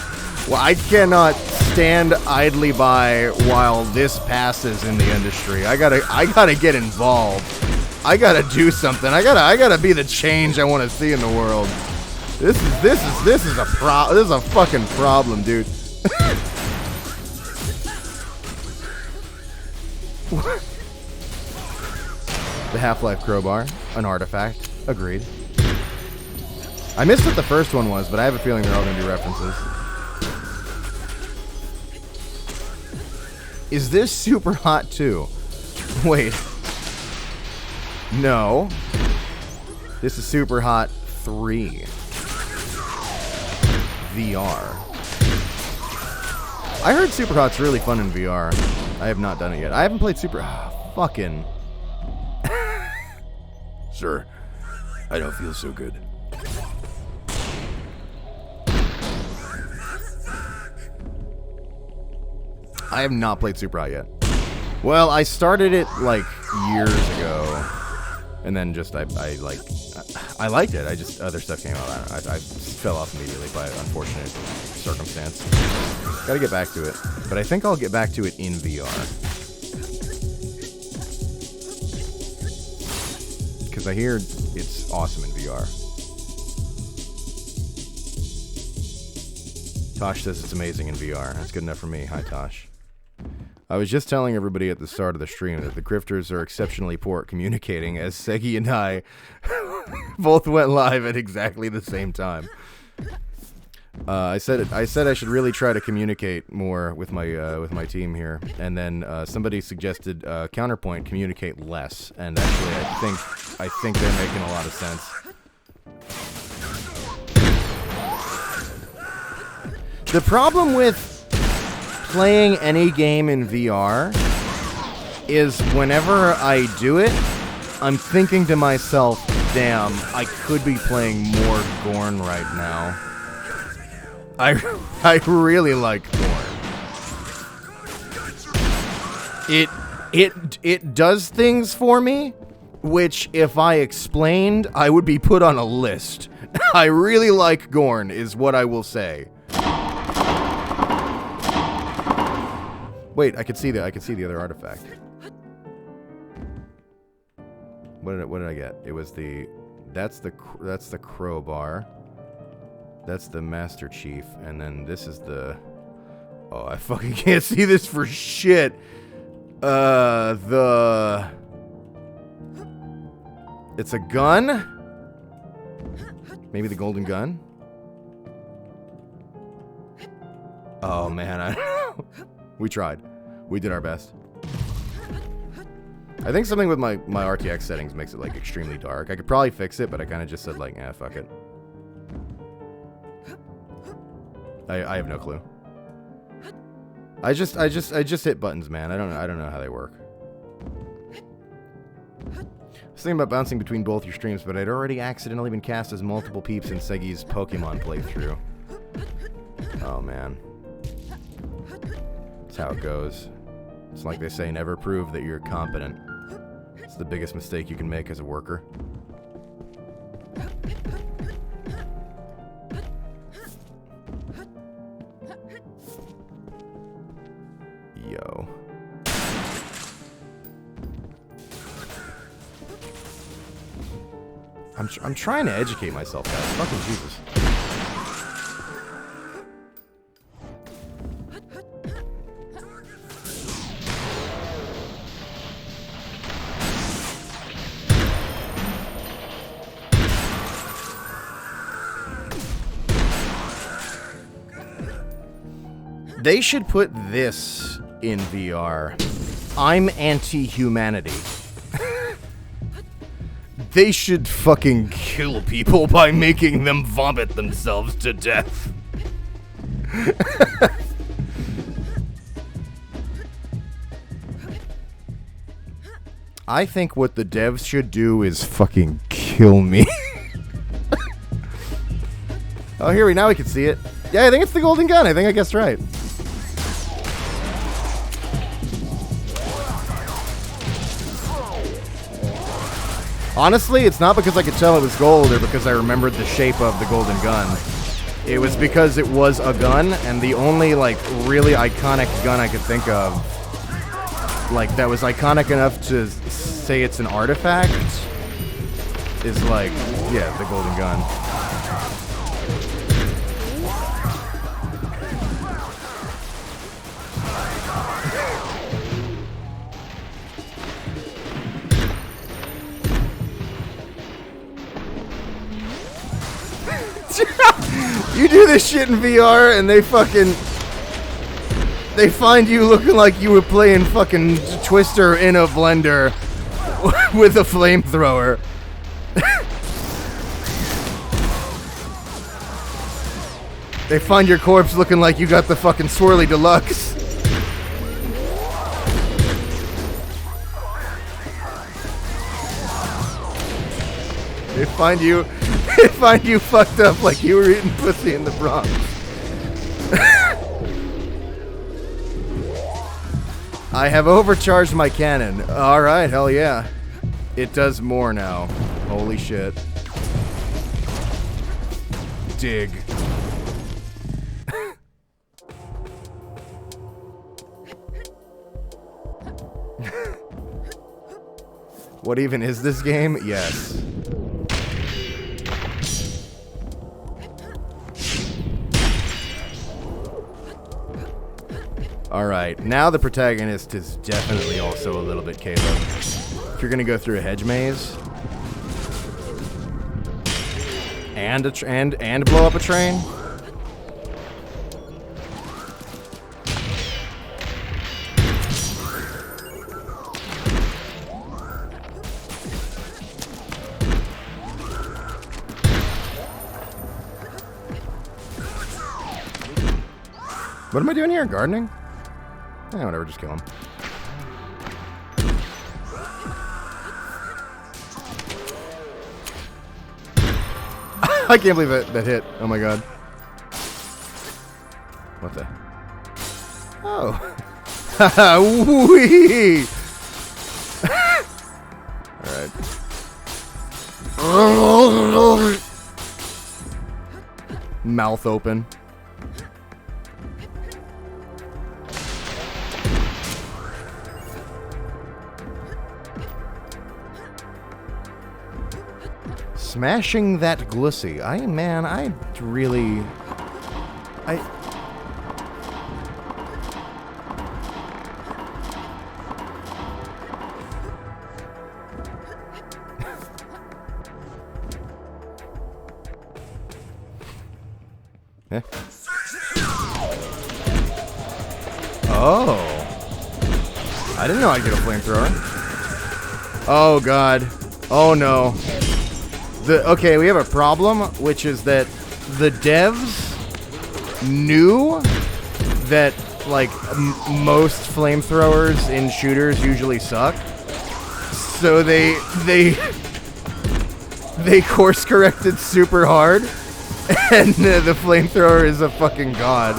Well, I cannot stand idly by while this passes in the industry. I gotta get involved. I gotta do something. I gotta be the change I want to see in the world. This is a fucking problem, dude. What? The Half-Life crowbar, an artifact. Agreed. I missed what the first one was, but I have a feeling they're all going to be references. Is this Super Hot 2? Wait. No. This is Super Hot 3. VR. I heard Super Hot's really fun in VR. I have not done it yet. I haven't played Super... fucking... Sure. I don't feel so good. I have not played Super Hot yet. Well, I started it like years ago, and then just I liked it. I just other stuff came out. I fell off immediately by unfortunate circumstance. Got to get back to it, but I think I'll get back to it in VR because I hear it's awesome in VR. Tosh says it's amazing in VR. That's good enough for me. Hi, Tosh. I was just telling everybody at the start of the stream that the Grifters are exceptionally poor at communicating, as Segi and I both went live at exactly the same time. I said I should really try to communicate more with my team here, and then somebody suggested counterpoint, communicate less, and actually I think they're making a lot of sense. The problem with playing any game in VR is whenever I do it, I'm thinking to myself, damn, I could be playing more Gorn right now. I really like Gorn. It does things for me, which if I explained, I would be put on a list. I really like Gorn, is what I will say. Wait, I could see the other artifact. What did I get? It was that's the crowbar. That's the Master Chief, and then this is the. Oh, I fucking can't see this for shit. It's a gun. Maybe the golden gun. Oh man, I don't know. We tried. We did our best. I think something with my RTX settings makes it like extremely dark. I could probably fix it, but I kind of just said like, eh, fuck it. I have no clue. I just hit buttons, man. I don't know how they work. I was thinking about bouncing between both your streams, but I'd already accidentally been cast as multiple peeps in Segi's Pokemon playthrough. Oh man. That's how it goes. It's like they say, never prove that you're competent. It's the biggest mistake you can make as a worker. Yo. I'm trying to educate myself, guys. Fucking Jesus. They should put this in VR. I'm anti-humanity. They should fucking kill people by making them vomit themselves to death. I think what the devs should do is fucking kill me. Oh, now we can see it. Yeah, I think it's the golden gun. I think I guessed right. Honestly, it's not because I could tell it was gold or because I remembered the shape of the golden gun. It was because it was a gun, and the only, like, really iconic gun I could think of, like, that was iconic enough to say it's an artifact, is, like, yeah, the golden gun. You do this shit in VR and they find you looking like you were playing fucking Twister in a blender with a flamethrower. They find your corpse looking like you got the fucking Swirly Deluxe. They find you fucked up like you were eating pussy in the Bronx. I have overcharged my cannon. Alright, hell yeah. It does more now. Holy shit. Dig. What even is this game? Yes. Alright, now the protagonist is definitely also a little bit Caleb. If you're gonna go through a hedge maze and and blow up a train. What am I doing here? Gardening? Eh, whatever, just kill him. I can't believe that hit. Oh my god. What the? Oh. Haha, wee! Alright. Mouth open. Smashing that glussy. I really... Eh? Oh. I didn't know I'd get a flamethrower. Oh god. Oh no. Okay, we have a problem, which is that the devs knew that, like, most flamethrowers in shooters usually suck. So they course-corrected super hard, and the flamethrower is a fucking god.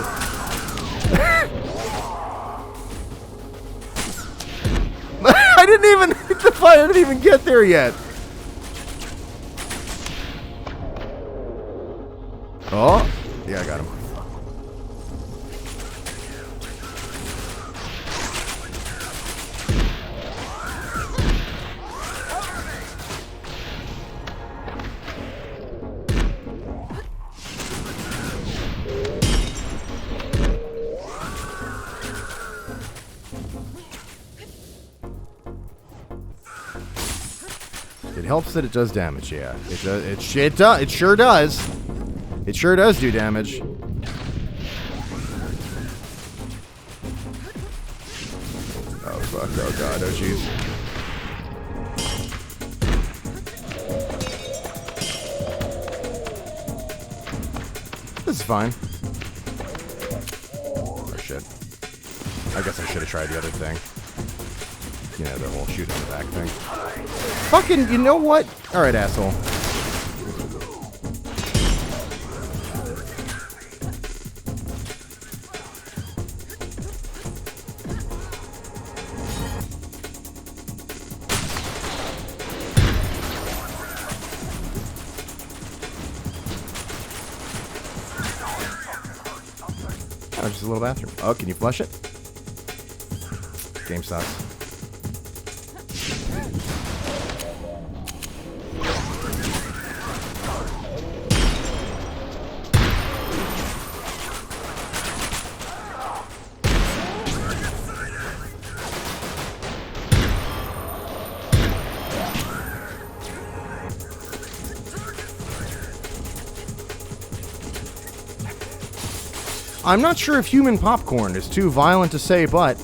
I didn't even hit the fire, I didn't even get there yet. Oh, yeah, I got him. It helps that it does damage, yeah. It does. It sure does. It sure does do damage. Oh fuck, oh god, oh jeez. This is fine. Oh shit. I guess I should have tried the other thing. You know, the whole shoot in the back thing. Fucking, you know what? Alright, asshole. Oh, just a little bathroom. Oh, can you flush it? Game sucks. I'm not sure if human popcorn is too violent to say, but...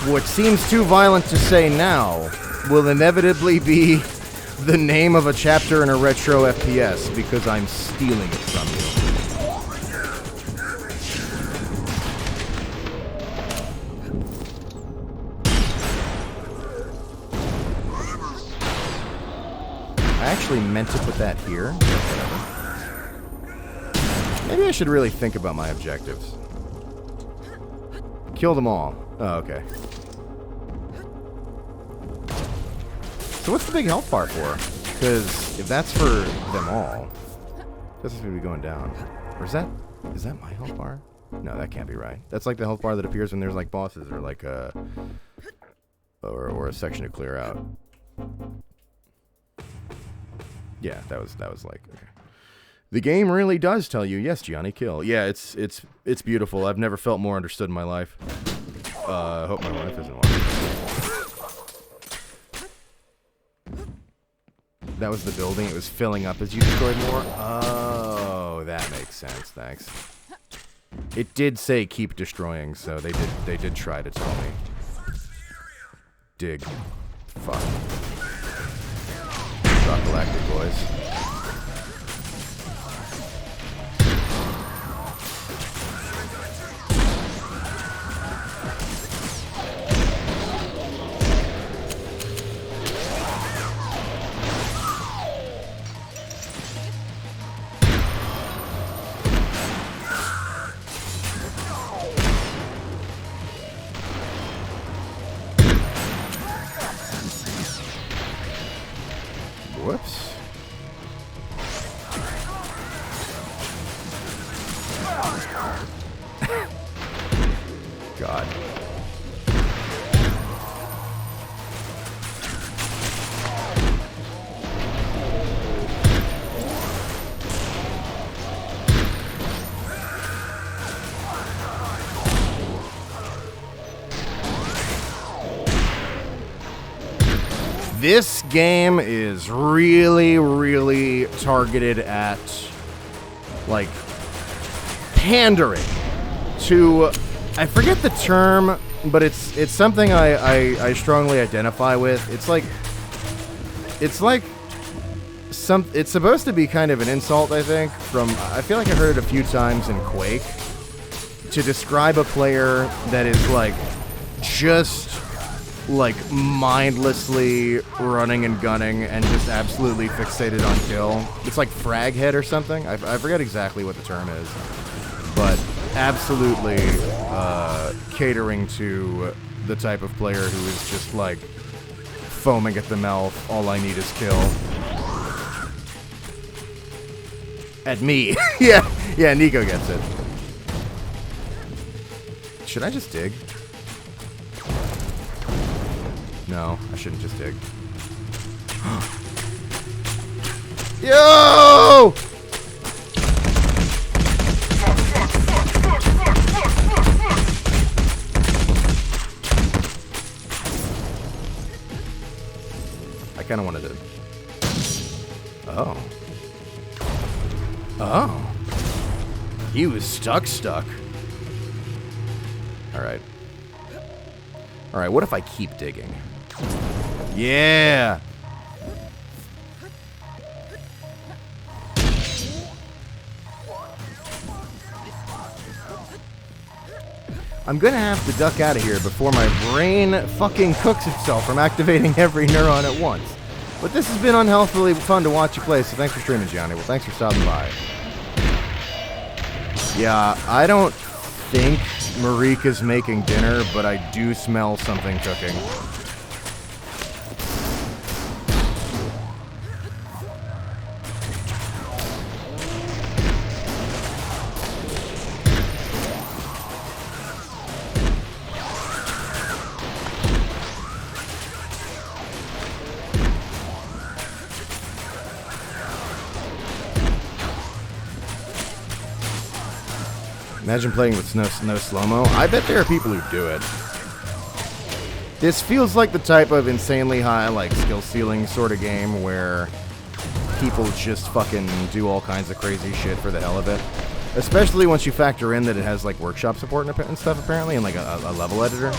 what seems too violent to say now will inevitably be the name of a chapter in a retro FPS, because I'm stealing it from you. actually meant to put that here. Maybe I should really think about my objectives. Kill them all. Oh, okay. So what's the big health bar for? Because if that's for them all, this is going to be going down. Or is that my health bar? No, that can't be right. That's like the health bar that appears when there's like bosses or like or a section to clear out. Yeah, that was like okay. The game really does tell you, yes, Gianni, kill. Yeah, it's beautiful. I've never felt more understood in my life. I hope my wife isn't watching. That was the building. It was filling up as you destroyed more. Oh, that makes sense. Thanks. It did say keep destroying, so they did try to tell me. Dig. Fuck. Rock Galactic boys. Whoops. God. This game is really, really targeted at, like, pandering to, I forget the term, but it's something I strongly identify with. It's supposed to be kind of an insult, I think, I feel like I heard it a few times in Quake, to describe a player that is, like, just like mindlessly running and gunning and just absolutely fixated on kill. It's like frag head or something. I forget exactly what the term is, but absolutely catering to the type of player who is just like foaming at the mouth. All I need is kill. At me. yeah, Nico gets it. Should I just dig? No, I shouldn't just dig. Yo! I kind of wanted to... Oh. Oh. He was stuck. Alright. Alright, what if I keep digging? Yeah! I'm gonna have to duck out of here before my brain fucking cooks itself from activating every neuron at once. But this has been unhealthily fun to watch you play, so thanks for streaming, Johnny. Well, thanks for stopping by. Yeah, I don't think Marika's making dinner, but I do smell something cooking. Imagine playing with no slow-mo. I bet there are people who do it. This feels like the type of insanely high, like, skill ceiling sort of game where people just fucking do all kinds of crazy shit for the hell of it. Especially once you factor in that it has, like, workshop support and stuff, apparently, and, like, a level editor.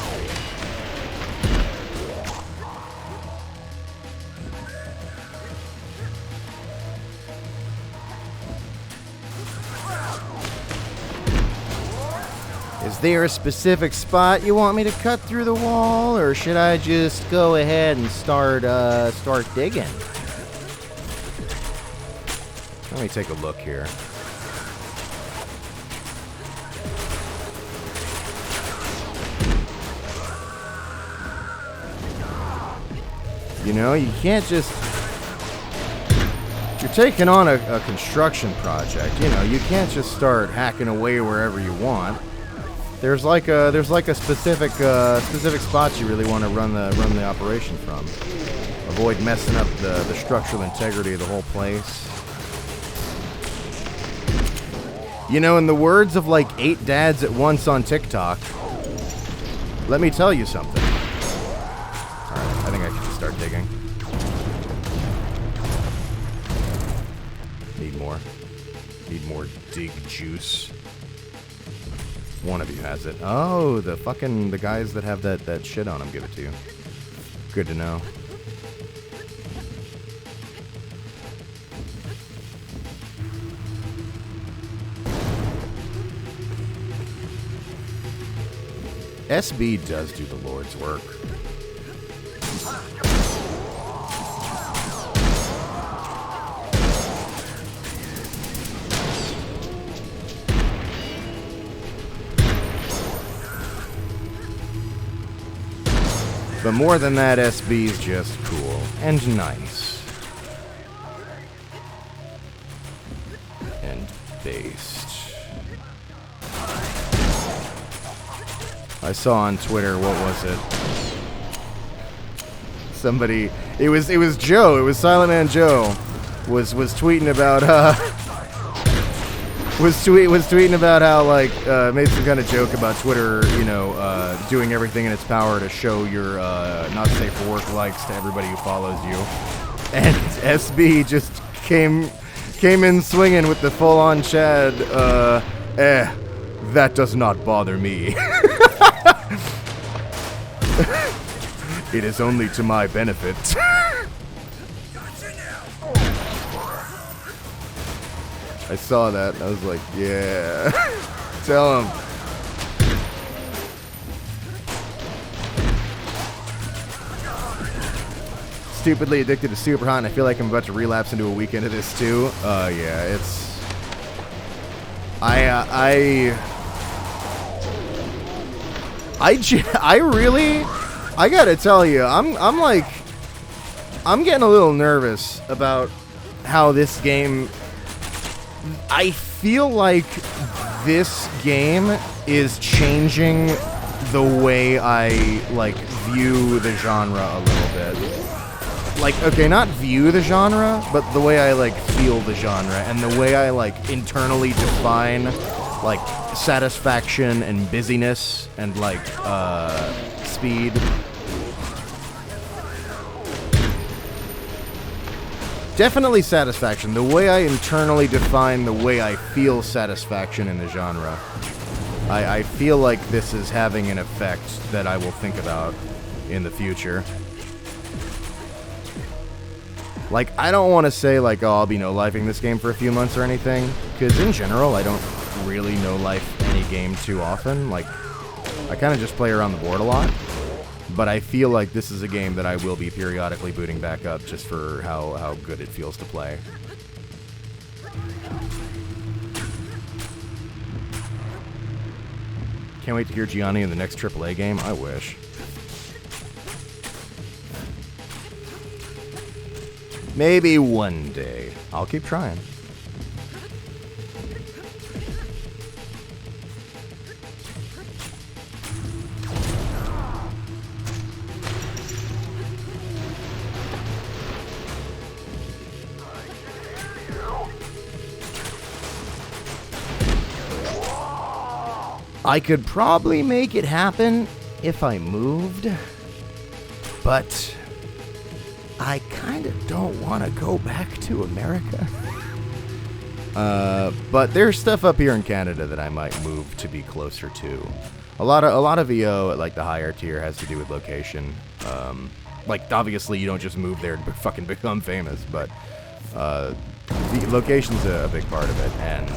Is there a specific spot you want me to cut through the wall, or should I just go ahead and start digging? Let me take a look here. You know, you can't just... You're taking on a construction project. You know, you can't just start hacking away wherever you want. There's like a specific spots you really want to run the operation from. Avoid messing up the structural integrity of the whole place. You know, in the words of like 8 dads at once on TikTok, let me tell you something. Alright, I think I can just start digging. Need more dig juice. One of you has it. Oh, the guys that have that shit on them give it to you. Good to know. SB does do the Lord's work. But more than that, SB's just cool and nice. And based. I saw on Twitter, what was it? Somebody, it was Joe, it was Silent Man Joe, was tweeting about, was tweeting about how, like, made some kind of joke about Twitter, you know, doing everything in its power to show your not safe for work likes to everybody who follows you. And SB just came in swinging with the full-on Chad, that does not bother me. It is only to my benefit. I saw that and I was like, yeah. Tell him. Stupidly addicted to Super Hot, and I feel like I'm about to relapse into a weekend of this too. Yeah, it's... I really... I gotta tell you, I'm getting a little nervous about how this game... I feel like this game is changing the way I, like, view the genre a little bit. Like, okay, not view the genre, but the way I, like, feel the genre, and the way I, like, internally define, like, satisfaction and busyness and, like, speed. Definitely satisfaction. The way I internally define the way I feel satisfaction in the genre. I feel like this is having an effect that I will think about in the future. Like, I don't want to say, like, oh, I'll be no-lifing this game for a few months or anything, because in general, I don't really no-life any game too often. Like, I kind of just play around the board a lot. But I feel like this is a game that I will be periodically booting back up just for how good it feels to play. Can't wait to hear Gianni in the next AAA game. I wish. Maybe one day. I'll keep trying. I could probably make it happen if I moved, but I kind of don't want to go back to America. But there's stuff up here in Canada that I might move to be closer to. A lot of VO at like the higher tier has to do with location. Like obviously you don't just move there to fucking become famous, but the location's a big part of it. And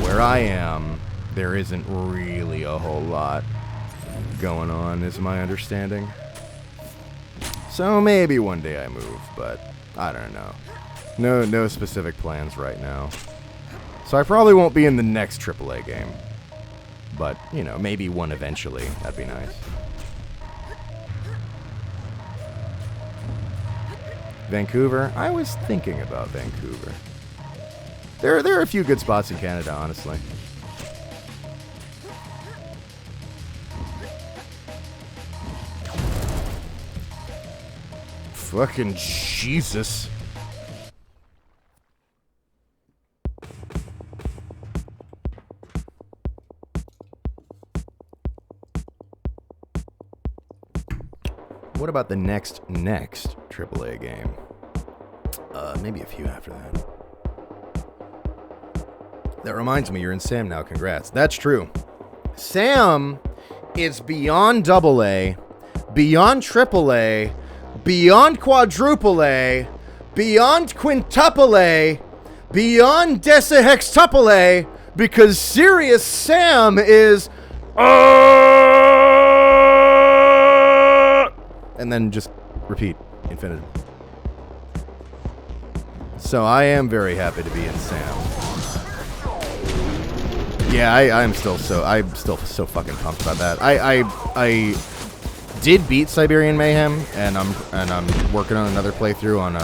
where I am, there isn't really a whole lot going on, is my understanding. So maybe one day I move, but I don't know. No specific plans right now. So I probably won't be in the next AAA game. But, you know, maybe one eventually. That'd be nice. Vancouver? I was thinking about Vancouver. There are a few good spots in Canada, honestly. Fucking Jesus. What about the next AAA game? Maybe a few after that. That reminds me, you're in Sam now. Congrats. That's true. Sam is beyond AA, beyond AAA, beyond quadruple A, beyond quintuple A, beyond decahextuple A, because Serious Sam is... and then just repeat infinitive. So I am very happy to be in Sam. Yeah, I'm still so fucking pumped about that. I did beat Siberian Mayhem, and I'm working on another playthrough on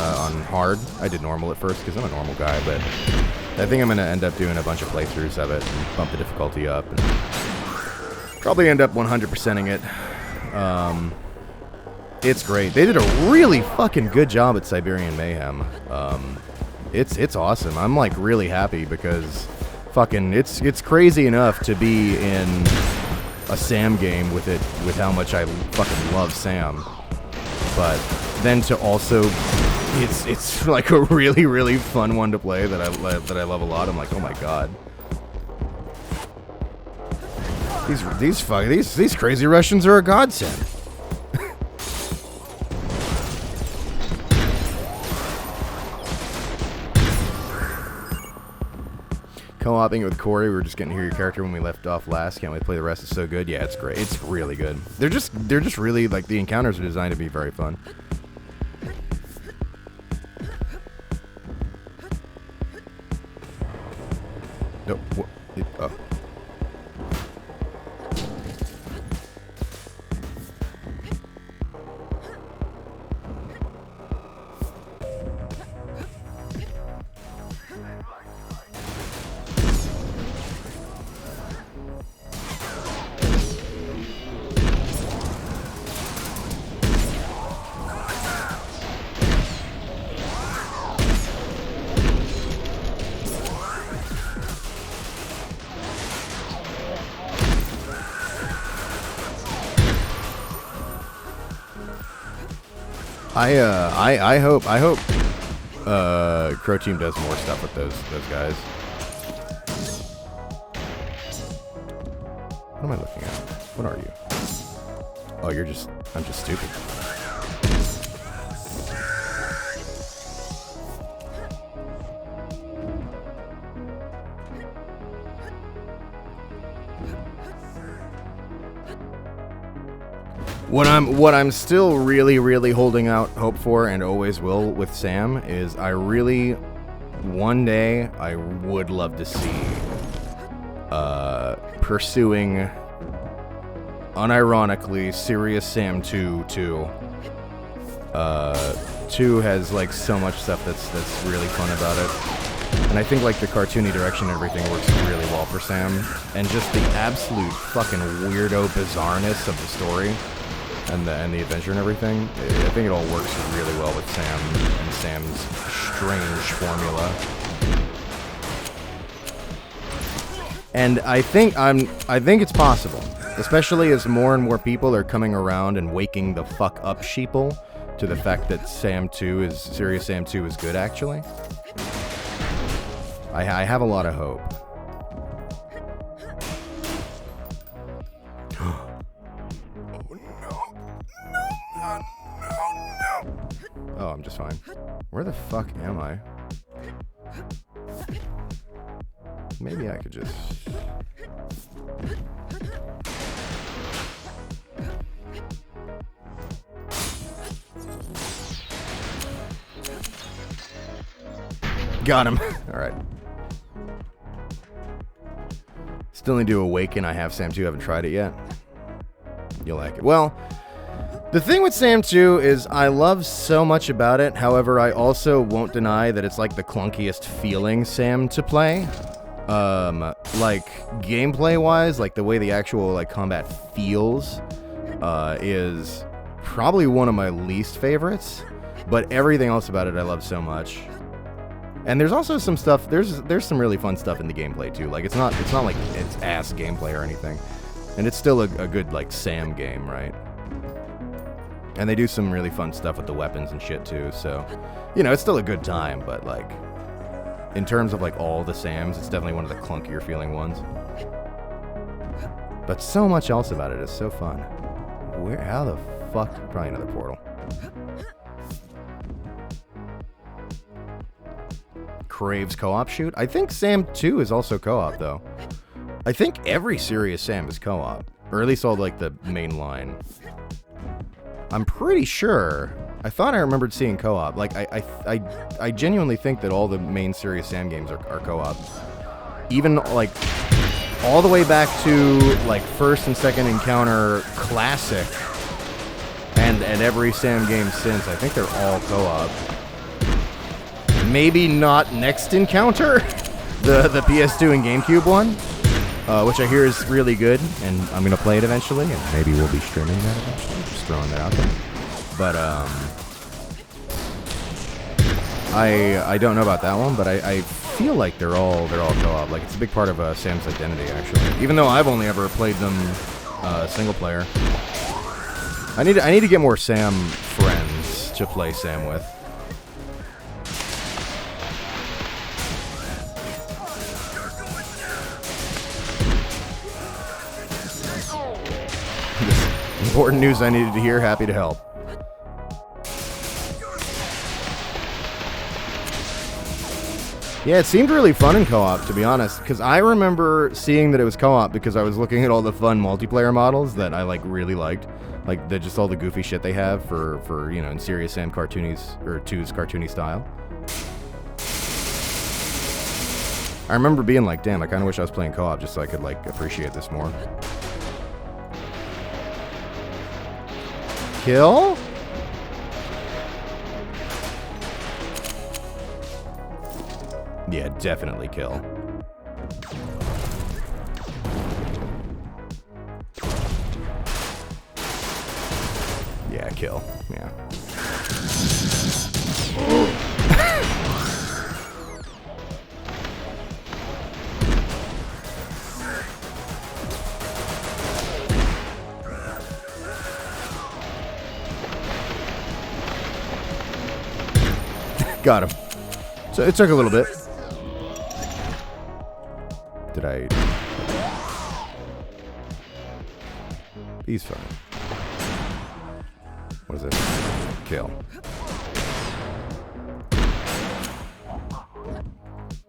hard. I did normal at first because I'm a normal guy, but I think I'm gonna end up doing a bunch of playthroughs of it and bump the difficulty up, and probably end up 100%ing it. It's great. They did a really fucking good job at Siberian Mayhem. It's awesome. I'm like really happy because fucking it's crazy enough to be in a Sam game with how much I fucking love Sam, but then to also it's like a really fun one to play that I love a lot. I'm like, oh my god. These crazy Russians are a godsend. Co-oping it with Corey, we were just getting to hear your character when we left off last. Can't wait to play the rest. It's so good. Yeah, it's great. It's really good. They're just really, like, the encounters are designed to be very fun. No, oh. I hope Crow Team does more stuff with those guys. What am I looking at? What are you? Oh, I'm just stupid. What I'm still really holding out hope for, and always will with Sam, is one day I would love to see pursuing unironically Serious Sam 2 too. 2 has like so much stuff that's really fun about it. And I think like the cartoony direction and everything works really well for Sam. And just the absolute fucking weirdo bizarreness of the story and the adventure and everything. I think it all works really well with Sam and Sam's strange formula. And I think it's possible, especially as more and more people are coming around and waking the fuck up sheeple to the fact that Serious Sam 2 is good actually. I have a lot of hope. Oh, I'm just fine. Where the fuck am I? Maybe I could just... Got him. All right. Still need to awaken. I have Sam 2. Haven't tried it yet. You'll like it. Well, the thing with Sam 2 is I love so much about it. However, I also won't deny that it's like the clunkiest feeling Sam to play. Like gameplay wise, like the way the actual like combat feels, is probably one of my least favorites. But everything else about it I love so much. And there's also some stuff, there's some really fun stuff in the gameplay too. Like it's not like it's ass gameplay or anything. And it's still a good like Sam game, right? And they do some really fun stuff with the weapons and shit too, so you know, it's still a good time, but like in terms of like all the Sams, it's definitely one of the clunkier feeling ones. But so much else about it is so fun. How the fuck? Probably another portal. Craves co-op shoot? I think Sam 2 is also co-op, though. I think every serious Sam is co-op. Or at least all, like, the main line. I'm pretty sure. I thought I remembered seeing co-op. Like, I genuinely think that all the main serious Sam games are co-op. Even, like, all the way back to, like, first and second encounter classic. And every Sam game since. I think they're all co-op. Maybe not Next Encounter, the PS2 and GameCube one, which I hear is really good, and I'm gonna play it eventually, and maybe we'll be streaming that eventually. Just throwing that out there. But I don't know about that one, but I feel like they're all co-op. Like it's a big part of Sam's identity, actually. Even though I've only ever played them single player. I need to get more Sam friends to play Sam with. Important news I needed to hear. Happy to help. Yeah, it seemed really fun in co-op, to be honest, because I remember seeing that it was co-op because I was looking at all the fun multiplayer models that I like really liked, like just all the goofy shit they have for you know, in Serious Sam cartoonies or 2's cartoony style. I remember being like, damn, I kind of wish I was playing co-op just so I could like appreciate this more. Kill? Yeah, definitely kill. Yeah, kill. Yeah. Got him. So it took a little bit. Did I? He's fine. What is this? Kill.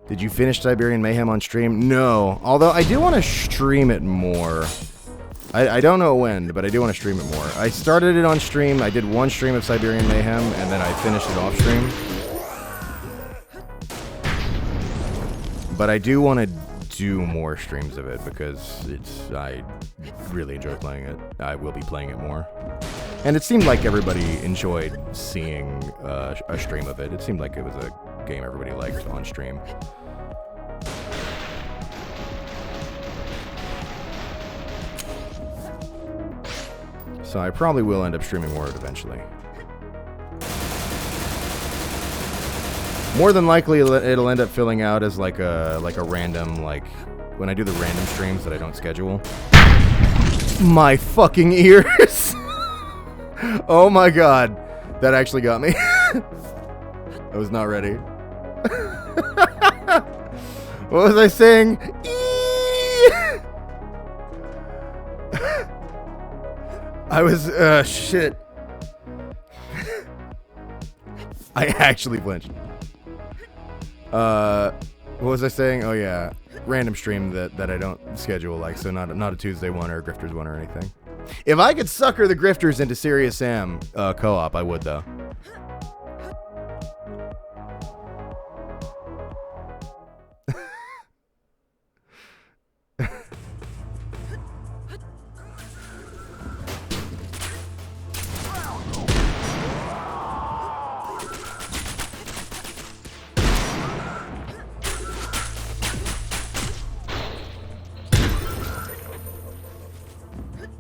Did you finish Siberian Mayhem on stream? No. Although I do want to stream it more. I don't know when, but I do want to stream it more. I started it on stream. I did one stream of Siberian Mayhem, and then I finished it off stream. But I do want to do more streams of it because I really enjoy playing it. I will be playing it more. And it seemed like everybody enjoyed seeing a stream of it. It seemed like it was a game everybody liked on stream. So I probably will end up streaming more of it eventually. More than likely, it'll end up filling out as like a random, like, when I do the random streams that I don't schedule. My fucking ears! Oh my god. That actually got me. I was not ready. What was I saying? I was, shit. I actually flinched. What was I saying? Oh yeah, random stream that I don't schedule, like, so not a Tuesday one or a Grifters one or anything. If I could sucker the Grifters into Serious Sam co-op, I would though.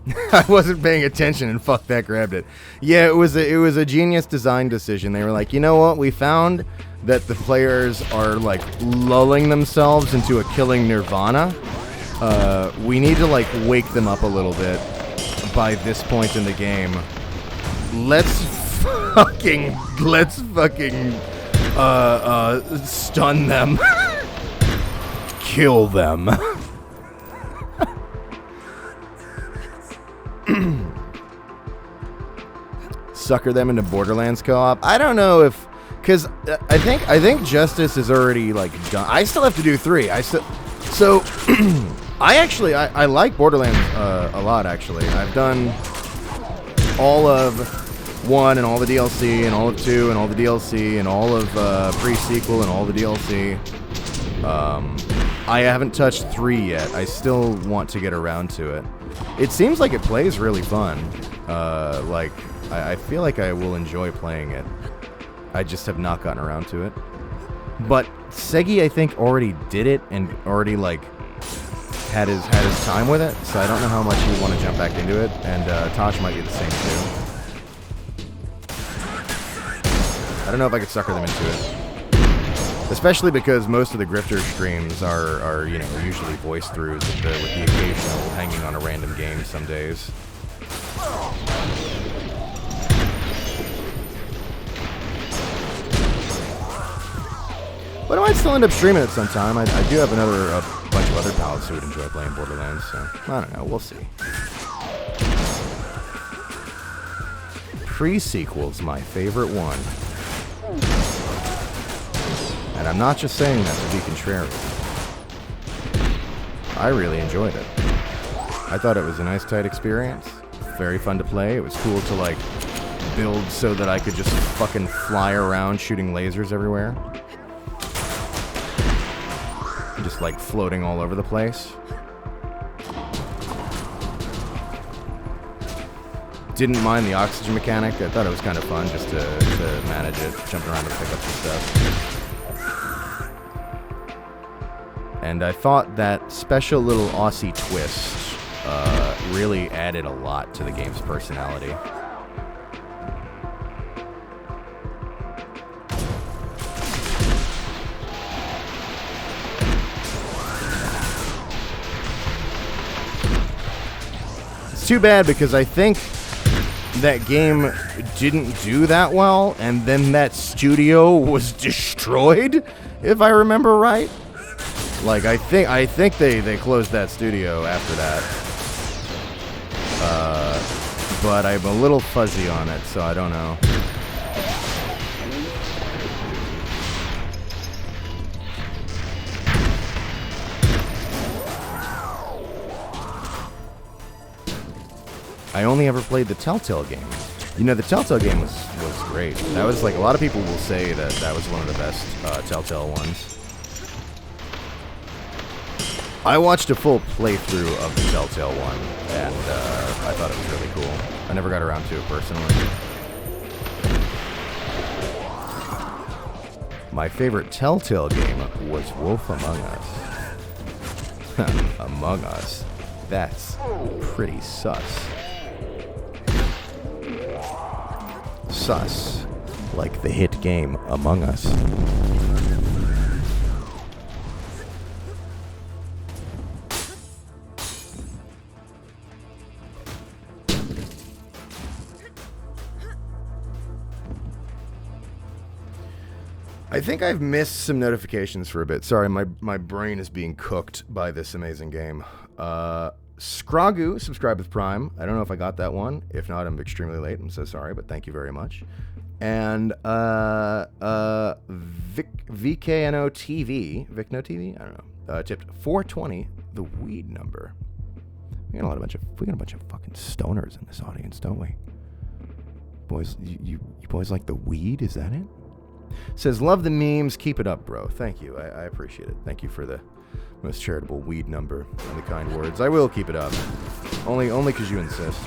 I wasn't paying attention and fuck that grabbed it. Yeah, it was a genius design decision. They were like, you know what? We found that the players are like lulling themselves into a killing nirvana. We need to like wake them up a little bit by this point in the game. Let's fucking stun them. Kill them. Sucker them into Borderlands co-op. I don't know if, because I think Justice is already like done. I still have to do 3. So I like Borderlands a lot actually. I've done all of 1 and all the DLC and all of 2 and all the DLC and all of pre-sequel and all the DLC. I haven't touched 3 yet. I still want to get around to it. It seems like it plays really fun. I feel like I will enjoy playing it. I just have not gotten around to it. But Segi, I think, already did it and already like had his time with it. So I don't know how much he want to jump back into it. And Tosh might be the same too. I don't know if I could sucker them into it. Especially because most of the Grifter streams are you know, usually voice throughs with the occasional hanging on a random game some days. But I might still end up streaming it sometime. I do have a bunch of other pals who would enjoy playing Borderlands, so I don't know, we'll see. Pre-sequel's my favorite one. And I'm not just saying that to be contrary. I really enjoyed it. I thought it was a nice, tight experience. Very fun to play. It was cool to, like, build so that I could just fucking fly around shooting lasers everywhere. Just, like, floating all over the place. Didn't mind the oxygen mechanic. I thought it was kind of fun just to manage it, jumping around and pick up some stuff. And I thought that special little Aussie twist really added a lot to the game's personality. It's too bad because I think that game didn't do that well, and then that studio was destroyed, if I remember right. Like, I think they closed that studio after that. But I'm a little fuzzy on it, so I don't know. I only ever played the Telltale game. You know, the Telltale game was great. That was like, a lot of people will say that was one of the best Telltale ones. I watched a full playthrough of the Telltale one, and I thought it was really cool. I never got around to it personally. My favorite Telltale game was Wolf Among Us. Among Us. That's pretty sus. Sus, like the hit game Among Us. I think I've missed some notifications for a bit. Sorry, my brain is being cooked by this amazing game. Scragu, subscribe with Prime. I don't know if I got that one. If not, I'm extremely late. I'm so sorry, but thank you very much. And VKNO TV, Vicno TV, I don't know, tipped 420, the weed number. We got a bunch of fucking stoners in this audience, don't we? Boys, you boys like the weed? Is that it? Says, love the memes, keep it up, bro. Thank you, I appreciate it. Thank you for the most charitable weed number and the kind words. I will keep it up. Only because you insist.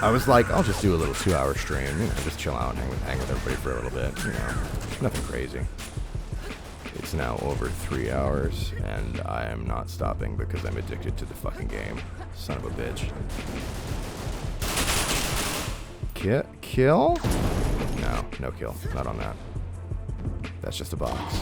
I was like, I'll just do a little 2-hour stream, you know, just chill out and hang with everybody for a little bit, you know, nothing crazy. It's now over 3 hours, and I am not stopping because I'm addicted to the fucking game. Son of a bitch. Kill? No, no kill. Not on that. That's just a box.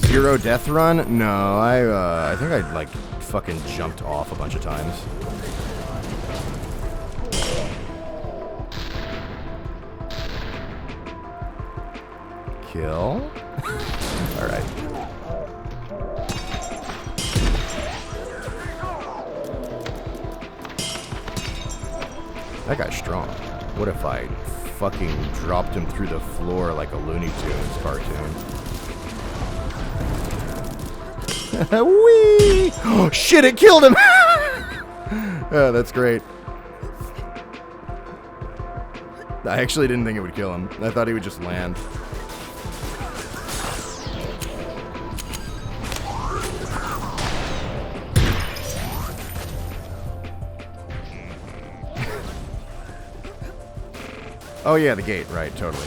Zero death run? No, I think I like fucking jumped off a bunch of times. Kill? Alright. That guy's strong. What if I fucking dropped him through the floor like a Looney Tunes cartoon? Whee! Oh shit, it killed him! Oh, that's great. I actually didn't think it would kill him. I thought he would just land. Oh yeah, the gate, right, totally.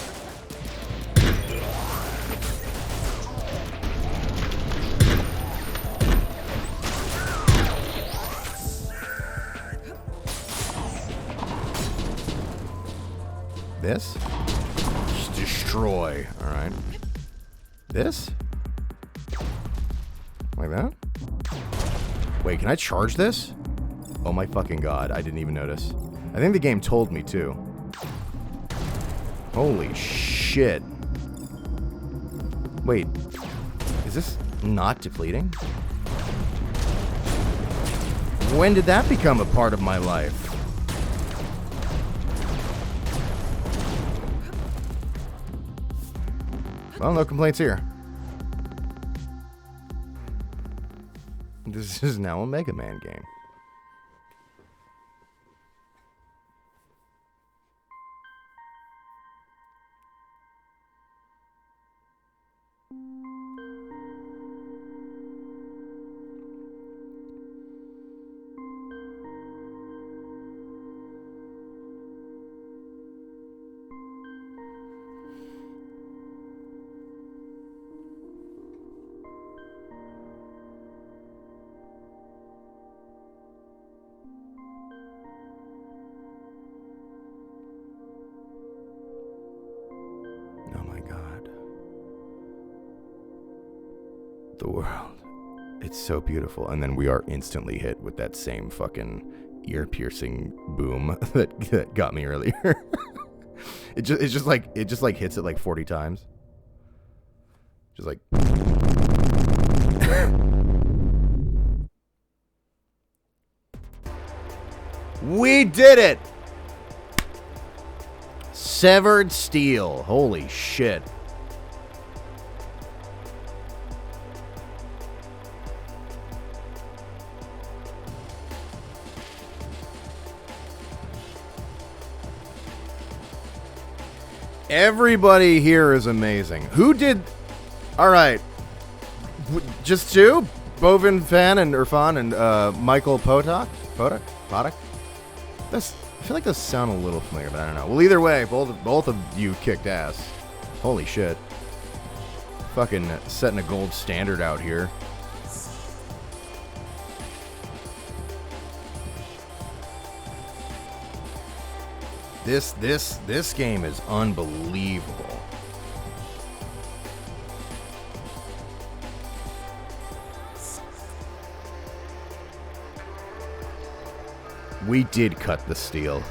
This? Just destroy. Alright. This? Like that? Wait, can I charge this? Oh my fucking god, I didn't even notice. I think the game told me too. Holy shit. Wait, is this not depleting? When did that become a part of my life? Well, no complaints here. This is now a Mega Man game. The world. It's so beautiful. And then we are instantly hit with that same fucking ear-piercing boom that got me earlier. it just like hits it like 40 times. Just like we did it. Severed steel. Holy shit. Everybody here is amazing. Who did... Alright. Just two? Bovin Fan and Irfan and Michael Potok? Potok? That's... I feel like those sound a little familiar, but I don't know. Well, either way, both of you kicked ass. Holy shit. Fucking setting a gold standard out here. This game is unbelievable. We did cut the steel.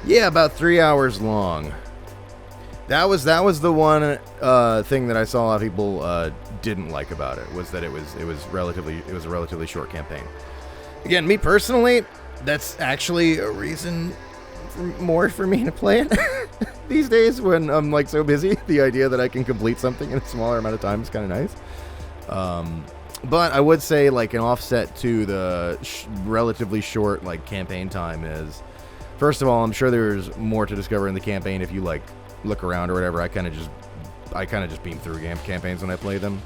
Yeah, about 3 hours long. That was the one thing that I saw a lot of people didn't like about it, was that it was a relatively short campaign. Again, me personally, that's actually a reason more for me to play it these days when I'm like so busy. The idea that I can complete something in a smaller amount of time is kind of nice. But I would say like an offset to the relatively short like campaign time is, first of all, I'm sure there's more to discover in the campaign if you like look around or whatever. I kind of just beam through campaigns when I play them.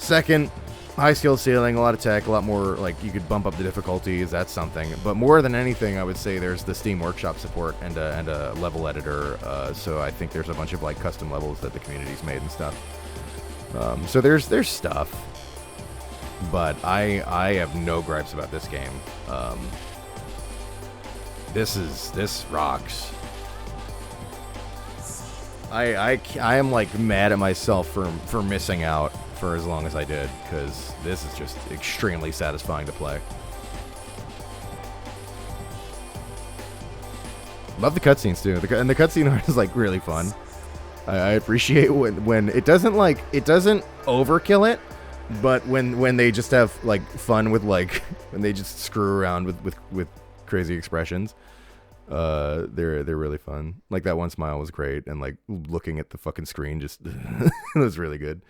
Second, high skill ceiling, a lot of tech, a lot more, like, you could bump up the difficulties, that's something. But more than anything, I would say there's the Steam Workshop support and a level editor, so I think there's a bunch of, like, custom levels that the community's made and stuff. So there's stuff. But I have no gripes about this game. This rocks. I am, like, mad at myself for missing out for as long as I did, because this is just extremely satisfying to play. Love the cutscenes too, and the cutscene art is, like, really fun. I appreciate when it doesn't overkill it, but when they just have, like, fun with, like, when they just screw around with crazy expressions. They're really fun. Like, that one smile was great, and, like, looking at the fucking screen just it was really good.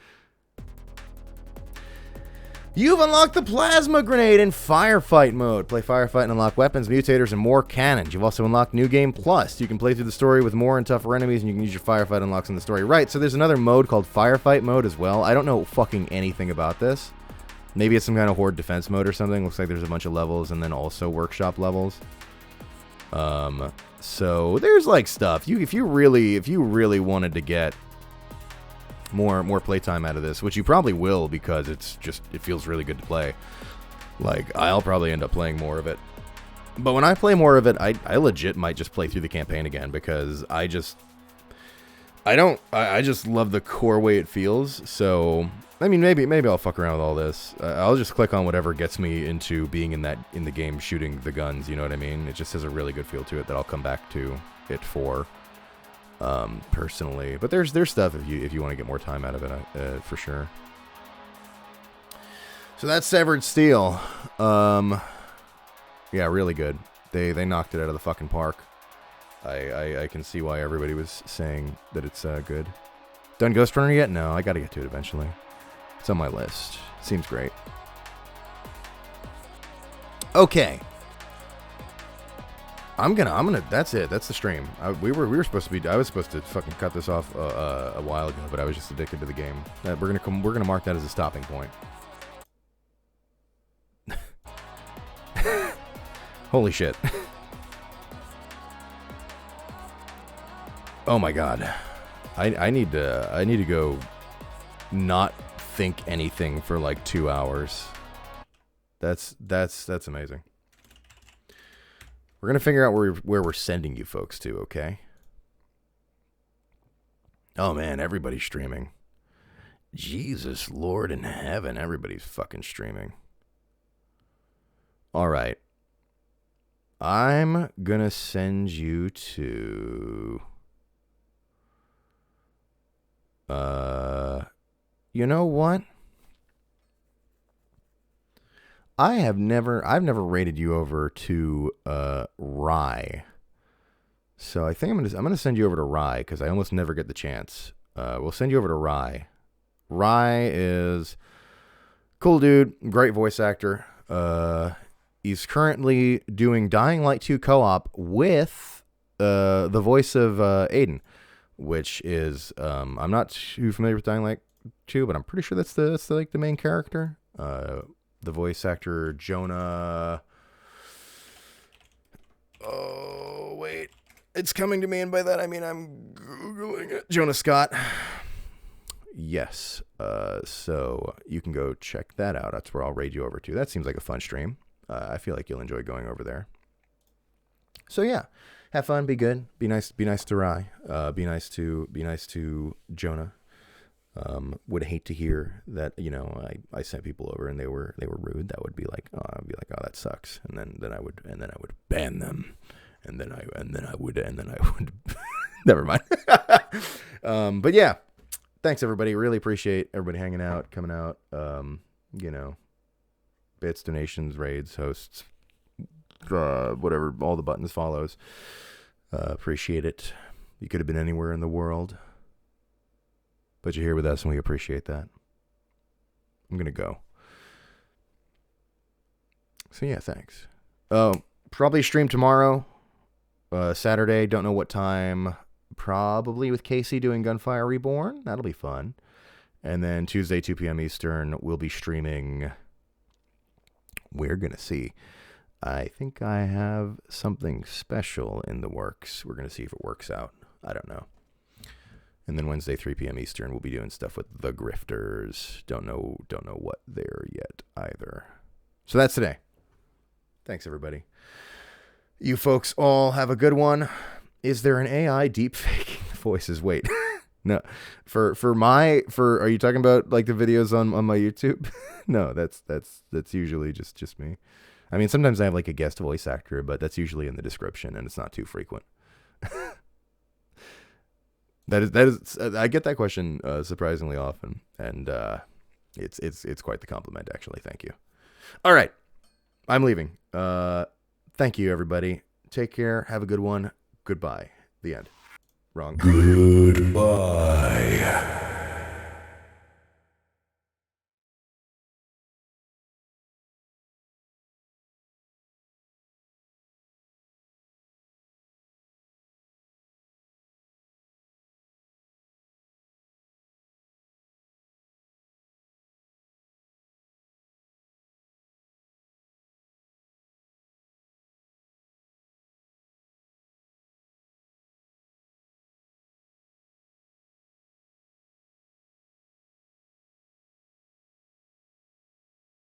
You've unlocked the plasma grenade in firefight mode. Play firefight and unlock weapons, mutators, and more cannons. You've also unlocked New Game Plus. You can play through the story with more and tougher enemies, and you can use your firefight unlocks in the story. Right, so there's another mode called firefight mode as well. I don't know fucking anything about this. Maybe it's some kind of horde defense mode or something. Looks like there's a bunch of levels and then also workshop levels. So there's, like, stuff. If you really wanted to get more playtime out of this, which you probably will, because it feels really good to play. Like, I'll probably end up playing more of it. But when I play more of it, I legit might just play through the campaign again, because I just love the core way it feels. So, I mean, maybe I'll fuck around with all this. I'll just click on whatever gets me into being in the game shooting the guns, you know what I mean? It just has a really good feel to it that I'll come back to it for. Personally, but there's stuff if you want to get more time out of it, for sure. So that's Severed Steel. Yeah, really good. They knocked it out of the fucking park. I can see why everybody was saying that it's good. Done Ghost Runner yet? No, I gotta get to it eventually. It's on my list. Seems great. Okay. I'm gonna. That's it. That's the stream. I was supposed to fucking cut this off a while ago, but I was just addicted to the game. We're gonna mark that as a stopping point. Holy shit! Oh my god! I need to go. Not think anything for like 2 hours. That's amazing. We're going to figure out where we're sending you folks to, okay? Oh, man, everybody's streaming. Jesus, Lord in heaven, everybody's fucking streaming. All right. I'm going to send you to... You know what? I've never rated you over to Rye. So I think I'm gonna send you over to Rye, because I almost never get the chance. We'll send you over to Rye. Rye is cool dude, great voice actor. He's currently doing Dying Light 2 co-op with the voice of Aiden, which is I'm not too familiar with Dying Light 2, but I'm pretty sure that's the main character. The voice actor, Jonah... Oh, wait. It's coming to me, and by that I mean I'm Googling it. Jonah Scott. Yes. So you can go check that out. That's where I'll raid you over to. That seems like a fun stream. I feel like you'll enjoy going over there. So yeah. Have fun, be good. Be nice to Rye. Be nice to Jonah. Would hate to hear that, I sent people over and they were rude. That would be like, I'd be like, oh, that sucks. And then I would ban them. And then I would never mind. But yeah, thanks everybody. Really appreciate everybody hanging out, coming out. Bits, donations, raids, hosts, whatever, all the buttons, follows. Appreciate it. You could have been anywhere in the world, but you're here with us, and we appreciate that. I'm going to go. So, yeah, thanks. Probably stream tomorrow, Saturday. Don't know what time. Probably with Casey doing Gunfire Reborn. That'll be fun. And then Tuesday, 2 p.m. Eastern, we'll be streaming. We're going to see. I think I have something special in the works. We're going to see if it works out. I don't know. And then Wednesday, 3 p.m. Eastern, we'll be doing stuff with the Grifters. Don't know what they're yet either. So that's today. Thanks, everybody. You folks all have a good one. Is there an AI deepfaking the voices? Wait. No. Are you talking about like the videos on my YouTube? No, that's usually just me. I mean, sometimes I have like a guest voice actor, but that's usually in the description and it's not too frequent. That is I get that question surprisingly often, and it's quite the compliment, actually. Thank you. All right, I'm leaving. Thank you, everybody. Take care. Have a good one. Goodbye. The end. Wrong. Goodbye.